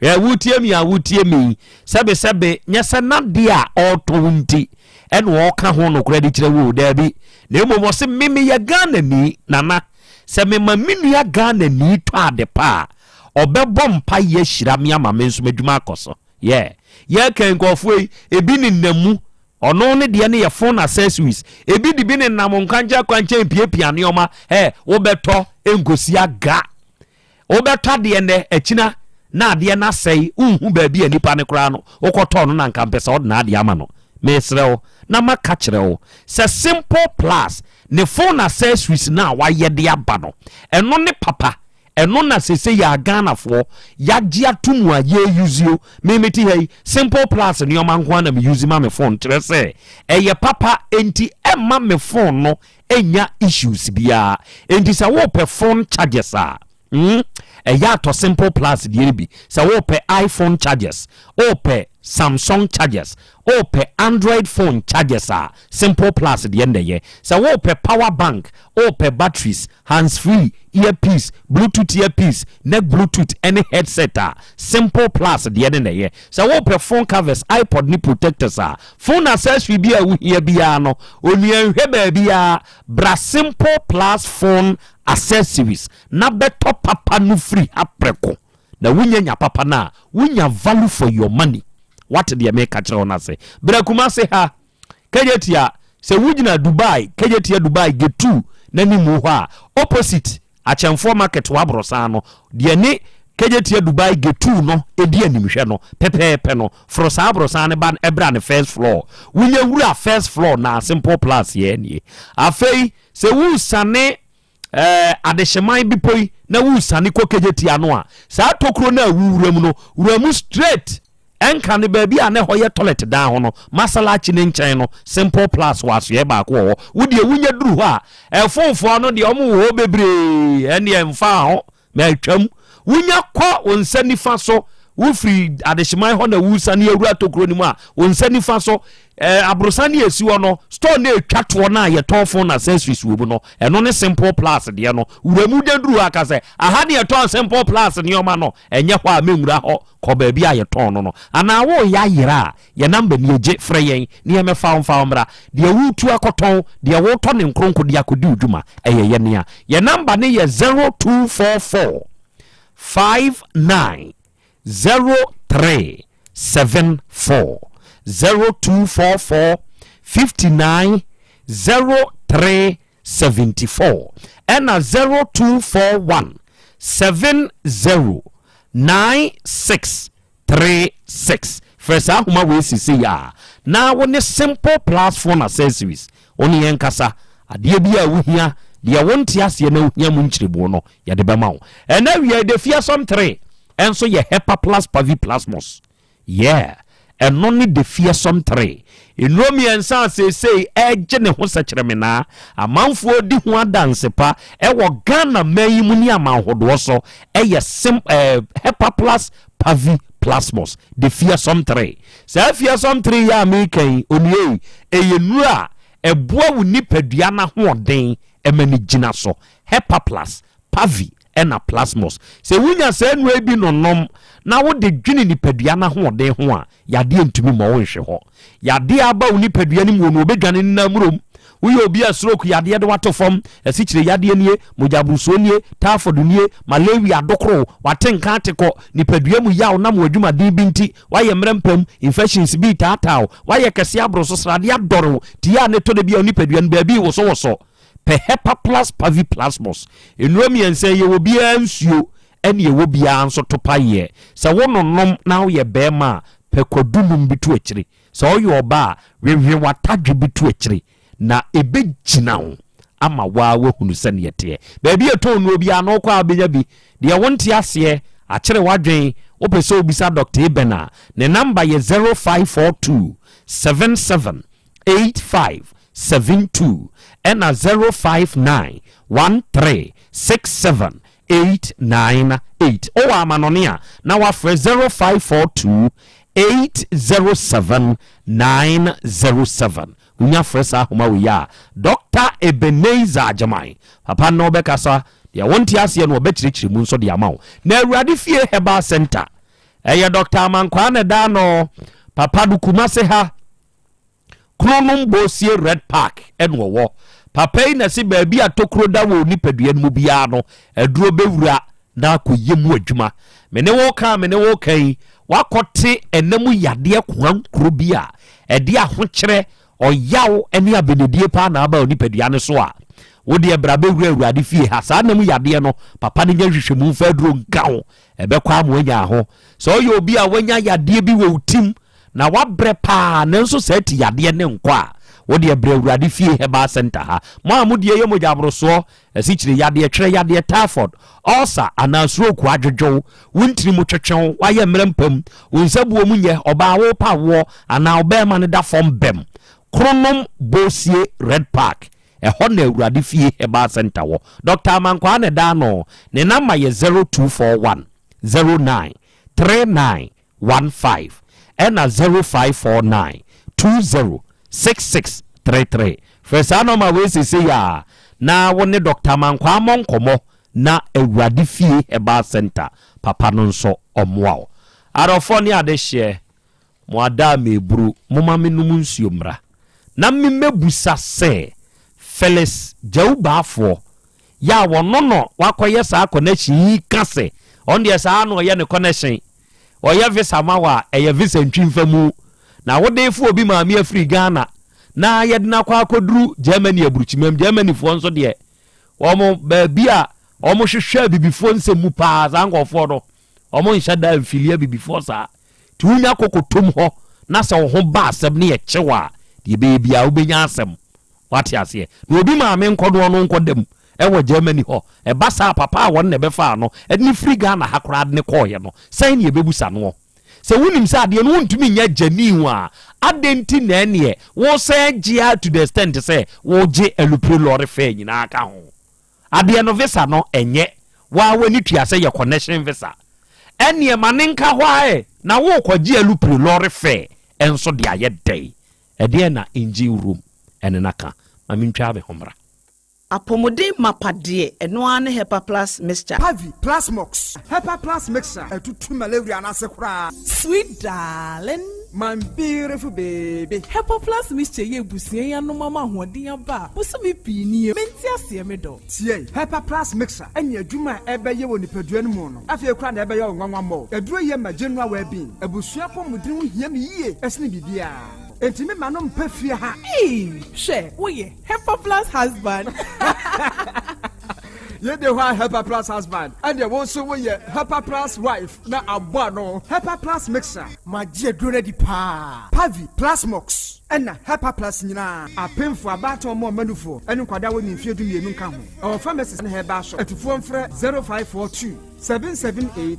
ya wutie mi sebe nyese na dia auto wunti en wo ka ho no kre de kire wo dabi na emo se meme ya Ghana ni nana se mema minu ya Ghana ni to ade pa obebo mpa ye hira me ama me nso madwuma akoso ye kan nkofo ebi ni namu ono ne de ne ye phone accessories ebi di bi ne nam nkanja kwanche piepia ne oma wo beto engosi aga wo beto de ne akina na ade na sei unhu ba bi anipa ne kra no wokoto no na nkampesa od na ade ama no mesrewo na maka kirewo se simple plus ne phone accessories na wa ye de aba no eno ne papa eno na sese ya Ghana fo ya gia tumu a ye usio memeti hey simple plus ne omanko na me use ma me phone trese eye papa enti emma me phone no enya issues bia enti sa wo pe phone charges a eya to simple plus die bi sa wo pe iPhone charges o pe Samsung chargers o pe Android phone chargers are simple plus the end ye so wo pe power bank o pe batteries hands free earpiece bluetooth earpiece neck bluetooth any headset simple plus the end ye so wo pe phone covers iPod ni protectors phone accessory bi a wo here bia no onua hwe ba bia bra simple plus phone accessories na beto papa no free apreko na wunya papa na wunya value for your money. What the make catch on us say Brakuma say ha Kajetia se wujina Dubai Kajetia Dubai get two nani muha opposite Achamfo market wabrosano die ne Kajetia Dubai get two no edi animhwe no pepe no fro sa abrosane ban ebra ne first floor wunya wura first floor na simple plus ye nie afei se wu sane adehyeman bipoi na wu sane ko Kajetia no a sa tokro na wuram no wuramu straight enka ne baby ane hoye toilet down hono masala chi ne nchen no simple plus waso ye ba ko wo de wunya duru ho a efonfo no de omo wo bebre ene emfa ho ma atwam wunya kwa onsani fa so wo free adehyeman ho na wusani awura tokro ni mu a onsani fa so abrosani esi wo no store na etwato na ye tofo na accessories wo bu no eno ne simple plus de no wuramu de duru aka se aha ne to simple plus ne oma no enye ho a menwura ho ko ba bi aye ton no ana wo ya yira ye number ni eje frɛ yen ne ye mefa mfa mra de wutu akoton de wo to ne nkronko de akodi udwuma eye ye ne ye number ne ye 0244 59 0374 0244 59 0374 and 0241 70 9636 first ahuma we sisi ya na woni simple plus phone accessories oni yenkasa ade bia wuhia de wonti ase na wuhia mu nkyirebo no ya de bema wo na wie de fia som 3 enso ye hepa plus pavi plasmos yeah ɛno ne de fearsome 3 enromiensa say ɛgye ne ho sɛkyerɛmena amanfoɔ di ho adansepa ɛwɔ Ghana mayi mu ni amanhodoɔ so ɛyɛ Hepaplas Pavi Plasmos de fearsome 3 saa fearsome 3 ya American onue ɛyɛ ɛboa wo nipadua na hoɔden ɛmani gyina so Hepaplas Pavi ɛna Plasmos sɛ wunya saa nnua bi nonom na wo de dwene nipadua na hoɔden ho a yadeɛ ntumi ma wo nhwe hɔ yadeɛ aba wo nipadua ni mu no obedwane na murom woyɛ obi a stroke yadeɛ de wato fam asikyire yadeɛ nie mojaburuso nie typhoid nie malaria dokoro watenka atekɔ nipadua mu yaw na mo adwuma din bi nti wayɛ mmerempam infections bi taataw wayɛ kɛse abro so srade adɔro tia ne to de bia nipadua no baabi wo so pe Hepaplas Pavi Plasmos enromiense ye wo bia nsuo ene ye wo bia nso topa ye sɛ wo nonom na wo ye bema pe kodunum bitu akyire sɛ wo ye oba wewe watadwe bitu akyire na ebe gyina wo ama wa hunu sɛ ne yete baabi eto no bia no kwa abenya bi de wonte ase akyere wadwen wo pese obisa Dr. Ibena ne number ye 0542 778572 and 05913678898 o amanonia na wa 0542 807-907 unya fresa homa wiya Dr. Ebenezer Jamai papa no bekasa ya wonti ase no obekirikyiri mu nso de amawo na awurade fie Herbal Center Dr. Amankwa ne da no papa dukumase ha Kronom Bosie Red Park enwo papa yi na se baabi atokro da wo nipadua no bia no aduro bewura na akoyemu adwuma mene wo kan wakote enemu yade kwan Krobea ede ahokyere oyaw ene abenedie pa na aba nipadua ne so a wo de brabe wura awurade fie ha saa nemu yade no papa ne nya hwehwemu fa aduro nkawo ebekwa amoanya ho so oyo obi a wanya yade bi wo utim na wabre pa na nso sati yade ne nkwa wo de bre awurade fie Herbal Center ha mo amudie ye mojabroso asikyire yade twere yade typhoid ulcer anasuro ku adwodwo wontiri mu twetwen waye mmerempam wonsabuo mu nye oba wo pa wo ana obema ne da form bem Kronom Bosie Red Park ho na awurade fie Herbal Center wo Dr. Amankwa ne da no ne number ye 0241 09 3915 and 0549 206633 first anoma we say ya na woni Dr. Amankwa monkomo na awurade fie Herbal Center papa no nso omwa arofo ni adehye mo ada meburu mo ma menum nsuomra na memebusa se Felix Jaubafo ya wono no wakoye sa connection kase on the sa no ye ne connection oya visa mawa eye visa ntwimfamu na wodefu obi maami afri Ghana na yedna kwa akoduru Germany aburuchimam Germany fo nso de omo baabia omo hwehwe bibifo nsemu pa zangofo do omo nhyada amfilia bibifo sa tunya kokotom ho na se wo ho ba asem ne ye kyewa de bebia obenya asem wati ase na obi maami nkodo no nkodam ewo Germany ho basa papa won ne befa no edni free Ghana hakora de ne koye no sai ne bebusa no se wunim sa de no ntumi nya jani wa adenti na ne wo sai gia to the extent say wo je elupre lore fe nyina aka ho ade no visa no enye wa wani tuase ye connection visa ene manenka ho na wo kwaji elupre lore fe enso de aye dai ede na inji room ene naka mamintwa be homra apomode mapade eno ane Hepaplas mixture Pavi Plasmox Hepaplas mixture etutu malaria na sekura sweet darling my beautiful baby Hepaplas mixture ye busie ya no mama hoden aba busumi pini menti ase me do tie Hepaplas mixture enya adwuma ebeye wo nipadua no mu no afie kura na ebeye onwanwa mo aduro ye ma general well-being abusua pomudin hia me yie esne bibia Entime manom pefia ha. She, oye, Hepaplas husband. Ye de wa Hepaplas husband. And ye won so ye Hepaplas wife na abwa no. Hepaplas mixer. Ma je drone di pa. Pavi Plasmox. Ena Hepaplas nyina. Apemfo abato mo manufo. Enu kwada wo ni mfie du mienu nka ho. Our pharmacist na Herbal shop. Etufo mfre 0542 778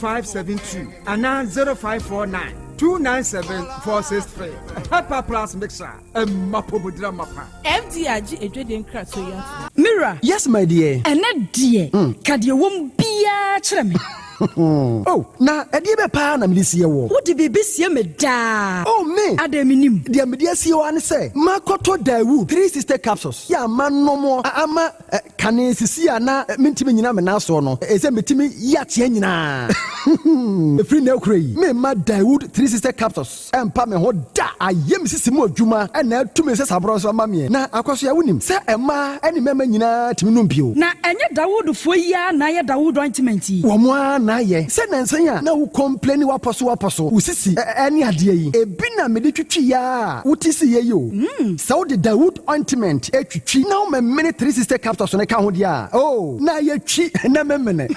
572 ana 0549 297-463. Pepper Plus Mixer. Mapobudra Mapa. FDRG Edwin Kratoya. Mira. Yes, my dear. And that dear. Kadia won't be a tremor. Oh, na edibe pa na medisi ye wo. Wo de bebe sie me da. Oh me. Adaminim. De medisi ye wan say, makoto dawu 3 sister capsules. Ya manomo ama kane sisi ana mentimi nyina me na so no. Ese metimi ya tie nyina. Free na ukrai. Me ma dawu 3 sister capsules. Empa me ho da ayem sisi mu adwuma na tumi se sabro so ma me. Na akwaso ya wonim. Se ema eni mema nyina timi no bio. Na enye Dawud fo ya na ye Dawud ointment yi. Wo mo na ye se nansan ya na wo complain waposo usisi ani ade yi ebi na me de twitwi ya utisi ye yo so the Dawood ointment etwitwi na wo me 3 sister capsules ne ka ho dia oh na ye twi na memene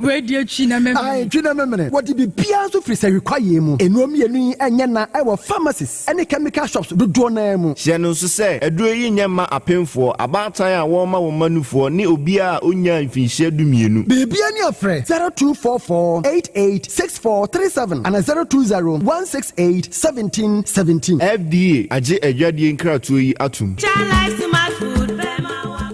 we de twi na memene ai twi na memene what be bia so free say require mu enuom yenu enye na e wo pharmacies any chemical shops do na mu hye no so say eduro yi nyema apemfo abatan a wo ma wo manufo ni obi a onya mfinhye dumienu bebia ni afre 0244886437 and 02016871717 FDA aje adwadie nkratoyi yi atum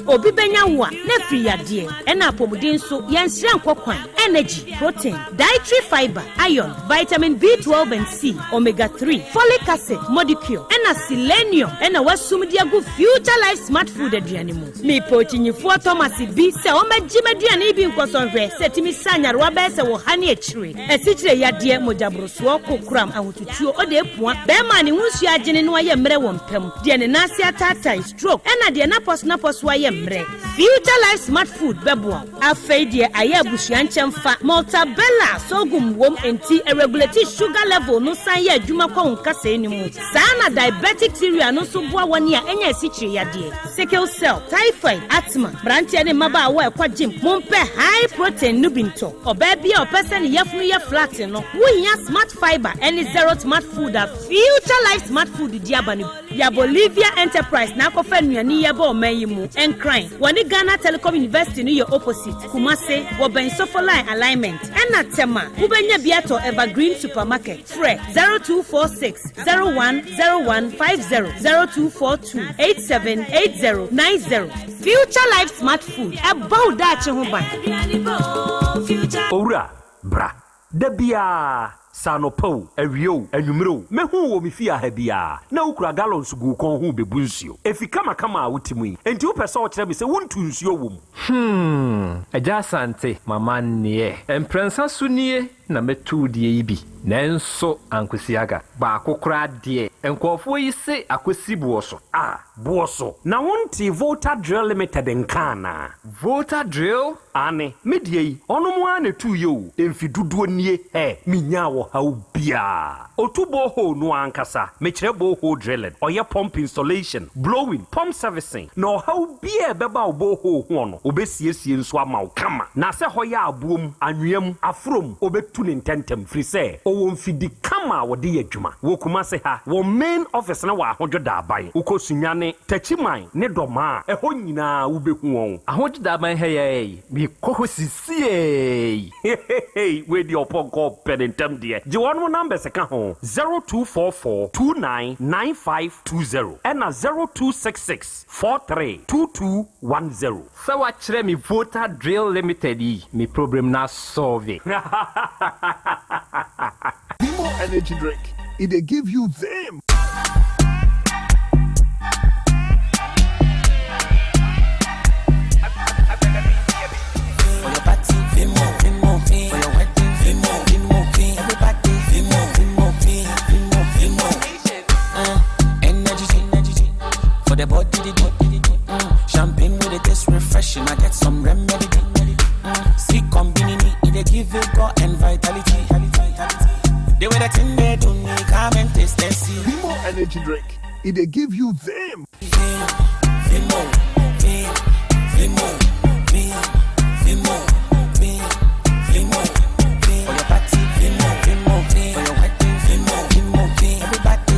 obi benya wa na free yade ena apomuden so yenhira nkokwan energy protein dietary fiber iron vitamin B12 and C omega 3 folic acid molecule ena selenium ena wasumdi agu future life smart food aduane mu me pochinyifo Thomas bi se o magimaduane bi nkosonhwe setimi sanyarwa be se wo hane akire esichire yade mojabroso kokram ahotutuo ode epua be ma ne hunsu agene no aye mre wo mpem de ne nase atata stroke ena de na pos aye future life smart food bebo afeidie aye busuan chemfa maltabella sogum wom enti irregularity sugar level no san ye adwuma kwa nkasa enimu sana diabetic theory no so boa woni a enya esichire yade sickle cell typhoid asthma branche ne maba wa ekwa gym mompe high protein nubinto oba bia opese ne yafunu ye flat no wohia smart fiber any zero smart food a future life smart food diabani ya Bolivia enterprise na akofa nuani ye ba o mayimu crying. Wani Ghana Telecom University ni your opposite. Kumase, Woben Sofoline alignment. Ena tema, Ubenya Biato Evergreen Supermarket. Fre 0246 010150 0242 878090. Future Life Smart Food. About that Chehuban. Ora, bra. Debia. Sanopo, Evio, Enumero, Mehu, Mifia Hebia, no cra gallons go con who be bunsio. If you come with me, and 2 persons tell me, say, won't you your womb? Yaw Asante, my man near, and Princess Sunie, number 2 DAB. Nenso Ankusiaga, Bako crad dear, and Kofo you say Akusi Boso. Ah, Boso. Now won't voter drill limited in Kana. Voter drill? Anne, midye, on 1 or 2 you, if you do near, minyawo how bia. Otubo ho no ankasa, mechebo ho drilling, or your pump installation, blowing, pump servicing, no how bia beba boho one, obesi in swama kama. Nase hoya boom, anuyem, afrum, obetunin tentem, frise. O fidi kama wodi adwuma wo kuma se ha wo main office na wa ahojo da ban ukosunyane tachiman ne doma eho nyina wo behu won ahojo da ban heye bi kohosisie we di oponko penentem de je wonu number se ka ho 0244299520 and 0266432210 so wa kire mi voter drill limited yi mi problem na solve More energy drink. It give you them. For the body, champagne with it is refreshing. I get some remedy. See combinini, it give you go and vitality. They were the thing they do me, come and taste and see. More energy drink. It give you them. For your party, for your wedding, everybody,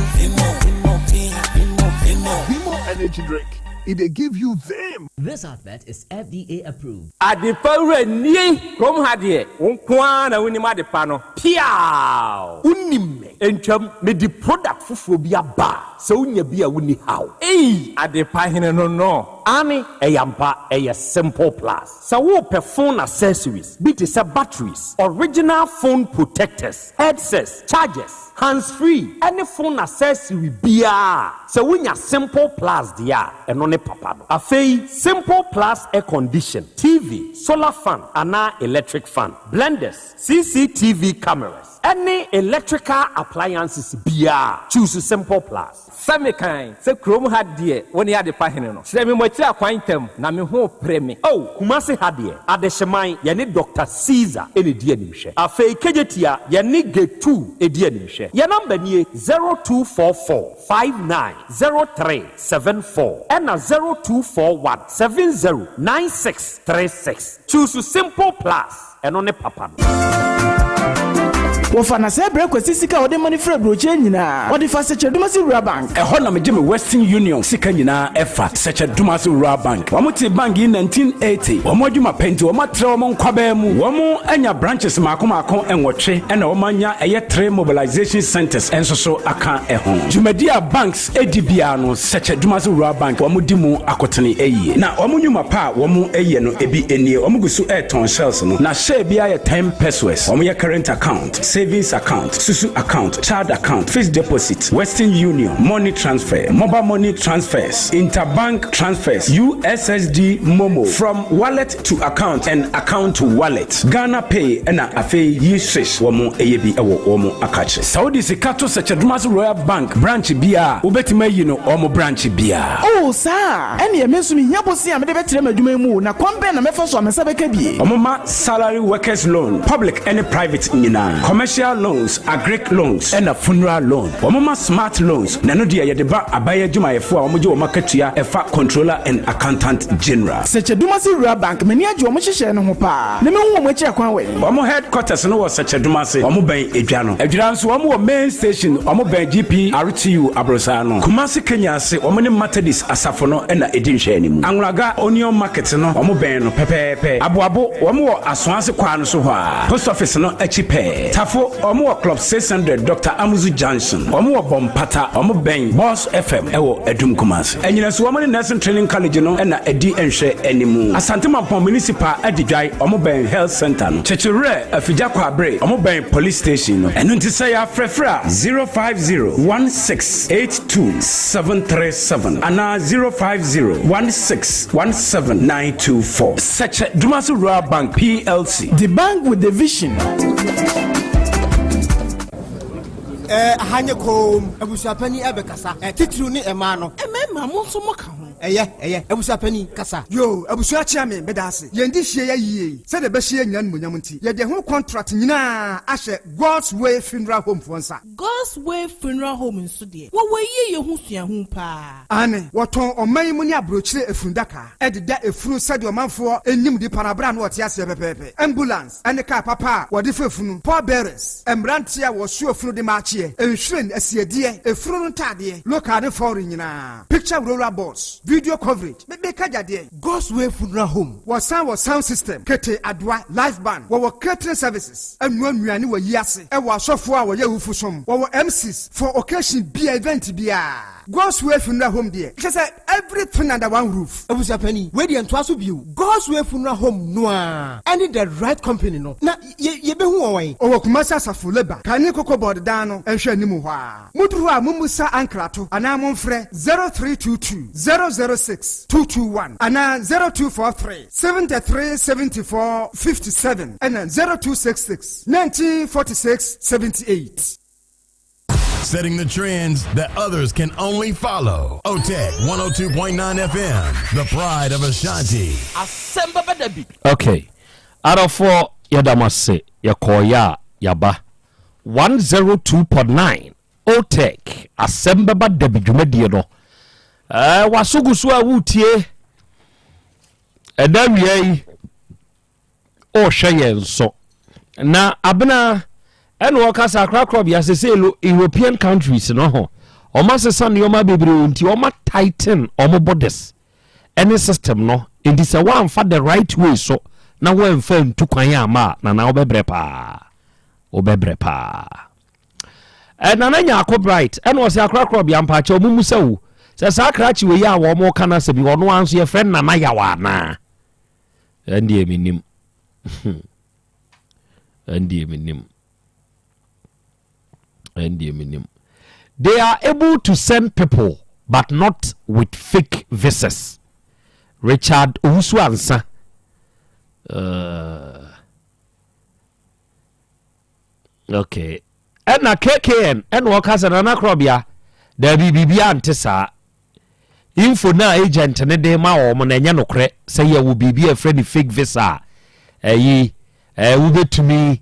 More energy drink. It give you you them. This advert is FDA approved. Adefawre ni krom ha de wonkwa na woni ma de pa no piao unim entwam me di product fufuo bi aba se unya bi a woni how adepa hene no ani eyampa eye simple plus se wo pe phone accessories be to say batteries, original phone protectors, headsets, chargers, hands free, any phone accessory bia se wunya simple plus dia eno ne papa no afei simple plus air condition, TV, solar fan ana electric fan, blenders, CCTV cameras, any electrical appliances bia choose simple plus. Samikan se krom ha de woni ade pa hene no se me mo kira kwantam na me ho premi kumase ha de ade hyeman ye ne Dr. Caesar ene die animhwe afei kejetia ye ne G2 edi animhwe ye number nie 0244590374 and 0241709636 choose simple plus and on a papa. Wofana se breko sisika ode money free broche nyina ode fa seche dumasi rural bank ehɔ na me Western Union sika nyina efa seche dumasi rural bank wamuti bank in 1980 wamo adwuma penti wamo atre wamo nkwaba mu wamo anya branches maako enwotwe ena wamo anya eye 3 mobilization centers enso so aka ehon Jumedia banks edibia no seche dumasi rural bank wamo dimu akotene eye na wamo nyuma pa wamo eye no ebi enie wamo gusu airton shells no na share bia ye 10 pesos wamo ye current account, savings account, Susu account, child account, fixed deposit, Western Union, money transfer, mobile money transfers, interbank transfers, USSD Momo, from wallet to account and account to wallet, Ghana Pay, and Afe Yishish, Womo Eyebi Ewo Womo Akache. Saudi Sikato Sechadmas Royal Bank, branch Bia, Ubetime Yino, Omo branch Bia. Oh, sir, and ye mesumi yabosi amede betreme dumemu na kwambe na mefoso amesabeke bi. Omoma salary workers loan, public and private nina. Commercial loans, agric loans, and a funeral loan. Omoma smart loans. Nano dia yedeba abaya juma efua omoji omakatua efa controller and accountant general. Seche Dumasi Rural Bank meni ajo omhihye no ho pa. Ne me hu omochi akwan we. Omo headquarters no was Seche Dumasi. Omo ben edwa no. Edwa nso omo main station omo ben GP RTU Abrosa no. Kumasi Kenya se omo ne Methodist asafo no na edinhwe animu. Anwraga onion market no omo ben no pepepe. Aboabo omo asoase kwa no so ho a. Post office no achipe. Tafo omo club 600 Dr. Amuzu Johnson omo bompata omo ben Boss FM ewo Edum Kumasi enyina so omo nursing training college no na edi enhwe animu Asante Mampon municipal adidwai omo ben health center no chechere afija kwa abre omo ben police station no enu ntisa ya frefra 0501682737 ana 0501617924 such Dumasi Rural Bank PLC, the bank with the vision. Hanye kom abusapani ebekasa titru ni emano emema mo so moka ho eye abusapani kasa yo abusua chia me bedase yendi hie ya yie se de be hie nyina nmunyam nti ye de ho contract nyina ahye God's Way Funeral Home fonsa God's Way Funeral Home nso de wo ye hu sua hu pa ane woton oman mu ni abrochire efundaka ededa efunu sade omanfo enim di parabra na wote ase pepepe ambulance ane car papa wode fefunu poor bearers emrantia wo su efunu de maachi enshren asiedie efuru ntade local foreign nyina picture roller boards video coverage be kajade God's Way Funeral Home was sound system kete adwa live band wo catering services anu anuane wo yiase e wo asofo a wo ye wufusom wo MCs for occasion be event bia God's Way Funeral Home there just everything under one roof abusapani we dey ento aso biu God's Way Funeral Home no a any the right company no na ye be hu won o Kumasi asafo leba kan koko board dan no ehwe animu ho a muduru a mumusa ankrato ana momfre 0322 006 221 ana 0243 7374 57 and 0266 1946 78. Setting the trends that others can only follow. Otec 1029 FM, the pride of Ashanti. Asem Beba Dabi. Okay. Out of 4, Yadamase, Yakoya, Yaba. 102.9. Otec, Asem Beba Dabi, Jumediano. Wasugusua wutie. And then ye. Oh, Shayen so. Na abna. And workers are Krobea as say European countries no ho. O ma sesa ne o ma bebre nti o ma tighten o mo borders. any system no it is a one for the right way so na wan fa ntu kwan ama na na obebre pa na na nya akọ bright and was akrakro bia mpa cha omumu sawu se sa akrachi we ya wo mo kana se bi wono anso ye friend na na ya wa na andi eminim they are able to send people but not with fake visas. Richard Owusu Ansa okay and na KKN and workers and Krobea there be bibia antesa info na agent ne de ma o mo na nya nokre say ye will be a friend fake visa we betumi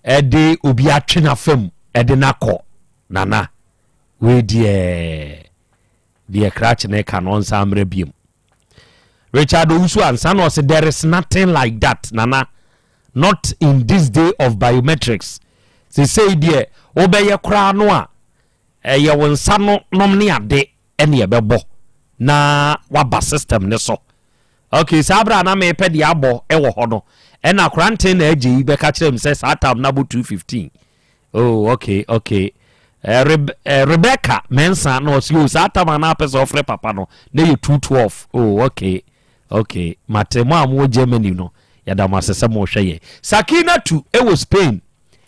de obi atwena fam de nakọ nana we de crutch ne kanon samre biem Richard Owusu Ansa no say there is nothing like that nana not in this day of biometrics say there obeye kra no a ye wonsa no nom ne ade ene ebebo na waba system ne so okay sabra na me pedi abo ewo ho no ena quarantine na agi be ka kire say satam na 215 oh okay Rebecca mensa no so satam na pesa ofre papa no na you 212 oh okay matemo amwo Germany no yada masese mo hweye Sakina 2 ewo Spain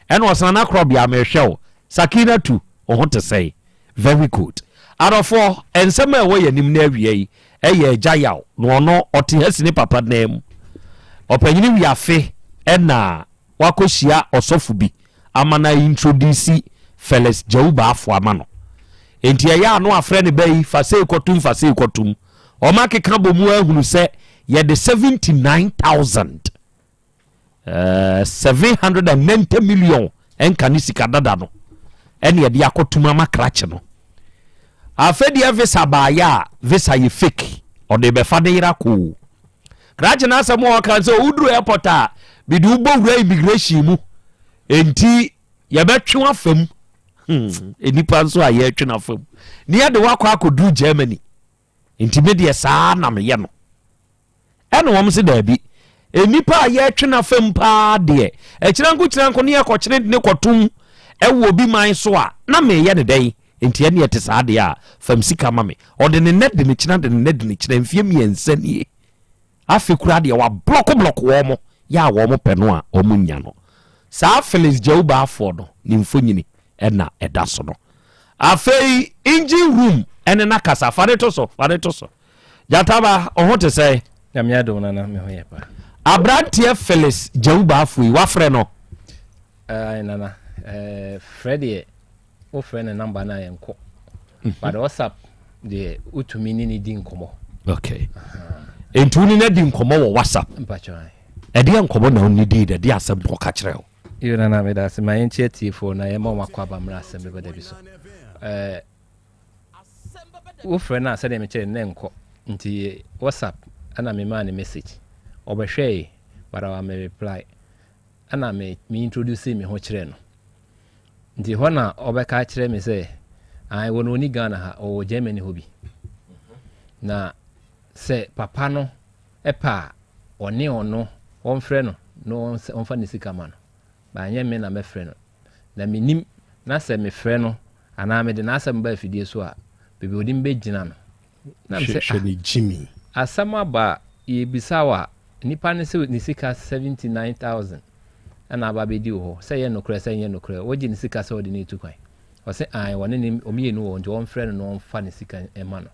and was an Krobea me hwe Sakina 2 oh to say very good out of 4 and some way anim na awie eye Yaw no ote hasini papa name opanyini wi afe na wakohia osofu bi amana introduce Felix Jauba afo amano enti ya no afre ne bai fase kotum o make kan bomu ahunu se ye de 790 million en kanisika dada no ene ye de akotum amakrache no afedi visa ba ya visa ye fake o de be fa de ira ko krache na asemo o kan se udru airport a bidu bowura immigration mu enti ye betwe afam enipa nso a ye twe na afam ni ya de wakwa akodu Germany enti me de saa na me ye no ene wom se da bi enipa a ye twe na afam pa de kiranko ne ye ko kire ne kotum ewo bi man so a na me ye ne dai enti ene yete saa de a fam sika ma me o de ne net de ne kira mfie miensa nie afi kura de wa block wo mo ya wo mo peno a o munya no saa Felix Jauba afọ no ni mfonyini ena eda so no afei engine room ene na kasa fare to so jataba o ho te say ya me ado na me ho ye pa abrantie Felix Jauba afọ yi wafre no nana Freddy o friend number na yenko but WhatsApp de utumi ni di nkomo okay entuni na di nkomo wo WhatsApp mpacho e de nkomo na oni di de asem to ka kire o yo na me da se my initiative na ye ma makwa ba mra Asem Beba Dabi so o friend na se de me kire ne nko nti WhatsApp ana me ma ne message obehwe bara wa me reply ana me introduce me ho kire no nti hona obeka kire me say ai wono ni Ghana ha o Germany hobi na se papa no epa oni ono on frɛ no no on fa ni sika ma no ba anye me na me frɛ no na menim na se me frɛ no ana me de na asem ba afidie so a bebe odim be gina no na me se sheni Jimmy asama ba ye bisawa nipa ne se ni sika 79000 ana ba be di ho se ye no kra wo gi ni sika se odi ni tukwan o se ai woni ni omiye no wonje on frɛ no no on fa ni sika e ma no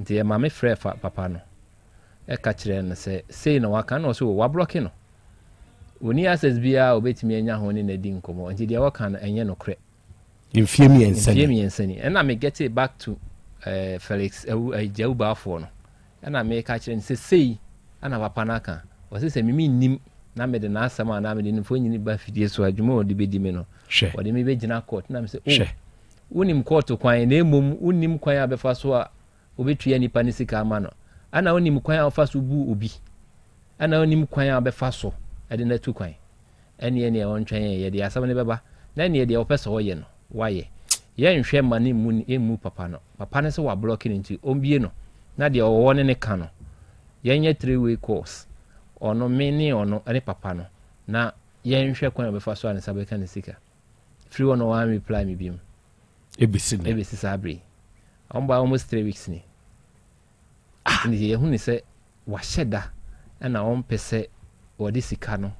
nti ye ma me frɛ fa papa no e ka kire no se sei no waka no so wa block no oni access bia obetimi anya ho ni na di nkomo nti de waka no enye no kra infemi ensani and I may get it back to Felix Jauba afọ no and I may catch and say and papa naka o se me nim na me de na asama na me de nfo nyini ba fidie so adwuma o de bedi me no o de me be gina court na me say oh wonim court kwan na emom wonim kwan abefa so a obetua nipa ni sika ama no ana wonim kwan afa so bu obi ana wonim kwan abefa so ade na tu kwan ene e won twan ye de asama ne beba na ne de opesa wo ye no waye ye nhwe mane mu emu papa no se wa blocking nti ombie no na de owo ne ka no yenye 3-way course ono mini ono ani papa no na yenhwe kwan be fa so an sabeka ne sika free one one reply me bim ebisi sabri omba almost 3 weeks ni ndi ye hu ni se wa sheda na on pese wodi sika no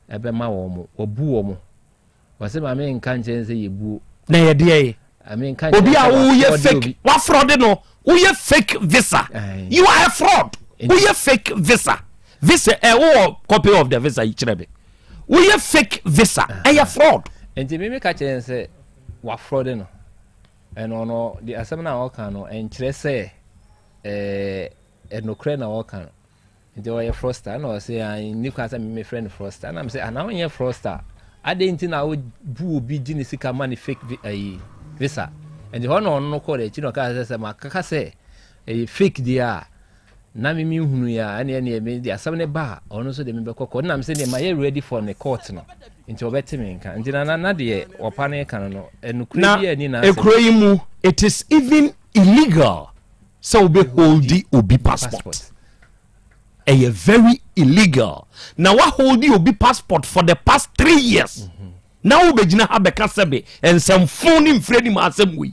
ebe ma wo mo obu wo mo wase ma me nka nche nse yebu na ye de I can obi a wo ye fake wa fraud no wo ye fake visa you are a fraud wo ye fake visa wo copy of the visa you chirebe wo ye fake visa e fraud enti me ka chere nse wa fraud no eno no the asem na wo kan no enchire se enokre na wo kan enti wo ye fraudster na wo say ni kwa say me friend fraudster na me say ana wo ye fraudster ade nti na wo bu obi gini sika man fake visa and the honor no call it chino ka say makaka say fake dia na me hunu ya ane me dia asem ne ba ono so de me bekọ na me say ma ye ready for the court no nti obeti me nka nti na de opa ne kan no enukure bi ani na ekuro mu it is even illegal so be hold obi passport very illegal now what hold obi passport for the past 3 years now we begin have beka sebe and some phone in Freddy ma asem we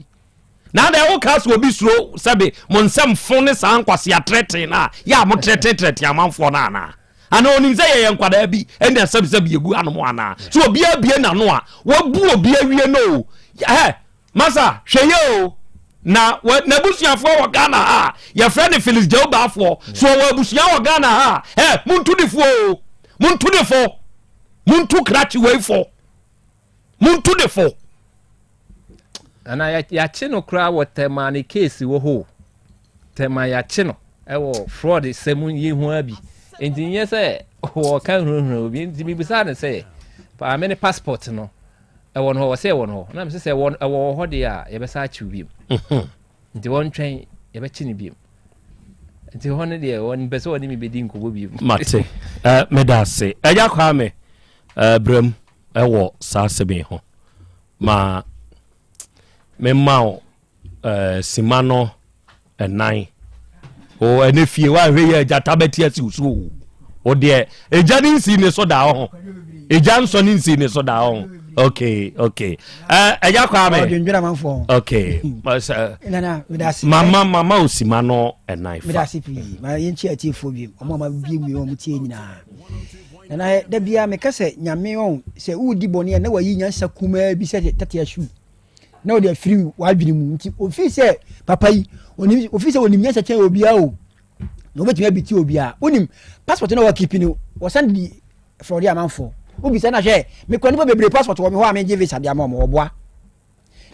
now the whole cast will be slow sebe mon some phone sa ankwase ya threaten na ya mo threaten amanfo na na ana onim say ye nkwada bi and the sebe yegu anomo ana so obi abie na no a wabu obi awie no masa hweye o na busuafo wa Ghana ha your friend Felix Jobafo so wa busuya wa Ghana ha muntu defo muntu krachi way for muntu defo ana ya chino kra wotema ni case wo ho tema ya chino ewo fraud semu yi ho abi entinye se wo kan huru bi nti bibisa ne se pa amene passport no ewo no wo se ewo no na me se ewo ho de a ye besa achi bi nti won twen ye be chi ni bi nti ho ne de won besa woni mi be di nkobo bi mate medase eja kwa me bram ewo sa sebe ho ma memao simano enai o enefie wa hwe ye jata beti asi usu o de eja ni nsi ne so da ho eja nso ni nsi ne so da ho okay eja kwa me okay mama osimano enai medasi pi ma yenchi atifo bi omo ma bi mu omo tie nyina na da bia me kase nyame on se udi bone na wayi nyansa kuma bi se tete ashu na o de free wadwini mu nti ofi se papa yi onim ofi se onim nyansa chen obi a o no betumi abiti obi a onim passport na wa keep ni wo send di for the amanfo obi se na hwe me kwani bebre passport wo me ho a me give visa de amamo oboa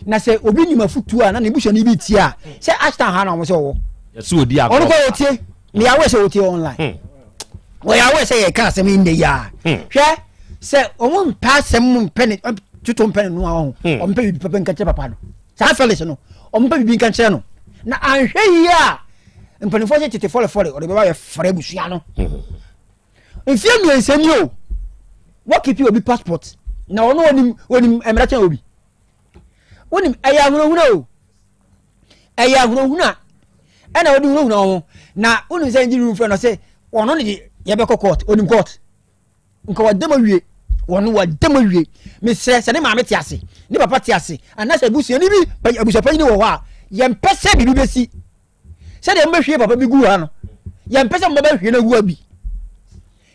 na se obi ni mafutu a na ne busha ni bi ti a se ashton ha na mo se wo yesu odi akọ onu ko otie me awe se otie online we awe se ye ka se me inde ya hwe se omo mpa se mo mpene tutu mpene no ahụ ompe bibi papa nkache papa no sa Felix no ompe bibi nkache no na anhwe yi a mpene fo tete fole o de baba ye fere busua no mfie mi ensemi o what keep you obi passport na ono onim emracha obi onim aya hunu ana odi hunu ho na onim say nji room friend no say ono ne ye be court onim court nka wademawie wonu wademawie me se ne ma meti ase ne papa ti ase anase busu ni bi abusu pa ni wo ho a ye mpese bibi besi se de mbehwe papa bi gu ha no ye mpese mbaba hwe na gu abi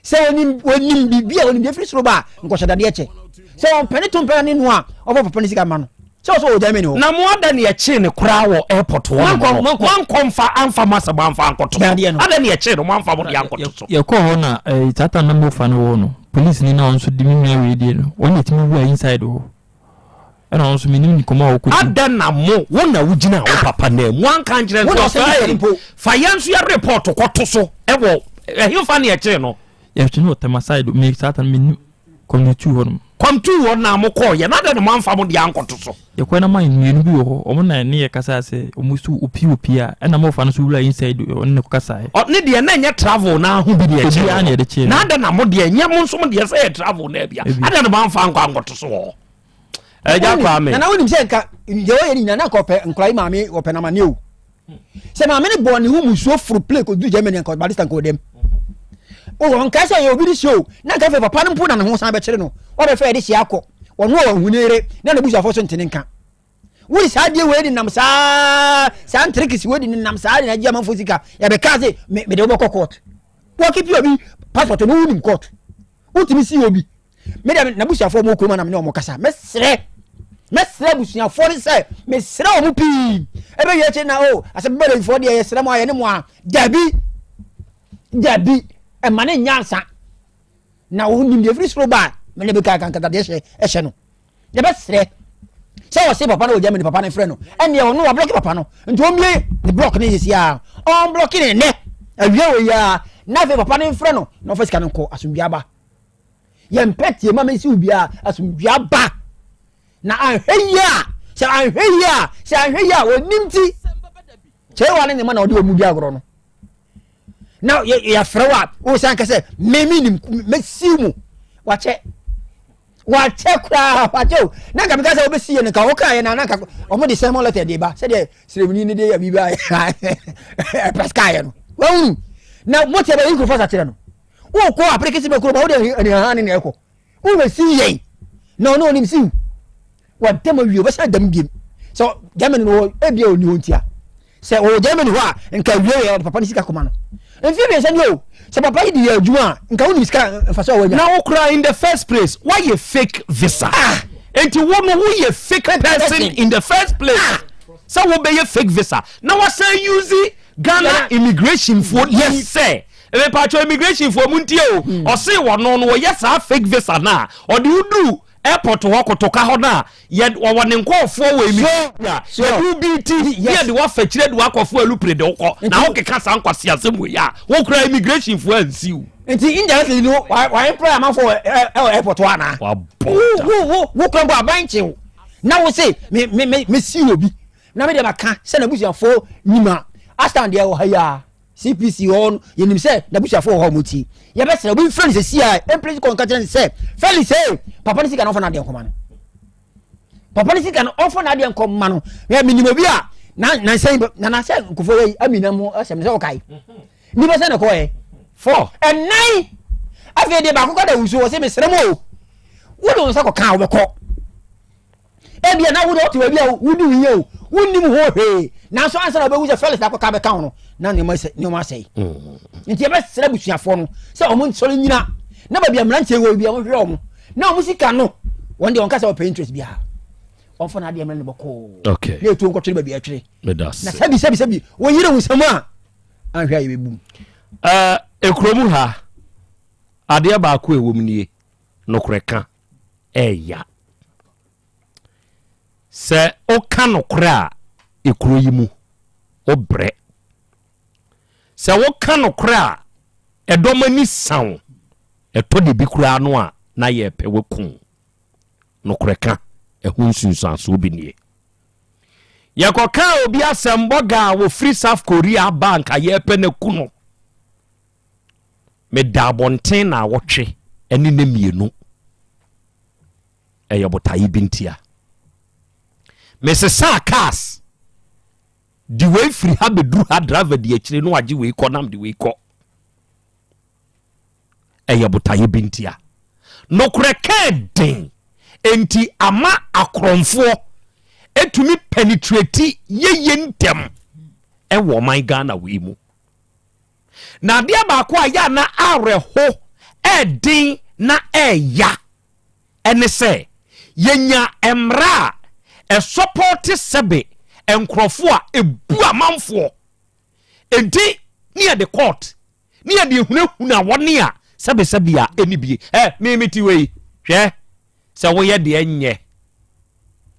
se onim bibia onim de free soro ba nkoshadade eche se on pene to mpene no a ofo papa ni sika ma no se so o dame ni ho na mo ada ne eche ne kura wo airport wo man konfa amfa masaba amfa ankoto ada ne eche no man fa mo de ankoto so ye ko ho na tata na mo fa no wo no police ni na onso di mi we die no won etimi wu inside ho ana onso mi ni koma wo ku ada na mo wona wugina wo papa na mu an kan kire so fa yansu ya report ko so ewo ehimfa ne eche no ye tunu tema side me tata mi community ho no kwamtu wo na mo ko ye na da no manfa mo de ankoto so ye ko na man mienu bi wo o mo na ne ye kasa ase o musu opi a na mo fa no so wura inside on ne ko kasa o ne de na nya travel na ho bi de che na da na mo de nya mo nso mo de say travel na bia ada no manfa ankoto so ja kwa me na wonim se nka ye ye ni na ko pe nklai maame wo pe na mane o se ma me ne born hu musuo furu play ko du Germany ko balista ko dem o won ka say obi di show na ka fe papa no mpo na ne ho san be kire no o be fe de hia akọ ono o hunere na na busuafo so ntene nka wo sa die we di nam sa tricks we di nam sa na gia manfo sika ya be ka say me de wo court wo keep you obi passport no win court wo timi si obi me de na busuafo mo ko ma na me o kasa mesre busuafo ni say mesre o mu pi ebe ye che na o Asem Beba Dabi for de ye sre mo aye ne mo a dabi e mane nyansa na wo nim de free slow bar me ne be ka kan kata de ehye no ye be sre say o say papa no Germany papa ne friend no ene ye no wa block papa no nti o mie the block ne yesi a on block ne ne awie o ya na fe papa ne friend no no fa sika no ko asumdua ba ye mpet ye mama isi ubia asumdua ba na anhweya o nimti che wa ne ma na o de o mu bia agoro no now ya frewa o san ka say memi nim mesimu wache kwa wacho na ka meka say obesi ye ne ka o ka ye na ka o mo de sermon letter de ba say de seremoni ne de ya bi ba pascal ye no wo na mo te ba yin ko fa sa no o ko application be ko ba o de ani ne ko o be si ye no nim si wa dem wi o ba sa dem game so Germany no e bia oni hontia se o Germany ho a nka wi ye papa ni sika koma no enfi be se no se papa yi di adwuma nka woni sika faso wa nya now cry in the first place why you fake visa enti wo no who you fake person in the first place so wo be you fake visa now I say use Ghana immigration for yes say e pa immigration for muntie o say wo no yes fake visa na or do you do airport ho kotoka ho na ye wo ne nkofo we mi ya UBT ye de wo fa kire de wo akofo alupre de wo na wo keka san kwase asem we ya wo kura immigration for ansiu enti indirectly no why employer man for airport wa na wo kran bo abanche na wo say me si obi na me de maka se na busuafo nyima astand de wo ha ya CPC on yenim say na busuafo ho muti ye be se obi friend se si a employee consultation say Felix say papa ni sika no for na de nkoma no papa ni sika no offer na de nkoma no ya minimo bi a na say na say nkofo we amina mu asem say okai ni be say na ko e 4 and 9 afi de ba ko da wuso wo say me serem o wo do say ko kan wo ko e bia na wo do to bia wo di wiye o wonnim ho he na so answer obewu say Felix na ko ka be kan no na ne ma say nti e be serem busuafo no say o mo nsori nyina na ba bia mranche wo bia mo hwe o mo na o musika no won de on ka say o pay interest bia on for na de mran boko okay na etu nko twere ba bia twere medas na sabi wo yire wusam a anhwe aye bebum ekromu ha ade ba ko ewom nie nokoreka eya se o ka nokora ekro yi mu obre se wo ka nokora edomani sawo eto de bi kura no a na ye pe weku nokoreka ehunsunsan so bi nie yakoka obi Asem Boga wo free South Korea bank aye pe na ku no me dabonten na wotwe eni na mienu botayi bintia me se sa cars di way free ha bedru ha driver di akire no age we ko nam di we ko botayi bintia no kureka den enti ama akromfo etumi penetrate ye ntem wo man Ghana we mu na dia ba ko aya na areho edin na eya ene se yenya emra support sebe enkrofo a ebu amanfo enti near the court near the hunahuna wone a sebe a enibie me ti we hwe se wo ye de enye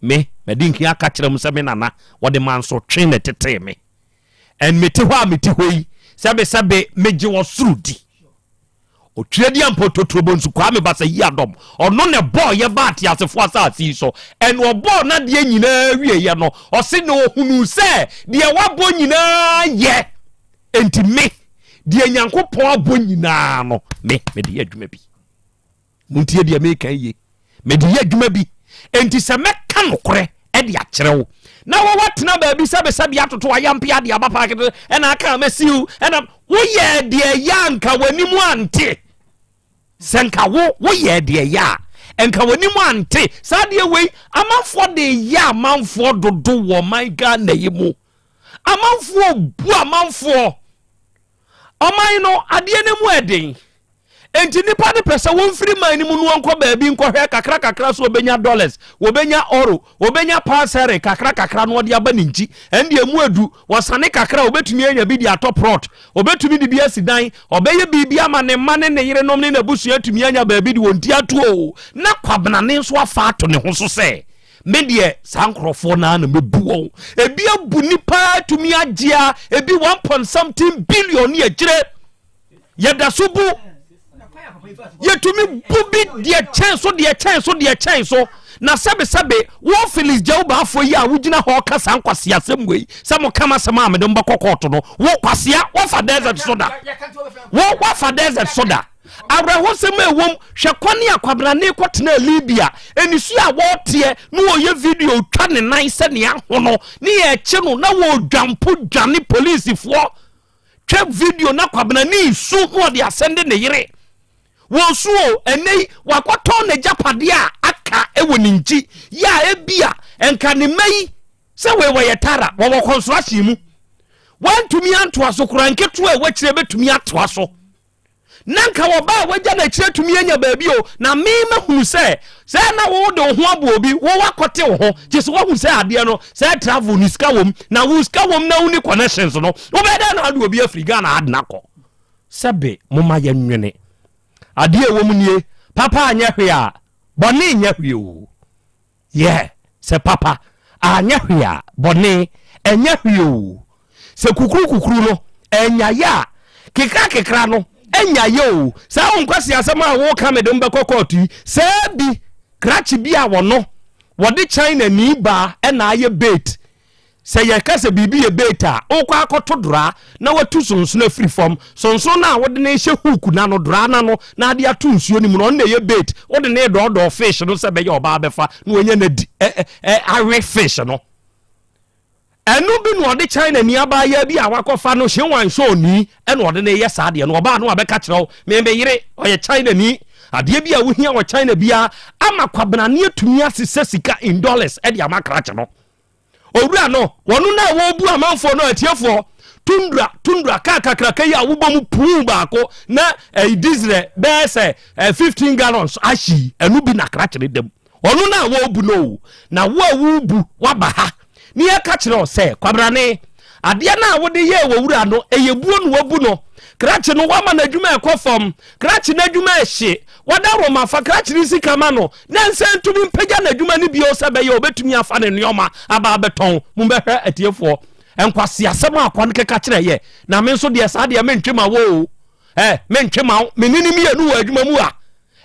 me medinki aka kire mu se me nana wo de manso twen ne tete me en meti ho yi sebe meje wo surudi o twedi ampototrobo nsu kwa me basa yi adom ono ne boy ye ba ati asefo asasi so en wo bo na de nyina wie ye no o se no hunu se de wabo nyina ye enti me de nyankopon abo nyina no me de adwuma bi muntie de me kan ye me de adwuma bi enti se me ka nokore di akyerɛw na wo watena baabi sɛbe atoto ayampia de aba paakete ɛna aka masiu ɛna woyɛ de ya nka wanimu ante senka wo yɛ de ya enka wanimu ante saa de wei amanfo de ya amanfo dodo wo my God na yimu amanfo bu amanfo ɔman no adeɛ ne mu ɛden enti nipa de pesa won free man ni mu no onko baabi nko hwɛ kakra so obenya dollars obenya euro obenya pound kakra no de aba ninji ende emu adu wasane kakra obetumi anya bi di atop rot obetumi di bi asidan obeye bibia ma ne yere nom ne nabusu atumi anya baabi di wonti ato na kwabena ne so afa ato ne ho so se me de sankrofo na mebuo ebi abu nipa tumi agea ebi 1.something billion ne agire yeda subu yetumi bubi de chen so na sebe wo Felix Jauba afo yi a wugina ho kasa nkwase asem wei se mo kama sema amede mba kokoto no wo kwasea wo fa desert soda abraho sema ewom hwekwane akwabra ne kwotena Libya enisu a wo tie no wo ye video twa ne nan se ne ahono ne ye eche no na wo dwampo dwane police fo twa video na kwabra ne su no de asende ne yere wonsuo enei wakoton ne japade a aka ewo ninji ya ebia enka ne mai se we yetara wo construction mu wantumi anto aso kuranketo a wachire betumi ato aso nanka wo ba wagya na chire tumi anya baabi o na mema hunu se na wo de ho abo obi wo wakote wo ho jese wo hu se ade no se travel ni ska wom na wo ska wom na uni connections no wo be da na ade obi Africa na adna ko sebe moma ya nwene ade ewom nie papa anya hwe a bone nya hwe o se papa anya hwe a bone enya hwe o se kukuru no enya ya kekra no enya yo sa onkwasi asema a wo ka medom be kokoti se bi krachi bi a wono wode China ni ba na aye bait se ye kase bibi ye bait a okwa akoto dra na watu sonso free form sonso na wode na ehye hook na no dra na no na ade atu nsuo ni mu no na ye bait wode na do fish no se be ye oba befa na onye na di awe fish no enu bi no ode China ni aba ya bi awakofa no hyenwan show ni eno ode na ye saade no oba no abeka kyerɛw me be yire oye China ni ade bi a wo hia wo China bia ama kwabena ne atumi asese sika in dollars e de amakra kye no owura no wonu na wo bu amanfo no atiefo tundra kakakra kai a wo bom puu baako na diesel be se 15 gallons ashi enu bi na kra kye dem wonu na wo bu no na wo bu waba ha ni ya ka kire o se kwabrane ade na wo de ye wowura no eyebuo no wabu no krachi no wama na adwuma ekofom krachi na adwuma ehye wada roma fa krachi ni sika ma no na nsentumi mpagya na adwuma ni bio se be ye obetumi afa ne nneoma aba beton mu behwe atiefo enkwase asem akwan keka kire ye na me nso de sa de me ntwema wo me ntwema me nini mi yanu adwuma mu a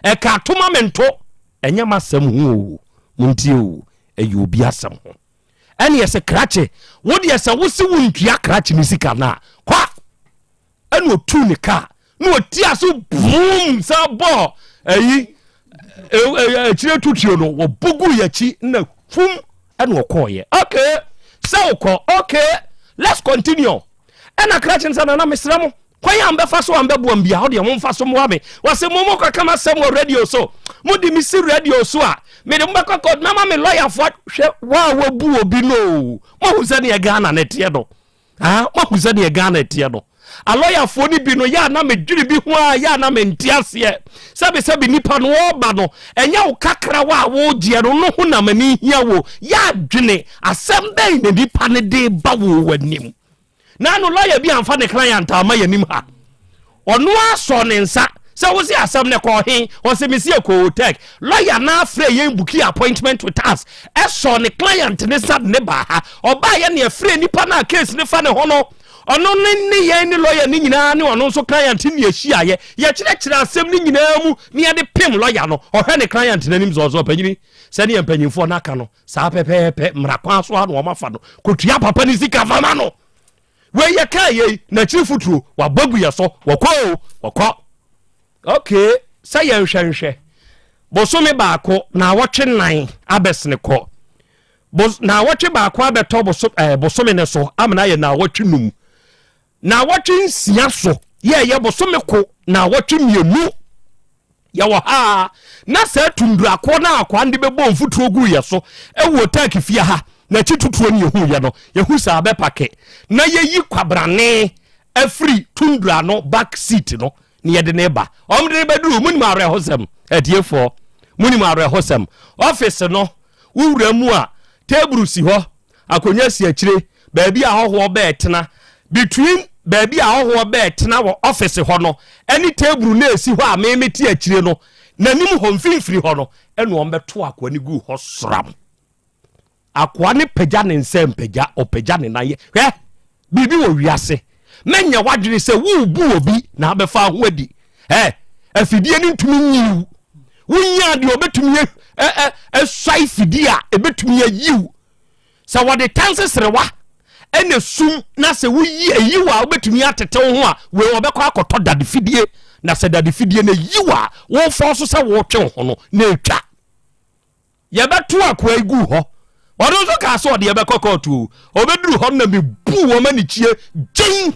e ka toma mento enye masem hu muntie o eyi obi asem ho ene yese krachi wo de yese wo si wo ntua krachi ni sika na kwa ene otu ne ka no otia so boom sa bo eyi chire tutio no wo bogu yachi na fum ene okoye okay so okay let's continue ena krachi nsa na mesramo kwan ya mbefa so ambebo ambia ho de mo mfa so mo ame wase mo mo kama sem wo radio so mo di mi si radio so a me de mbakọ kod mama me lawyer for hwe wa bu obi no mo hu se ne Ghana na tie do mo hu se ne Ghana tie do a lawyer for ni bi no ya na me dwiri bi ho a ya na me ntiase sabe nipa no oba no enya wo kakra wa wo gie no no hu na mani hia wo ya dwene asem ben ne nipa ne de ba wo wanim na no lawyer bi amfa ne client ama yanim ha ono aso ne nsa so we see asem ne ko hin o se mesi ko Otec lawyer na afre yen buki appointment with us so ne client ne sad ne ba ha oba ye ne afre nipa na case ne fa ne ho no ono ne yen ni lawyer ni nyina ne ono so client ni ehia ye kire asem ni nyina mu ne ye de pim lawyer no o hwe ne client nanim zo panyini se ne panyimfo na aka no sa pepepe mrakwa so ha no mafa no kotua papa ni sika fama no we ye ka ye na chiri futuro wa bagu ye so wakọ okay say ye hwenhwe bosome baako na wotwe nan abesne ko na watwe ba kwa beto bosome ne so amna ye na watwe num na watwe nsia so ye bosome ko na watwe mienu ya wo ha na sa tundura ko na akwa ndi bebo mfuturo gu ye so ewo tak fie ha na chitutuo ne hu ye no ye hu sa be pake na ye yi kwabrane afri tundura no back seat no ne ye de ne ba omde be duru muni ma re hosem adiefo muni ma re hosem office no wura mu a table si ho akonya si akire baabi a hoho be etena between baabi a hoho be etena wo office ho no any table na esi ho a memeti akire no nanim ho mfimfiri ho no eno ombeto akwa ni gu ho sram akwa ne pagya ne nsem pagya opagya ne naye hwe bibi wo wiase menya wadwene se wo bu obi na abefa ho adi afidie ni ntumi nyiwu wunya de obetumi swai fidie a ebetumi ayiwu sa wode tanse rewa ene sum na se wuyi ayiwa obetumi atetew ho a we obekọ akoto dade fidie na se dade fidie na yiwa wo fo so se wo twe ho no na etwa ye beto akwa igu ho wode so ka so de ye bekọ tu obeduru ho na mi bu wo mani chie gyen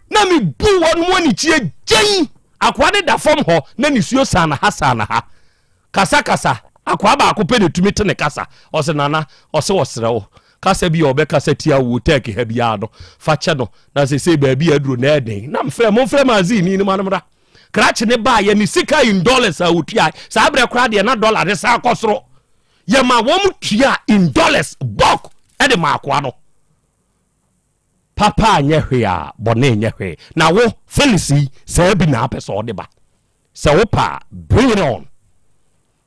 na mi bu wo no mani chie gyen akwa de da fom ho na nisuo sana ha kasa akwa ba akopɛ de tumi tene kasa ɔse nana ɔse wɔsrɛ wo kasa bi ɔbɛ kasa tia wo tek ha bia no fa kyɛ no na se ba bia aduro na ɛden na mfrɛ mazini ni manmra krache ne ba ye ni sika in dollars a wotua sa abrɛ kra de na dollar de sa akɔsoro ye ma wɔm tua in dollars bok ɛde ma akwa no papa nyɛ hwe a bɔne nyɛ hwe na wo felisi sa bi na apɛ so ɔde ba sa wo pa bring it on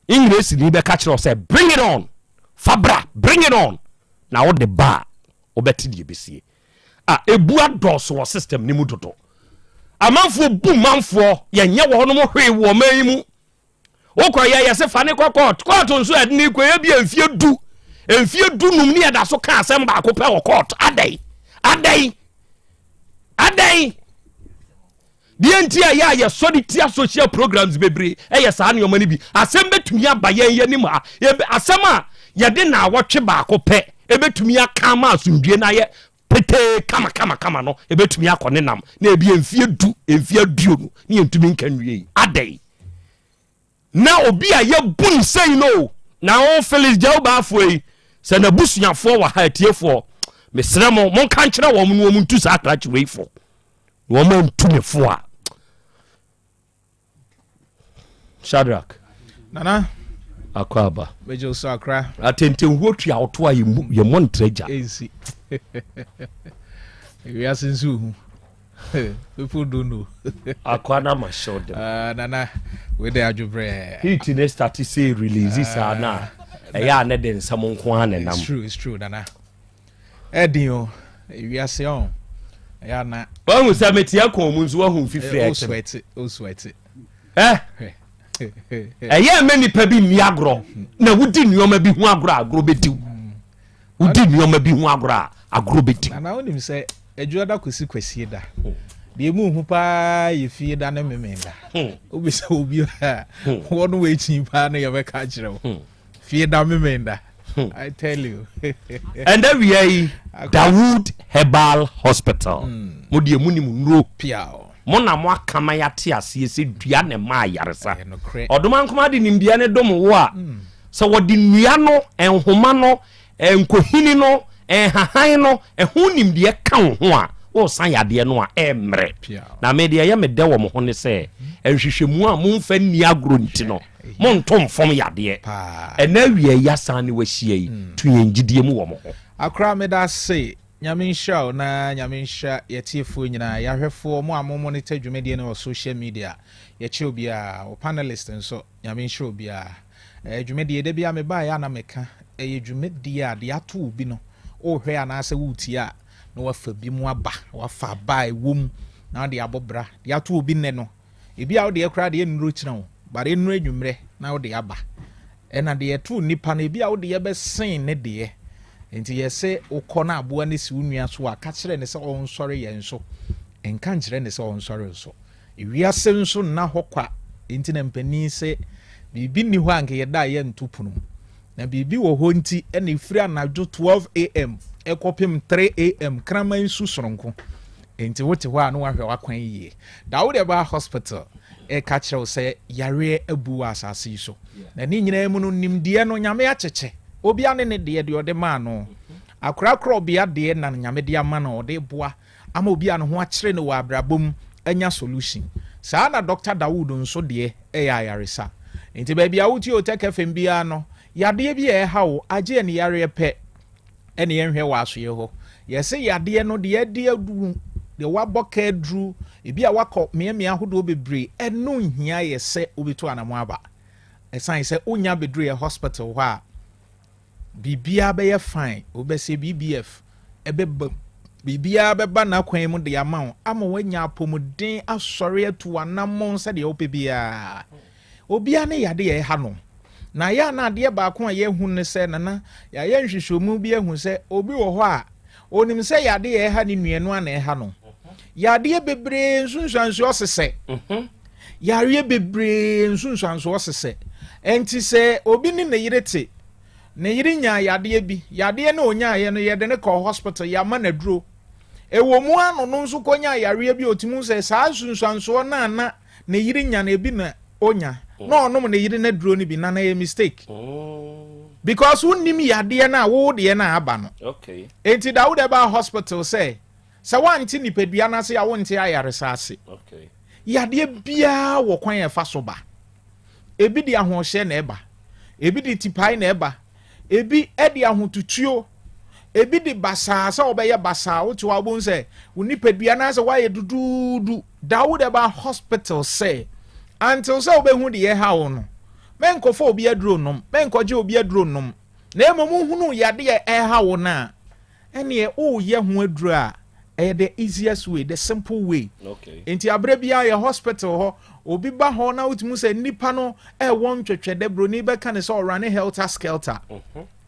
English ni be catch us say bring it on fabra bring it on na wo de ba obeti de besie ebu ados wo system ni mu dodo amanfo bu manfo ye nye wo no mo hwe wo man mu wo kwa ye se fa ne court nso ade ni kwa ye bi emfie du num ni eda so ka asem ba ko pe wo court adai die ntia ya solidia social programs bebre sa ne omani bi asem betumi abayen ye nim a asem a ye de na wotwe ba ko pe ebetumi aka ma asundue na ye pete kama no ebetumi akone nam na ebi emfie du no ne entumi nkanwie adai na obi a ye bun sei no na on Felix Jauba afoi se na busuafo wa ha tiefo mesrɛ mo monka nkyerɛ wo mo mu ntu sa akrache weifo wo mo ntumefo a Shadrach nana akwaba bejo so akra atenten huotu a oto a ye montreja easy we are since people don't know akwana ma show them nana we dey ajubre hit ne start say release sa na eya na den samo nko anenam it's true nana edin we are say on eya na wan say metia kon mu nso hu fifre o sweat eya many pa bi ni agro na wudi nioma bi hu agro bediw wudi nioma bi hu agro bediw na onim say ejuada kwasi da de mu hu pa ye fie da na memenda obi say obi wonu we chin pa na ye be ka kire wo fie da memenda I tell you and then we are Dawood Herbal Hospital mo de mu ni mu nro piao mo na mo akama ya te ase se dua ne ma yaresa odoma nkoma de nimbia ne dom wo a so wodi nua no enhoma no enkohini no enhahan no ehu nimbia ka ho a wo san yade no a emre na me de ye me de wo mo ho ne se enhwehwemu a mo mfa ni agro nti no mo ntom fom yade ena wie yasan ne wahia yi tuyengidie mu wo mo ho akra me da say nyaminsha na nyaminsha yetiefo nyina yahwefo mo amomo ne tadwumedie na social media yeche obia o panelist nso nyaminsha obia dwumedie de bia me ba ya na meka dwumedie a de ato obi no o hwe anase wutia na wafa bi mu aba wafa ba ewom na de abobra de ato obi ne no ebi a wo de ekra de enuro kira wo bare enuro adwumre na wo de aba ena de eto nipa na ebi a wo de ye be sen ne de enti yese ukona aboa ne si unua so aka kire ne se on sori ye nso enka nkire ne se on sori nso ewiase nso na hokwa enti na mpani se bibi ni ho anke ye da ye ntupunu na bibi wo ho nti ene ifiri anadwo 12 am ekopim 3 am kraman su soronko enti wote ho a no wahwe wakwan yie Dawood Eba Hospital ka kyerɛw sɛ yare abu asase so na ni nyina mu no nimdeɛ no nyame akyeche obi ane ne de ɔde ma no akora Krobea de na nyame de ama no ɔde boa ama obi ane ho akyere no wɔ abrabom anya solution saa na Dr. Dawood nso de ayaresa enti ba bia wuti Otec FM bia no yade bi ha wo agye ne yare pɛ ene yenhwe wɔ asoye ho yɛse yade no de adi adu de wabɔka aduru ebi a wakɔ miamia hodo bebre eno nhia yɛse obetu anamo aba esan sɛ onya bedru yɛ hospital hɔ a bibia bɛyɛ fine obɛse BBF ɛbɛba bibia bɛba na kwan mu de ama wanya apomuden asɔre atu anamon sɛ de opɛ bia obia ne yade yɛ ha no na ya na ade ba ko a ye hu ne sɛ nana ya ye nhwehwɛmu bi ehu sɛ obi wɔ hɔ a onim sɛ yade yɛ ha ne nuanu ana ɛha no yade bebre nsunsuanso osese yare bebre nsunsuanso osese enti sɛ obi ne yirete ne yiri nya yade bi yade ne onya ye no ye de ne kɔ hospital ya ma na duro ewo mu ano no nso konya yare bi otimu sɛ saa nsunsuanso na ne yiri nya na ebi na onya no ne yiri na duro ni bi na ye mistake because unnim yade na wo de na aba no okay enti Dawood Eba Hospital say wanti nipadua na se ya wonte ayaresa ase okay yade bia wo kwan e fa so ba ebi de ahohye na eba ebi de tipai na eba ebi ede ahotutuo ebi de basa sa obeye basa wo to abon se unipadua na se waye dududu Dawood Eba Hospital say until so obehu de ye ha wo no menkofo obi aduro nom menkoje obi aduro nom na emomu hunu yade ye ha wo na ene o ye ho aduro a the easiest way, the simple way. Okay. Enti abrebia ye hospital ho obi ba ho na utimu se nipa no won twetwe de bro ni be kan se o run helter skelter.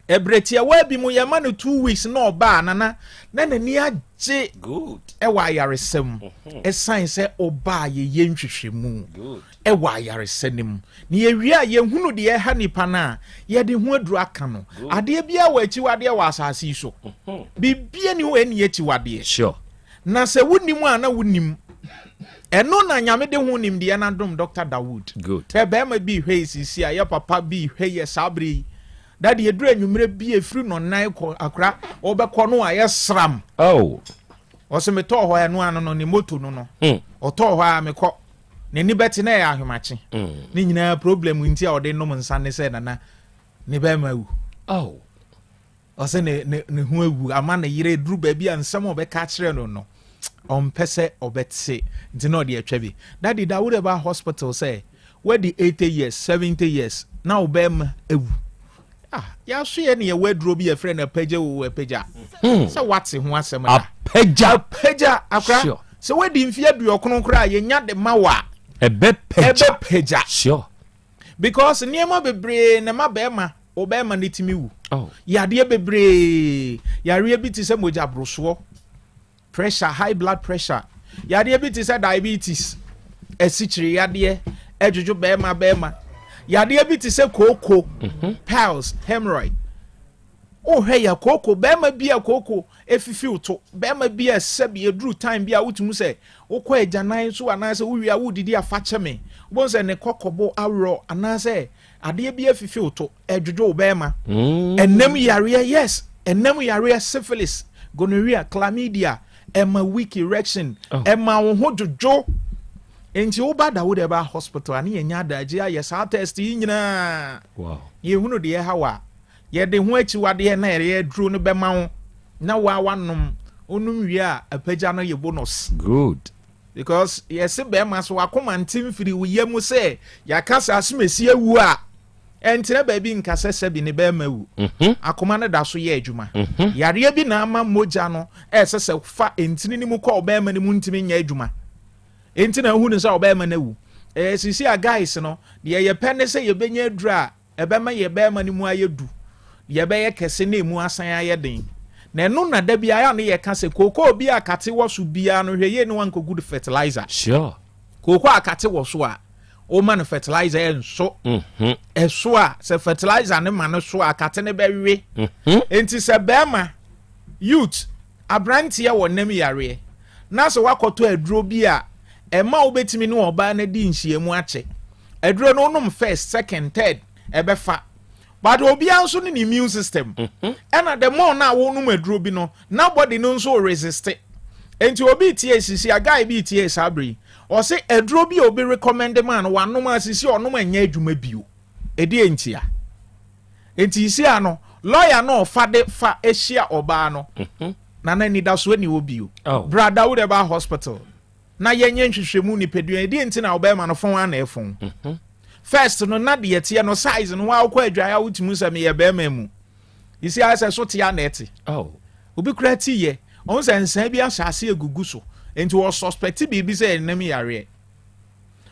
Ebretia wa bi mu ye ma no 2 weeks na oba nana na nani agye good wa yaresem esan se oba ye nhwehwemu good wa yaresenim ni ye wi a ye hunu de ye ha nipa na ye de hu aduru aka no ade bia wa achi wade wa asase so bibia ni ho eni achi wade sure na se wunim a na wunim eno na nyame de hu nim de na dom Dr. Dawood good be ma bi hwe sisi a ye papa bi hwe ye sabri daddy edru anwumre bi efiri no nan ko akra obekọ no a ye sram oh ose me to ho ya no ano no ni moto no no o to ho a me kọ ne ni beti na ya ahwemache ni nyina problem nti a ode nom nsa ne se nana ne ba ma wu oh ose ne hu awu ama na yire edru ba bi ansam obeka kire no no ompese obetse nti no de atwa bi daddy Dawood Eba Hospital say we the 80 years 70 years na obem ewu ya so ye ne ye waduro bi ye frɛ na pagya wo pagya sɛ wate ho asɛm na pagya akra sɛ wadi mfie aduokron kra ye nya de ma wa ebe pagya sure because niema bebre na ma bema obema ne timi wu yade bebre yare bi ti sɛ moja broso pressure high blood pressure yade bi ti sɛ diabetes esichiri yade edwodwo bema yade bi ti se koko piles hemorrhoid oh hey ya koko bema bia koko efifi uto bema bia sebi edru time bia wutumu se ukọ ejanan so anase uwia wudidi afache me bo se ne kokobo awro anase ade bia efifi uto edwodwo bema enem yare yes enem yare syphilis gonorrhea chlamydia ema weak erection ema wo hodjojo enti oba Dawood Eba Hospital ani enya daje aye sa test yi nyina wow ye hunu de hawa ye de ho achi wade na ye duro no be ma wo na wa wanom onum wi a apagya no ye bonus good because yes be ma so akoma ntim firi wo yemu se ya kasa asumesi awu a entina ba bi nkasa sebi ne be ma wu akoma no da so ye adwuma yare bi na ama moja no esese fa entini ni mu ko be ma ni mu ntimi nya adwuma enti na hu ne sa obema na wu sisi a guys no de ye pene se ye benya adura ebema ye bema ni mu ayedu ye be ye kese na mu asan ayeden na eno na da bia ya na ye ka se koko obi akate wo so bia no hweye ne wanko good fertilizer sure koko akate wo so a o man fertilizer en so eso a se fertilizer ne man so akate ne bewe enti se bema youth abrantie wo nem yare na so wakoto aduro bi a ema obetimi ne oba na di nhyiemu ache aduro no nom first second third ebefa but obi anso ne immune system and the more na wo nom aduro bi no na body no so resist enti obi tie sisi agai bi tie sabri o se aduro bi obi recommend man wanom asisi onom anya adwuma bio edi entia enti isi ano lawyer no fa ehia oba no na ni da so ni obi o brother wo ba hospital na yenye nhwehwemu ni pedua edi enti na oba ma no fon ana efon first no na de yete no size no wa kwa adwa ya wutimu se me ye be ma mu isi ase so tia na eti obi kura ti ye on se nsan bi asase egugu so enti wo suspect bi se enam yare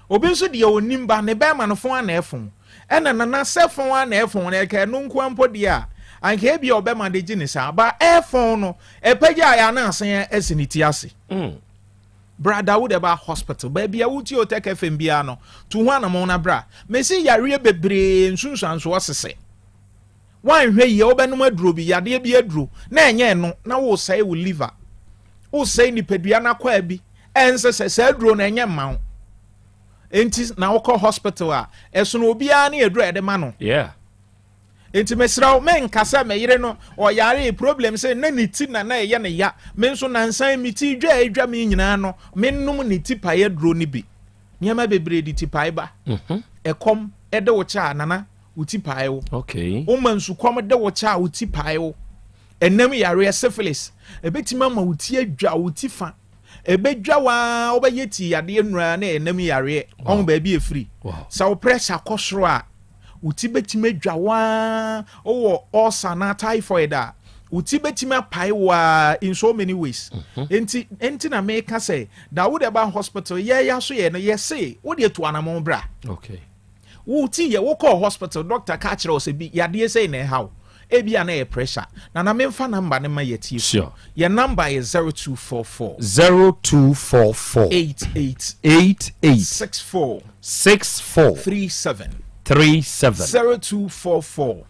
obi nso de onimba ne be ma no fon ana efon ena na se fon ana efon na ka no nko ampo de a anke bi obe ma de gine sa ba efon no epaja ya na asen esiniti ase brother would eba hospital baby awuti Otec 1029FM bia no to ho anamo na bra mesi yare bebre nsunsanso osese wan hwe ye obenum aduro bi yade bi aduro na enye no na wo sai wo liver wo sai ni pedua na kwa bi ense se aduro na enye ma enti na wo hospital a eso no obi a na aduro ede ma no enti mesraw men kasa me yire no o yare problem say na niti na ye ne ya men so na nsan miti dwa me nyina no menum niti paye duro ni bi nyama bebre di tipae ba ekom ede wo cha nana uti pae wo o mansu kom de wo cha uti pae wo enam yare syphilis ebetima ma uti adwa uti fa ebedwa wa obeyeti yade enura na enam yare on ba bi efiri sa wo pressure kosoro a uti betime dwa wa owo ulcer na typhoid a uti betime pai wa in so many ways enti na me ka say da wo de ba hospital ye ya so ye no ye say wo de to anamon bra uti ye wo call hospital doctor ka kire o se bi yade say na how e bia na pressure na me mfa number ne ma ye tie sure your number is 0244 88 64 37 0244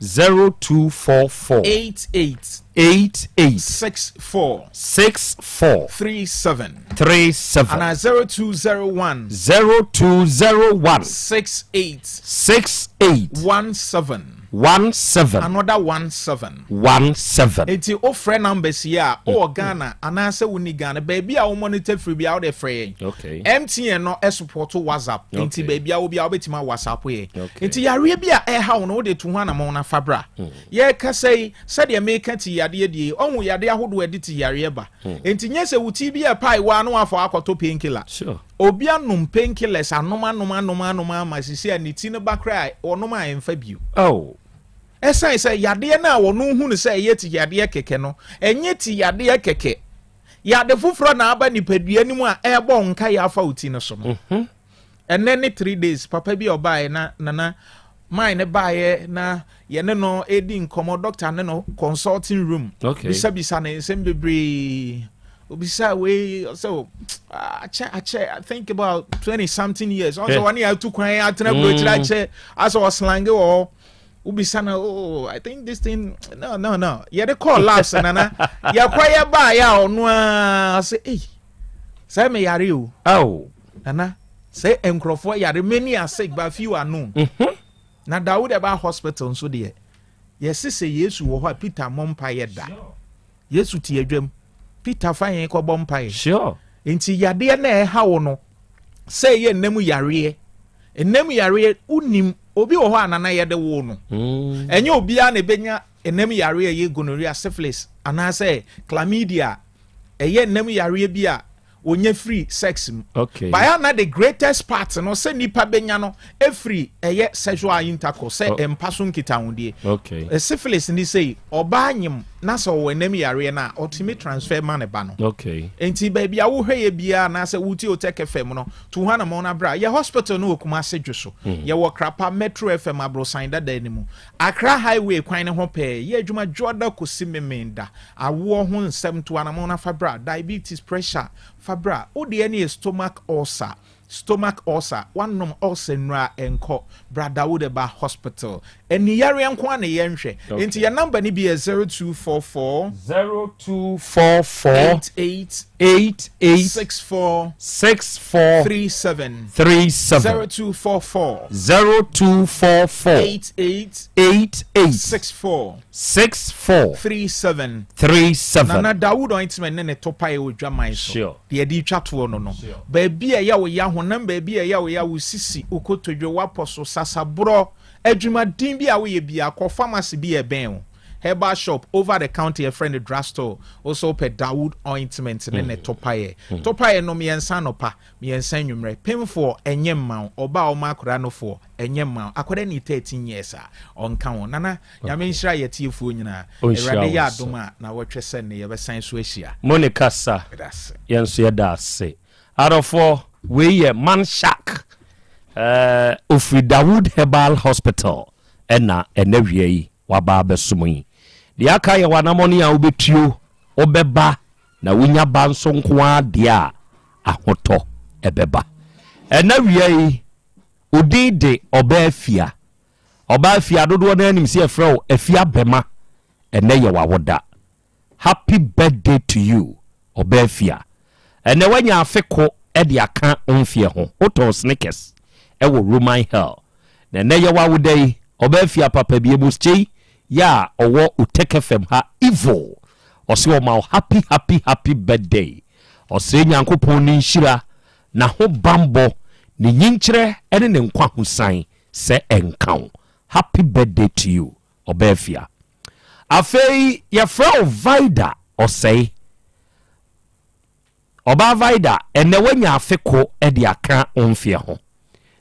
88 64 37 and 0201 68 17 another 17 eti o friend numbers here o Ghana anase woni Ghana baby a wo monitor free bia wo de free MTN no support WhatsApp enti baby a wo bia wo betima WhatsApp ye enti yare bia e ha wo de to ho na mo na fabra ye ka say said ye make ti yade die onwu yade ahodo edit yare ba enti nyese wuti bia pai wa no afọ akoto painkiller sure obi anum painkillers anoma masisi aniti no bakra onoma emfa bio esa yade na wonu hu ne say yeti yade keke no enye ti yade keke yade fufuro na aba nipadua nimu a ebo nka ya afa uti no so no enne 3 days papa bi obae na mine bae na ye ne no edi nkomo doctor ne no consulting room bisa na Asem Beba Obisa we so I think about 20 something years also one year to kwan atena brochira che as was slang or ubisa na I think this thing no yeah they call laughs nana ya kwaya ba ya onu a say say me yare o nana say enkrofo yare many are sick but few are known na Dawood eba hospital so de yes say Yesu wo ho Peter mompa yeda Yesu ti adwam Peter fine ko bompai sure enti yade na e ha wo no say ye nemu yare unim obi wo ho anana yede wo no enye obi a na benya nemu yare ye gonorrhea syphilis ana say chlamydia ye nemu yare bi a onye free sex by na the greatest part no say nipa benya no free eye sexual intercourse say empaso nkita hundie syphilis ni say oba anyim na so wenam yare na ultimate transfer man ba no enti baby a wo hweye bia na say wuti Otec FM no to hana mo na bra ye hospital no okuma sedwoso ye wo krapa metro FM abrosan da danimu Accra highway kwan ne ho pe ye adwuma joda kosi memenda awo ho nsem to anamo na fabra diabetes pressure fabra o de any stomach ulcer stomach ulcer one ulcer nra enko brother Wodeba hospital eni yare enko na yenhwe enti your number ni be 0244 64 37 0244 64 37 Nana Dawood ointment ne topa e odwaman so de di twato no ba bia ya wo ya honam ba bia ya wo ya wo sisi okotodwe waposo sasabro adwuma din bia wo ye bia ko pharmacy bia ben herbal shop over the counter a friend drugstore also per Dawood ointment ne topaye topaye no miensa no pa miensa nwumre pem for enyemma oba o makora no for enyemma akwada ni 13 years on kan nana nyame nhira yetiefu nyina erade ya adoma na wotwese ne yebesan so ahia Monica sa yenso yeda ase arofo we ye man shark of Dawood Herbal Hospital ena enawie yi waba besumui dia aka ye wanamoni a obetuo obeba na wonya banso nkoa dia ahoto ebeba enawie yi odide obafia dodo na anim se efrɛ afia bema ene ye wawoda happy birthday to you obafia ene wanya afeko e dia ka onfie ho oto sneakers ewo Roman hell na ene ye wawoda yi obafia papa bi ebuschei ya owo Otec FM ha evil ose o ma happy birthday ose nyankopon ni nhira na ho bambo ni nyinkyere ene ne nkwa husan se enkan happy birthday to you obafia afei ya fra Vida osei oba Vida ene wanya afeko e de aka onfie ho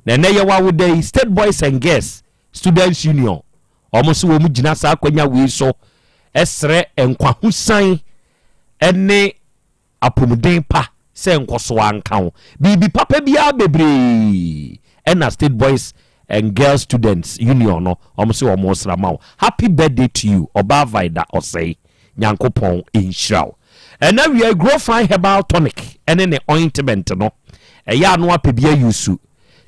na ene ye wawodai State Boys and Girls Students Union omoso wo mu gina sa akwanya we so esre enkwa husan ene apomuden pa se enkoso ankan bibi papa bia bebre ena State Boys and Girls Students Union no omoso wo mo srama happy birthday to you oba Vida osei nyankopon inshraw ena we grow fine herbal tonic ene ne ointment no eya no apebia yusu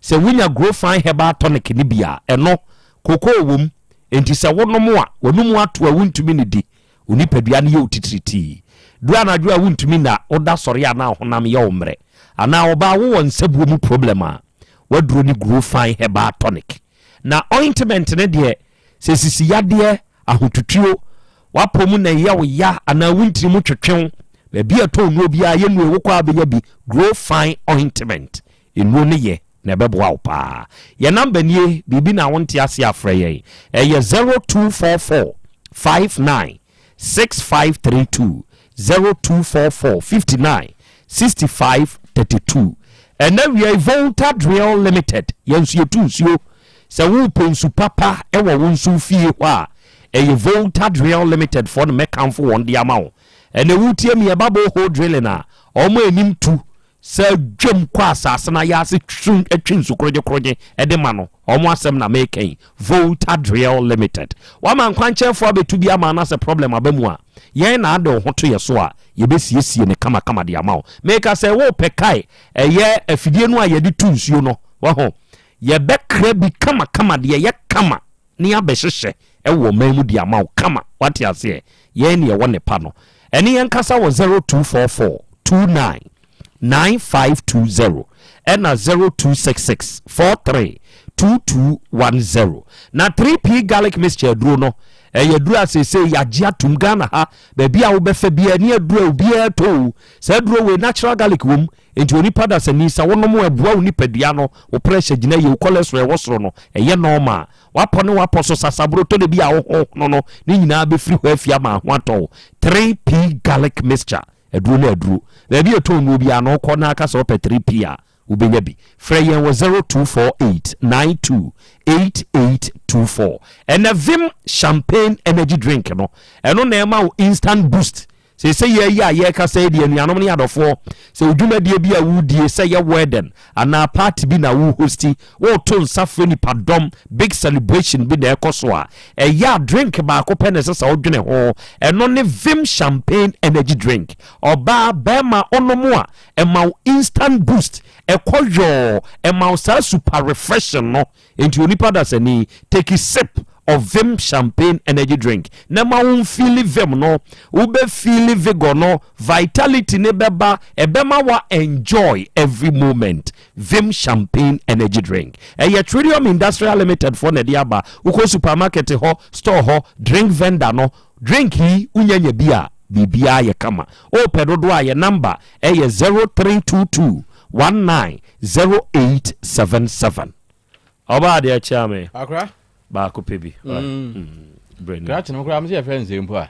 se winya grow fine herbal tonic ni bia eno koko wom enti se wonom a wonom ato a wuntumi ne di onipadua ne ye otitiriti dua na dua wuntumi na oda sori ana honam ye omre ana oba wo won sabuo mu problem a waduro ni grow fine herbal tonic na ointment ne de se sisi yade ahotutuo wapomu na ye wo ya ana wuntiri mu twetwen ba bia to no bia ye nu ewo kwa abenya bi grow fine ointment enu ne ye na bebo pa ye number nie bibi na wonte ase afra ye 0244 59 6532 0244 59 65 32 and then we are Volta Drill Limited yensu yetunsuo se wo ponsu papa e wo wonsu fie kwa Volta Drill Limited for the mekanfo won dia mawo ene wutie mi babo ho drilling na omo enim tu se dwem kwa asase na ya se twinsu kroje edema no omo asem na make Volta Drill Limited wa man kwanche fo abetu bia ma na se problem abamu a yen na ade ho to yeso a ye besiesie ne kama de amawo make say wo pekai eye afidie no a ye de tunsuo no wa ho ye bekra bi kama de ye kama ni abehhehye ewo mamu de amawo kama what you say yen ye wone pa no eni yen kasa wo 0244 29 9520 and 0266 43 2210 na 3p garlic mixture duro no duro asese yagea tum Ghana ha ba bia wo befa bia ni aduro obia to sa duro we natural garlic wom enti oni pada sani sa wono mo abua oni padua no wo pressure gina ye cholesterol wo soro no normal wapone waposo sasabro to de bia wo no ni nyina be free ho afia ma ho ato 3p garlic mixture aduro na aduro ba bia to no bia no ko na aka so pe 3p a ubenya bi freyen was 0248928824 and a Vim champagne energy drink no eno na ema instant boost say ye ka say the anuanom ne adofo say odwumadie bi a wudie say ye wedding ana party bi na wo hosti wo to nsafo ni padom big celebration bi na ekoso a ya drink ba ko pene se sa odwene ho eno ne Vim champagne energy drink oba bema onomo a ema instant boost ekoyo ema sa super refreshing no enti onipa da sani take a sip of Vim champagne energy drink na ma won feel Vim no ube feel vigor no vitality ne beba ebema wa enjoy every moment. Vim champagne energy drink Tritium Industrial Limited for ne diaba uko supermarket ho store ho drink vendor no drink hi unyanya bia bibia ye kama o pedodo a ye number 0322 190877 oba de chame akra ba ko pebi brain kra no kra me friends empo a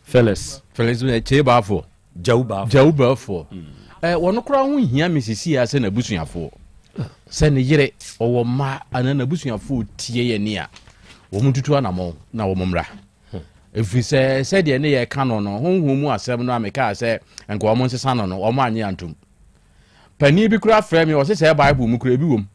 Felix we che ba fo jawba fo wono kra ho hia mesisi a se na busuafo se ne yire owo ma ana na busuafo tie ye ne a wo mututu anamo na wo momra if said the near canon or whom was 7 America say and go among the son or man yantum. Penny be craft frame was a Bible mucrebum.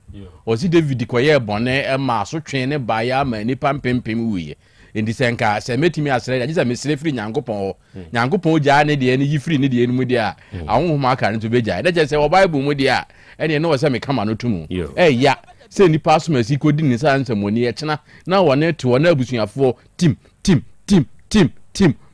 Was it David Decoyer bonnet and master trained by a many pam pim we. In the same car, say met me as I just a miss Slippery Yangopo. Yangopo Jane, the any free Nidian media. I won't mark into Beja. That just say Bible media. And you know as I may come on to moon. Eh, yeah. Say the passmas he couldn't answer money at now one to one bushing for Tim.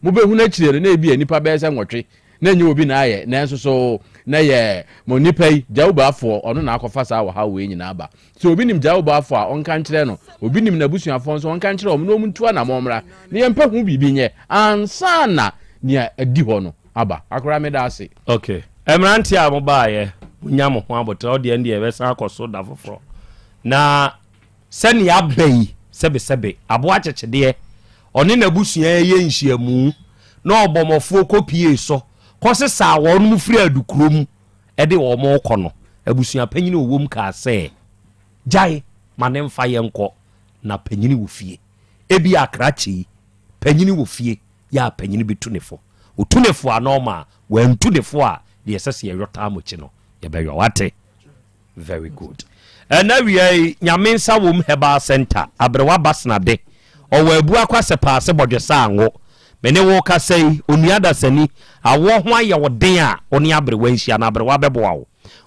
Mube huna chire na ebi enipa be se nwotwe na nye obi na aye na enso so na ye monipa yi jawba afo ono na akofa sa wa ha we nyina aba so obi nim jawba afo a onka nkyere no obi nim na busuafo nso onka nkyere om no omuntu na momra na ye mpa hu bibi nye ansa na ne adi ho no aba akora me da ase okay emranti a mo ba ye unyamo ho abotre ode ndi e be san akoso da foforo na sani abai sebe abo achechede oni na busua ye nhyiamu na obomofo kopie so kose sa won mu firi adukrom e de wo mo kɔ no abusua panyini owom ka se jai manemfa ye nko na panyini wo fie ebi akrachi panyini wo fie ya panyini bitunefo otunefo anoma wantunefo a de sese ye yota amochi no ye be yo wate very good and now we nyamensa wom heba center abrewa basna de owa ebu akwase paase bodwesa anwo mene wo ka sei onuada sani awo ho aye woden a oni abrewa nhia na abrewa beboa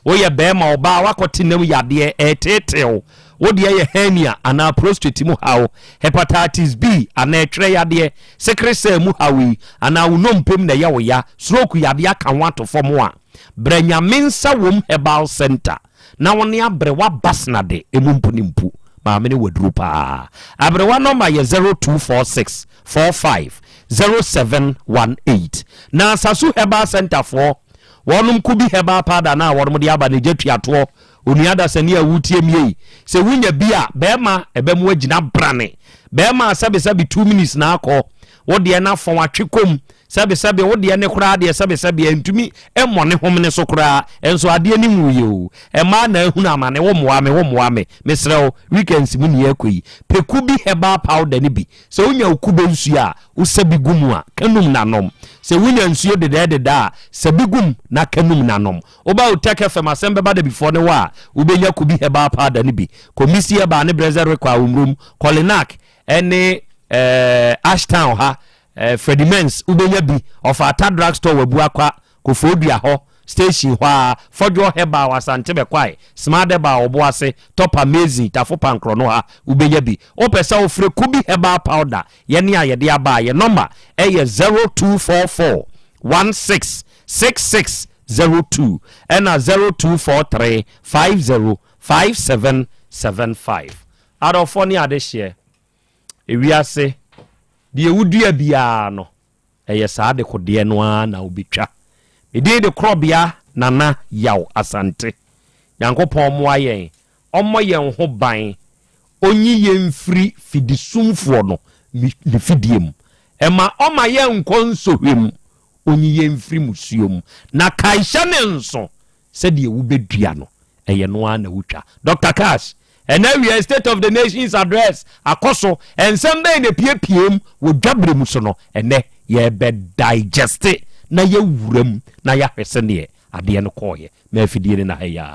wo ye bema oba wakotinam yade etetew wo de ye hernia ana prostate mu hawo hepatitis B ana etwere yade secrecy mu hawi ana unompem na ye wo ya stroke yade aka wato fom a branyamensa wom herbal center na woni abrewa basnade emumpuni maamene waduru pa abrewa number ye 0246 45 0718 na sasu herbal center for wonum kubi herbal powder na wonum de aba ne jetuato onuada sani awutie mie se wunya bia bema ebemu agina brane bema sabe 2 minutes na akọ wo de na fon atwekom sabe wo de ne kura de sabe entumi emmone homne so kura enso ade ni muye o ema na ehunu amane wo moame mesrew weekends mu ne akoyi pekubi herbal powder ni bi se wunya ukube nsu a usabi gumu a kanum nanom se wunya nsuo de da sabi gum na kanum nanom oba Otec 1029Fm Asem Beba Dabi before ne wa ubenya kubi herbal powder ni bi komisi eba ne brother kwa umrum Kolinak ene Ashtown ha Fredimens ubenya bi of Ata drugstore wabu akwa kofodua ho station hwa Fodjo Yaw Asante be kwai smart eba oboase top amazing tafo pankro no ha ubenya bi opesa ofre kubi herbal powder ye ne ayede aba ye number 0244 166602 and 0243 505775 adofoni adehye ewiase de wudua bia no eye saade kode no na obetwa ede de Krobea nana Yaw Asante yankopon mo ayen omo yen ho ban onyi yen firi fidisumfo no ne fidiem ema oma yen konsohwem onyi yen firi musuom na kaisha ne nso se de wubedua no eye no na wutwa Dr. Cash and now we are State of the Nation's address akoso and someday in the PPM wo dwabre mu so no ene ye be digest na yɛwura mu na yɛahwɛ sɛneɛ adeɛ no kɔɔyɛ ma afidie no na ha yi a